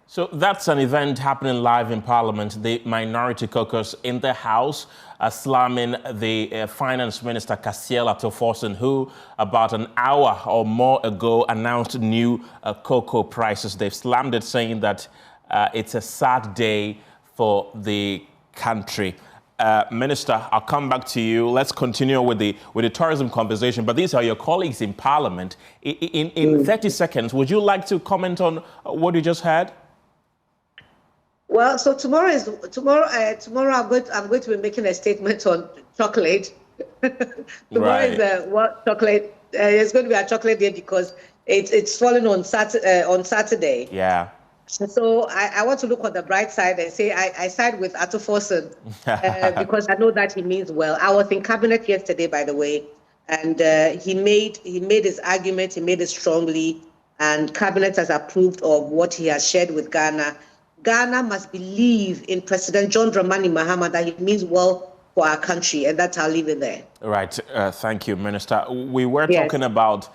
[SPEAKER 1] So that's an event happening live in Parliament. The minority caucus in the House slamming the Finance Minister Kasiel Atoforsen, who about an hour or more ago announced new cocoa prices. They've slammed it, saying that it's a sad day for the country. Minister, I'll come back to you. Let's continue with the tourism conversation. But these are your colleagues in Parliament. In 30 seconds, would you like to comment on what you just heard?
[SPEAKER 4] Well, so tomorrow I'm going to be making a statement on chocolate. Tomorrow is chocolate. It's going to be a chocolate day because it's falling on Saturday.
[SPEAKER 1] Yeah.
[SPEAKER 4] So I want to look on the bright side and say I side with Atoforsen because I know that he means well. I was in cabinet yesterday, by the way, and he made his argument. He made it strongly, and cabinet has approved of what he has shared with Ghana. Ghana must believe in President John Dramani Mahama that he means well for our country, and that's how I'll leave it there. Right.
[SPEAKER 1] Thank you, Minister. We were talking about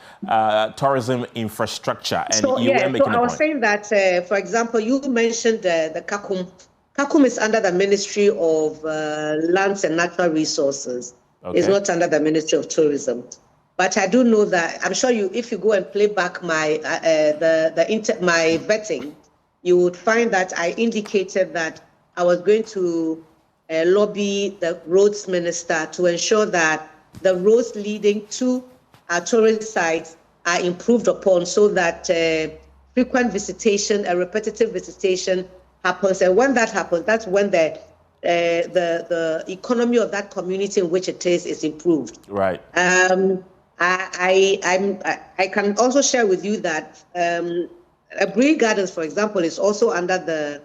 [SPEAKER 1] tourism infrastructure, and
[SPEAKER 4] so,
[SPEAKER 1] you were making a point.
[SPEAKER 4] I was saying that, for example, you mentioned the CACUM. CACUM is under the Ministry of Lands and Natural Resources. Okay. It's not under the Ministry of Tourism. But I do know that I'm sure if you go and play back my my vetting, you would find that I indicated that I was going to lobby the roads minister to ensure that the roads leading to our tourist sites are improved upon, so that frequent visitation and repetitive visitation happens. And when that happens, that's when the economy of that community in which it is improved.
[SPEAKER 1] Right.
[SPEAKER 4] I can also share with you that Bree Gardens, for example, is also under the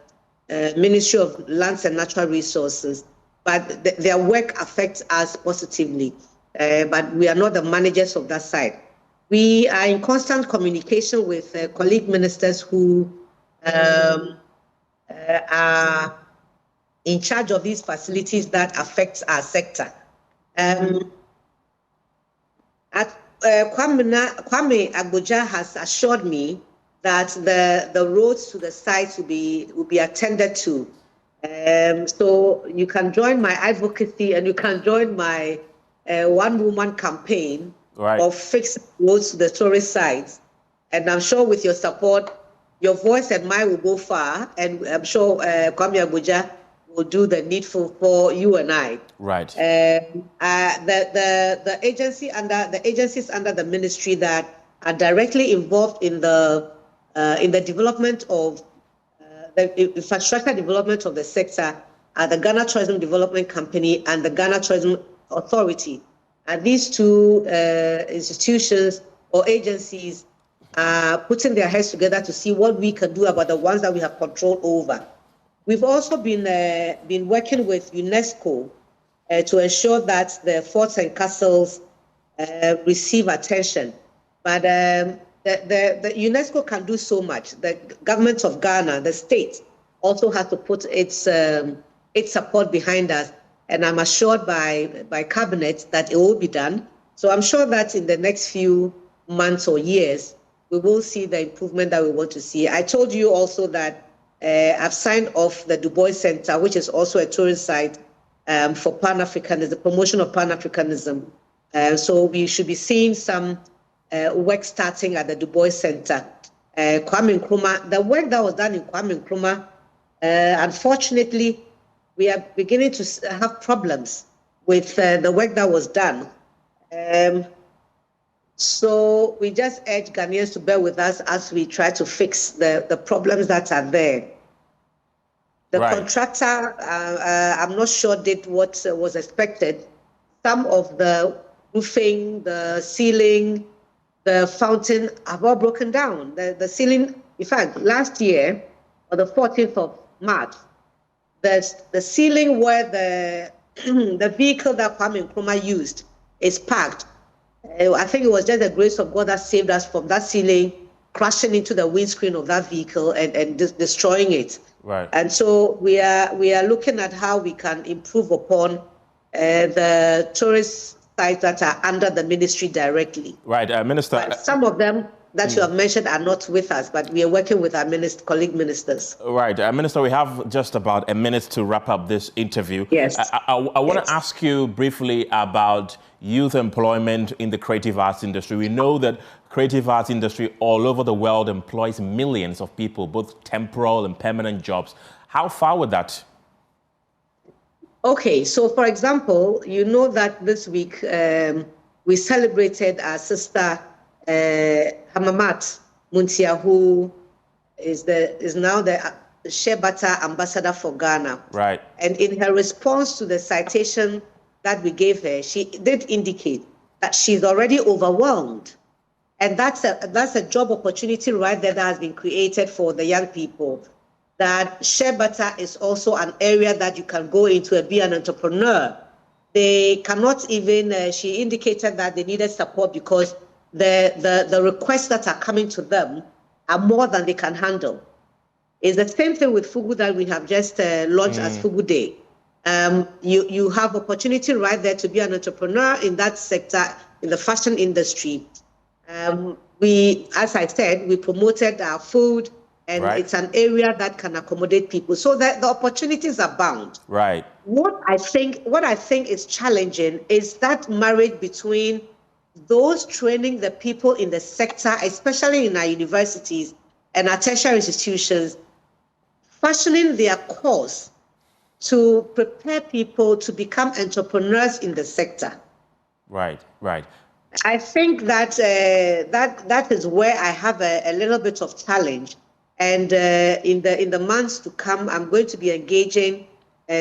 [SPEAKER 4] Ministry of Lands and Natural Resources, but their work affects us positively. But we are not the managers of that side. We are in constant communication with colleague ministers who are in charge of these facilities that affects our sector. Kwame Agboja has assured me that the roads to the sites will be attended to. So you can join my advocacy and you can join my one-woman campaign of fixing roads to the tourist sites. And I'm sure with your support, your voice and mine will go far. And I'm sure Kwame Agboja will do the needful for you and I.
[SPEAKER 1] Right.
[SPEAKER 4] The agencies under the ministry that are directly involved in the development of the infrastructure development of the sector are the Ghana Tourism Development Company and the Ghana Tourism Authority. And these two institutions or agencies are putting their heads together to see what we can do about the ones that we have control over. We've also been working with UNESCO to ensure that the forts and castles receive attention. But the UNESCO can do so much. The government of Ghana, the state, also has to put its support behind us. And I'm assured by cabinet that it will be done. So I'm sure that in the next few months or years, we will see the improvement that we want to see. I told you also that I've signed off the Du Bois Center, which is also a tourist site for Pan-Africanism, the promotion of Pan-Africanism. So we should be seeing some work starting at the Du Bois Center. Kwame Nkrumah, the work that was done in Kwame Nkrumah, unfortunately, we are beginning to have problems with the work that was done. So we just urge Ghanaians to bear with us as we try to fix the problems that are there. The contractor, I'm not sure, did what was expected. Some of the roofing, the ceiling, the fountain have all broken down. The ceiling, in fact, last year, on the 14th of March, the ceiling where the vehicle that Kwame Nkrumah used is parked. I think it was just the grace of God that saved us from that ceiling crashing into the windscreen of that vehicle and destroying it.
[SPEAKER 1] Right.
[SPEAKER 4] And so we are looking at how we can improve upon the tourist sites that are under the ministry directly.
[SPEAKER 1] Right, Minister.
[SPEAKER 4] But some of them that you have mentioned are not with us, but we are working with our colleague ministers.
[SPEAKER 1] Right, Minister, we have just about a minute to wrap up this interview.
[SPEAKER 4] Yes.
[SPEAKER 1] I want to ask you briefly about youth employment in the creative arts industry. We know that creative arts industry all over the world employs millions of people, both temporal and permanent jobs. How far with that? Okay, so for example, you know that this week we celebrated our sister Hamamat Muntia, who is now the shea butter ambassador for Ghana. Right. And in her response to the citation that we gave her, she did indicate that she's already overwhelmed. And that's a job opportunity right there that has been created for the young people. That shea butter is also an area that you can go into and be an entrepreneur. They cannot even, she indicated that they needed support because the requests that are coming to them are more than they can handle. It's the same thing with Fugu that we have just launched as Fugu Day. You have opportunity right there to be an entrepreneur in that sector, in the fashion industry. As I said, we promoted our food, and it's an area that can accommodate people. So that the opportunities are bound. Right. What I think is challenging is that marriage between
[SPEAKER 4] those training the people in the sector, especially in our universities and our tertiary institutions, fashioning their course to prepare people to become entrepreneurs in the sector.
[SPEAKER 1] Right, right.
[SPEAKER 4] I think that that is where I have a little bit of challenge. And in the months to come, I'm going to be engaging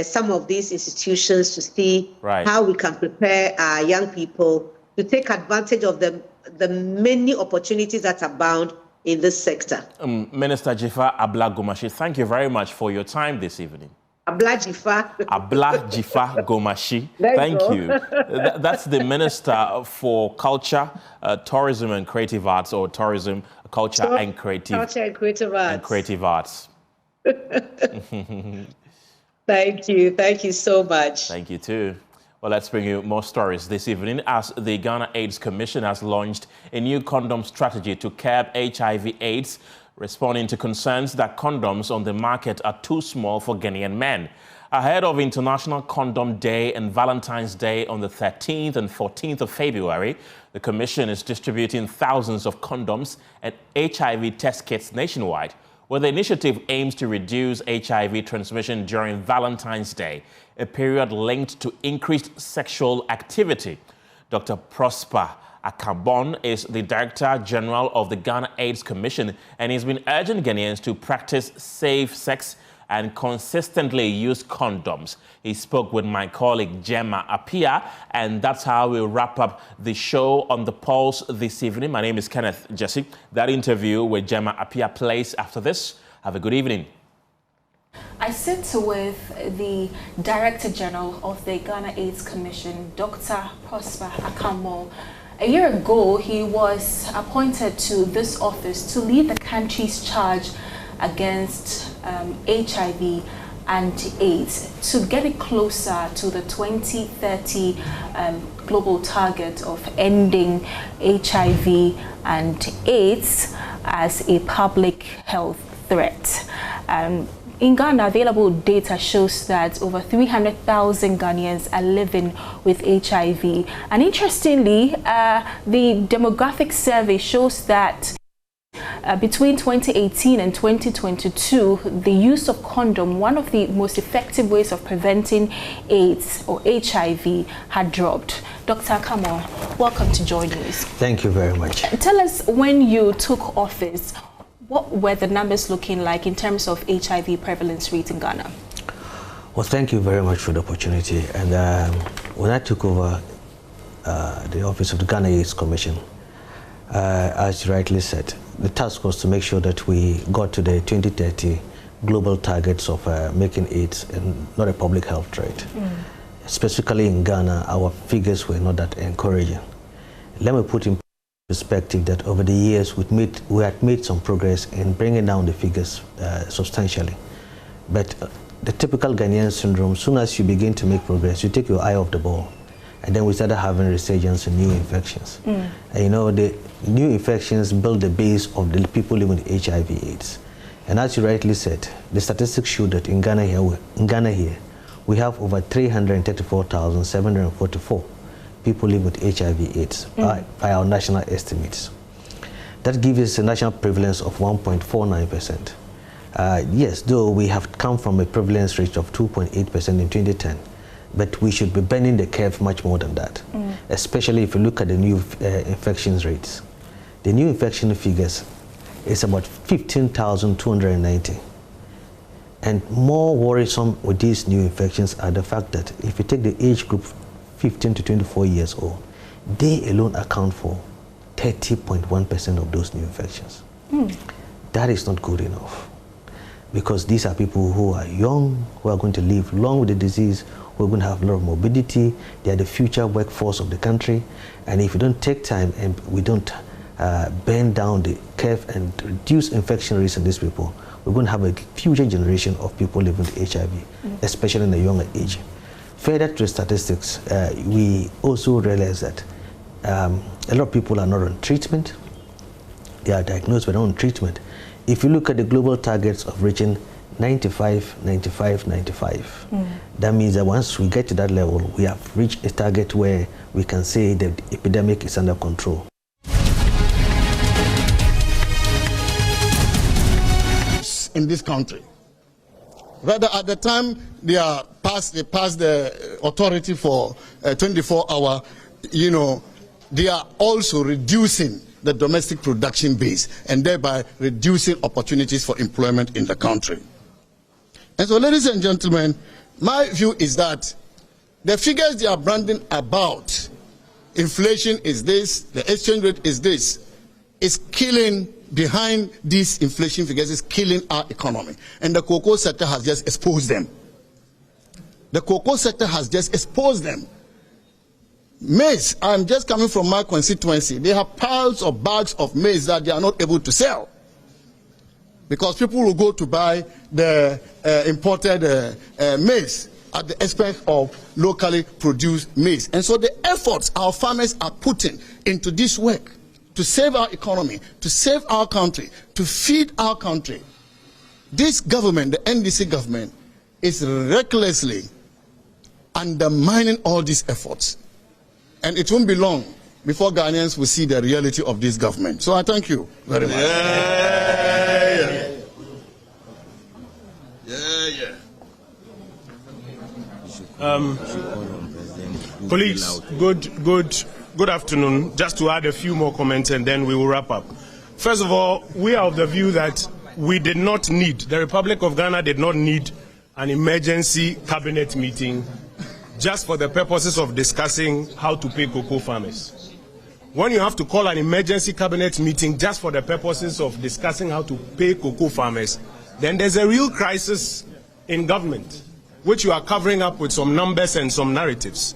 [SPEAKER 4] some of these institutions to see how we can prepare our young people to take advantage of the many opportunities that abound in this sector.
[SPEAKER 1] Minister Jifa Abla-Gomashi, thank you very much for your time this evening.
[SPEAKER 4] Abla-Jifa.
[SPEAKER 1] Abla-Jifa Gomashi. Thank you. That's the Minister for Culture, Tourism and Creative Arts, or Tourism, Culture and Creative Arts.
[SPEAKER 4] And
[SPEAKER 1] Creative Arts.
[SPEAKER 4] Thank you. Thank you so much.
[SPEAKER 1] Thank you too. Well, let's bring you more stories this evening as the Ghana AIDS Commission has launched a new condom strategy to curb HIV/AIDS, responding to concerns that condoms on the market are too small for Ghanaian men. Ahead of International Condom Day and Valentine's Day on the 13th and 14th of February, the Commission is distributing thousands of condoms and HIV test kits nationwide, where the initiative aims to reduce HIV transmission during Valentine's Day, a period linked to increased sexual activity. Dr. Prosper Akabon is the Director General of the Ghana AIDS Commission, and he's been urging Ghanaians to practice safe sex and consistently use condoms. He spoke with my colleague Gemma Apia, and that's how we'll wrap up the show on The Pulse this evening. My name is Kenneth Jesse. That interview with Gemma Apia plays after this. Have a good evening.
[SPEAKER 9] I sit with the Director General of the Ghana AIDS Commission, Dr. Prosper Akamo. A year ago, he was appointed to this office to lead the country's charge against HIV and AIDS to get it closer to the 2030 global target of ending HIV and AIDS as a public health threat. In Ghana, available data shows that over 300,000 Ghanaians are living with HIV. And interestingly, the demographic survey shows that between 2018 and 2022, the use of condom, one of the most effective ways of preventing AIDS or HIV, had dropped. Dr. Akamo, welcome to JoyNews.
[SPEAKER 22] Thank you very much.
[SPEAKER 9] Tell us, when you took office, what were the numbers looking like in terms of HIV prevalence rate in Ghana?
[SPEAKER 22] Well, thank you very much for the opportunity. And when I took over the office of the Ghana AIDS Commission, as you rightly said, the task was to make sure that we got to the 2030 global targets of making AIDS not a public health threat. Specifically in Ghana, our figures were not that encouraging. Let me put in perspective that over the years we had made some progress in bringing down the figures substantially. But the typical Ghanaian syndrome, as soon as you begin to make progress, you take your eye off the ball. And then we started having resurgence in new infections. And you know, the new infections build the base of the people living with HIV/AIDS. And as you rightly said, the statistics show that in Ghana here, we have over 334,744 people live with HIV/AIDS by our national estimates. That gives us a national prevalence of 1.49%. Yes, though we have come from a prevalence rate of 2.8% in 2010, but we should be bending the curve much more than that, especially if you look at the new infections rates. The new infection figures is about 15,290. And more worrisome with these new infections are the fact that if you take the age group 15 to 24 years old, they alone account for 30.1% of those new infections. That is not good enough, because these are people who are young, who are going to live long with the disease, who are going to have a lot of morbidity. They are the future workforce of the country. And if we don't take time and we don't bend down the curve and reduce infection rates in these people, we're going to have a future generation of people living with HIV, especially in the younger age. Further to statistics, we also realize that a lot of people are not on treatment. They are diagnosed but not on treatment. If you look at the global targets of reaching 95, 95, 95. That means that once we get to that level, we have reached a target where we can say the epidemic is under control.
[SPEAKER 5] In this country, rather at the time they passed the authority for 24-hour, they are also reducing the domestic production base and thereby reducing opportunities for employment in the country. And so, ladies and gentlemen, my view is that the figures they are branding about, inflation is this, the exchange rate is this, is killing, behind these inflation figures is killing our economy. And the cocoa sector has just exposed them. The cocoa sector has just exposed them. Maize, I'm just coming from my constituency. They have piles of bags of maize that they are not able to sell, because people will go to buy the imported maize at the expense of locally produced maize. And so the efforts our farmers are putting into this work to save our economy, to save our country, to feed our country, this government, the NDC government, is recklessly undermining all these efforts. And it won't be long before Ghanaians will see the reality of this government. So I thank you very much.
[SPEAKER 8] Colleagues, good afternoon. Just to add a few more comments and then we will wrap up. First of all, we are of the view that the Republic of Ghana did not need an emergency cabinet meeting just for the purposes of discussing how to pay cocoa farmers. When you have to call an emergency cabinet meeting just for the purposes of discussing how to pay cocoa farmers, then there's a real crisis in government, which you are covering up with some numbers and some narratives.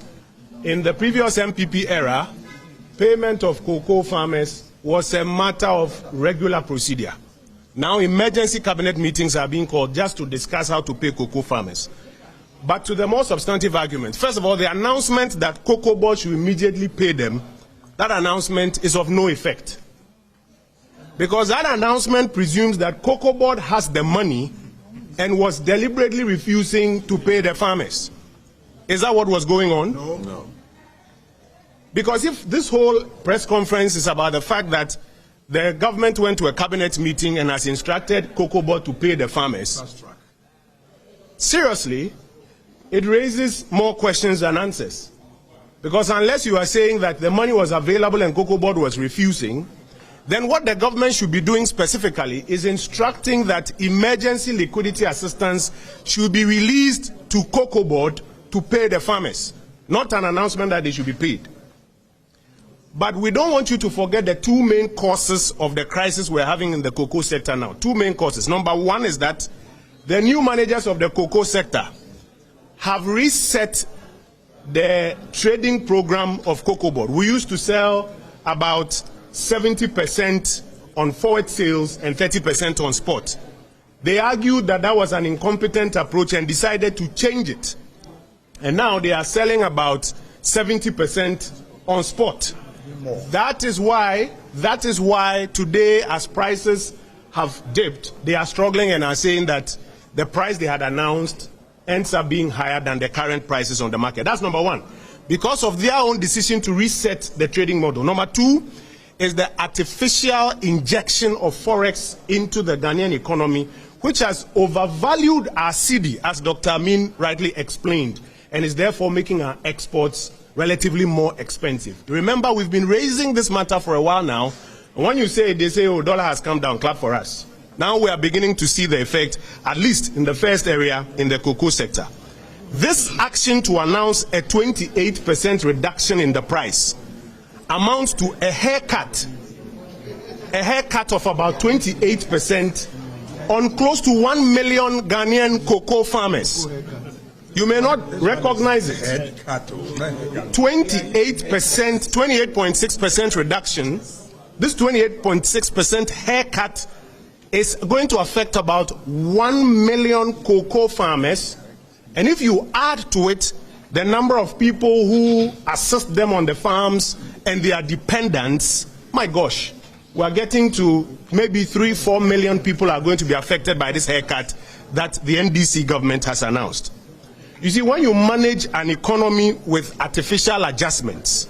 [SPEAKER 8] In the previous MPP era, payment of cocoa farmers was a matter of regular procedure. Now emergency cabinet meetings are being called just to discuss how to pay cocoa farmers. But to the more substantive argument, first of all, the announcement that Cocoa Board should immediately pay them, that announcement is of no effect. Because that announcement presumes that Cocoa Board has the money and was deliberately refusing to pay the farmers. Is that what was going on? No. Because if this whole press conference is about the fact that the government went to a cabinet meeting and has instructed Cocoa Board to pay the farmers, seriously, it raises more questions than answers. Because unless you are saying that the money was available and Cocoa Board was refusing, then what the government should be doing specifically is instructing that emergency liquidity assistance should be released to Cocoa Board to pay the farmers, not an announcement that they should be paid. But we don't want you to forget the two main causes of the crisis we're having in the cocoa sector now. Two main causes. Number one is that the new managers of the cocoa sector have reset the trading program of Cocoa Board. We used to sell about 70% on forward sales and 30% on spot. They argued that that was an incompetent approach and decided to change it. And now they are selling about 70% on spot. That is why today, as prices have dipped, they are struggling and are saying that the price they had announced ends up being higher than the current prices on the market. That's number one, because of their own decision to reset the trading model. Number two is the artificial injection of forex into the Ghanaian economy, which has overvalued our cedi, as Dr. Amin rightly explained, and is therefore making our exports relatively more expensive. Remember, we've been raising this matter for a while now. When you say, they say, oh, dollar has come down, clap for us. Now we are beginning to see the effect, at least in the first area, in the cocoa sector. This action to announce a 28% reduction in the price amounts to a haircut of about 28% on close to 1 million Ghanaian cocoa farmers. You may not recognize it. 28.6% reduction. This 28.6% haircut is going to affect about 1 million cocoa farmers. And if you add to it the number of people who assist them on the farms and their dependents, my gosh, we are getting to maybe 3-4 million people are going to be affected by this haircut that the NDC government has announced. You see, when you manage an economy with artificial adjustments,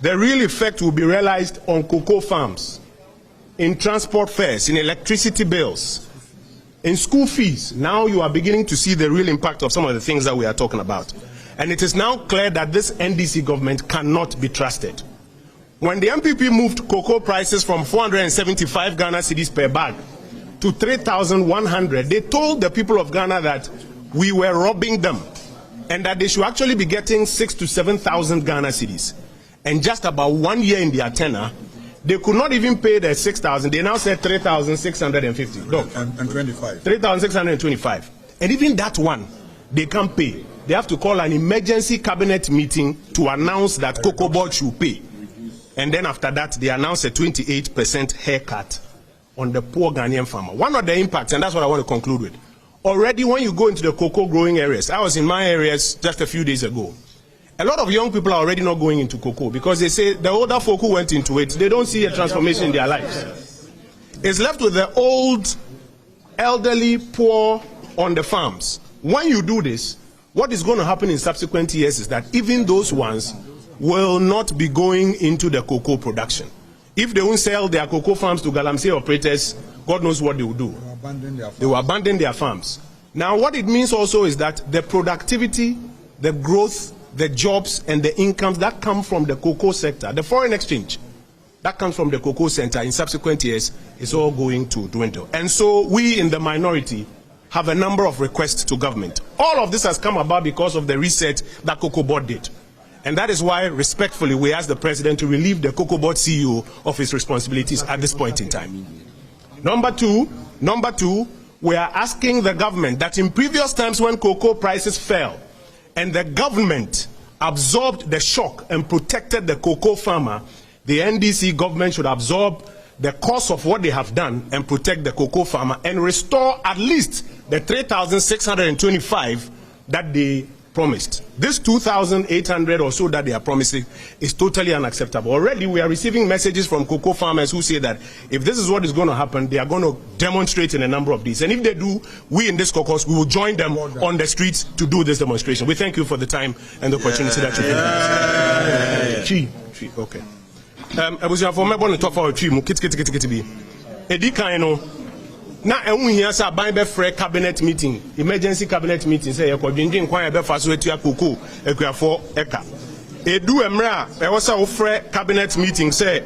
[SPEAKER 8] the real effect will be realized on cocoa farms, in transport fares, in electricity bills, in school fees. Now you are beginning to see the real impact of some of the things that we are talking about. And it is now clear that this NDC government cannot be trusted. When the MPP moved cocoa prices from 475 Ghana cedis per bag to 3,100, they told the people of Ghana that we were robbing them and that they should actually be getting 6,000 to 7,000 Ghana cedis. And just about 1 year in their tenure, they could not even pay the 6,000. They now said 3,650.
[SPEAKER 5] And 25.
[SPEAKER 8] 3,625. And even that one, they can't pay. They have to call an emergency cabinet meeting to announce that Cocoa Board should pay. And then after that, they announce a 28% haircut on the poor Ghanaian farmer. One of the impacts, and that's what I want to conclude with. Already when you go into the cocoa growing areas, I was in my areas just a few days ago. A lot of young people are already not going into cocoa because they say the older folk who went into it, they don't see a transformation in their lives. It's left with the old, elderly, poor on the farms. When you do this, what is going to happen in subsequent years is that even those ones will not be going into the cocoa production. If they won't sell their cocoa farms to Galamsey operators, God knows what they will do. They will abandon their farms. Now what it means also is that the productivity, the growth, the jobs and the incomes that come from the cocoa sector, the foreign exchange that comes from the cocoa sector in subsequent years is all going to dwindle. And so we in the minority have a number of requests to government. All of this has come about because of the reset that Cocoa Board did. And that is why, respectfully, we ask the President to relieve the Cocoa Board CEO of his responsibilities at this point in time. Number two, we are asking the government that in previous times when cocoa prices fell and the government absorbed the shock and protected the cocoa farmer, the NDC government should absorb the cost of what they have done and protect the cocoa farmer and restore at least the 3,625 that they promised. This 2,800 or so that they are promising is totally unacceptable. Already we are receiving messages from cocoa farmers who say that if this is what is going to happen, they are going to demonstrate in a number of these. And if they do, we in this caucus, we will join them on the streets to do this demonstration. We thank you for the time and the opportunity that you gave. Okay. I was here for me to talk for a na ehun hia sa ban be free cabinet meeting, emergency cabinet meeting say yekodwindwin kwan e be fa so atua koko akuafo eka edu emra e wo sa wo free cabinet meeting say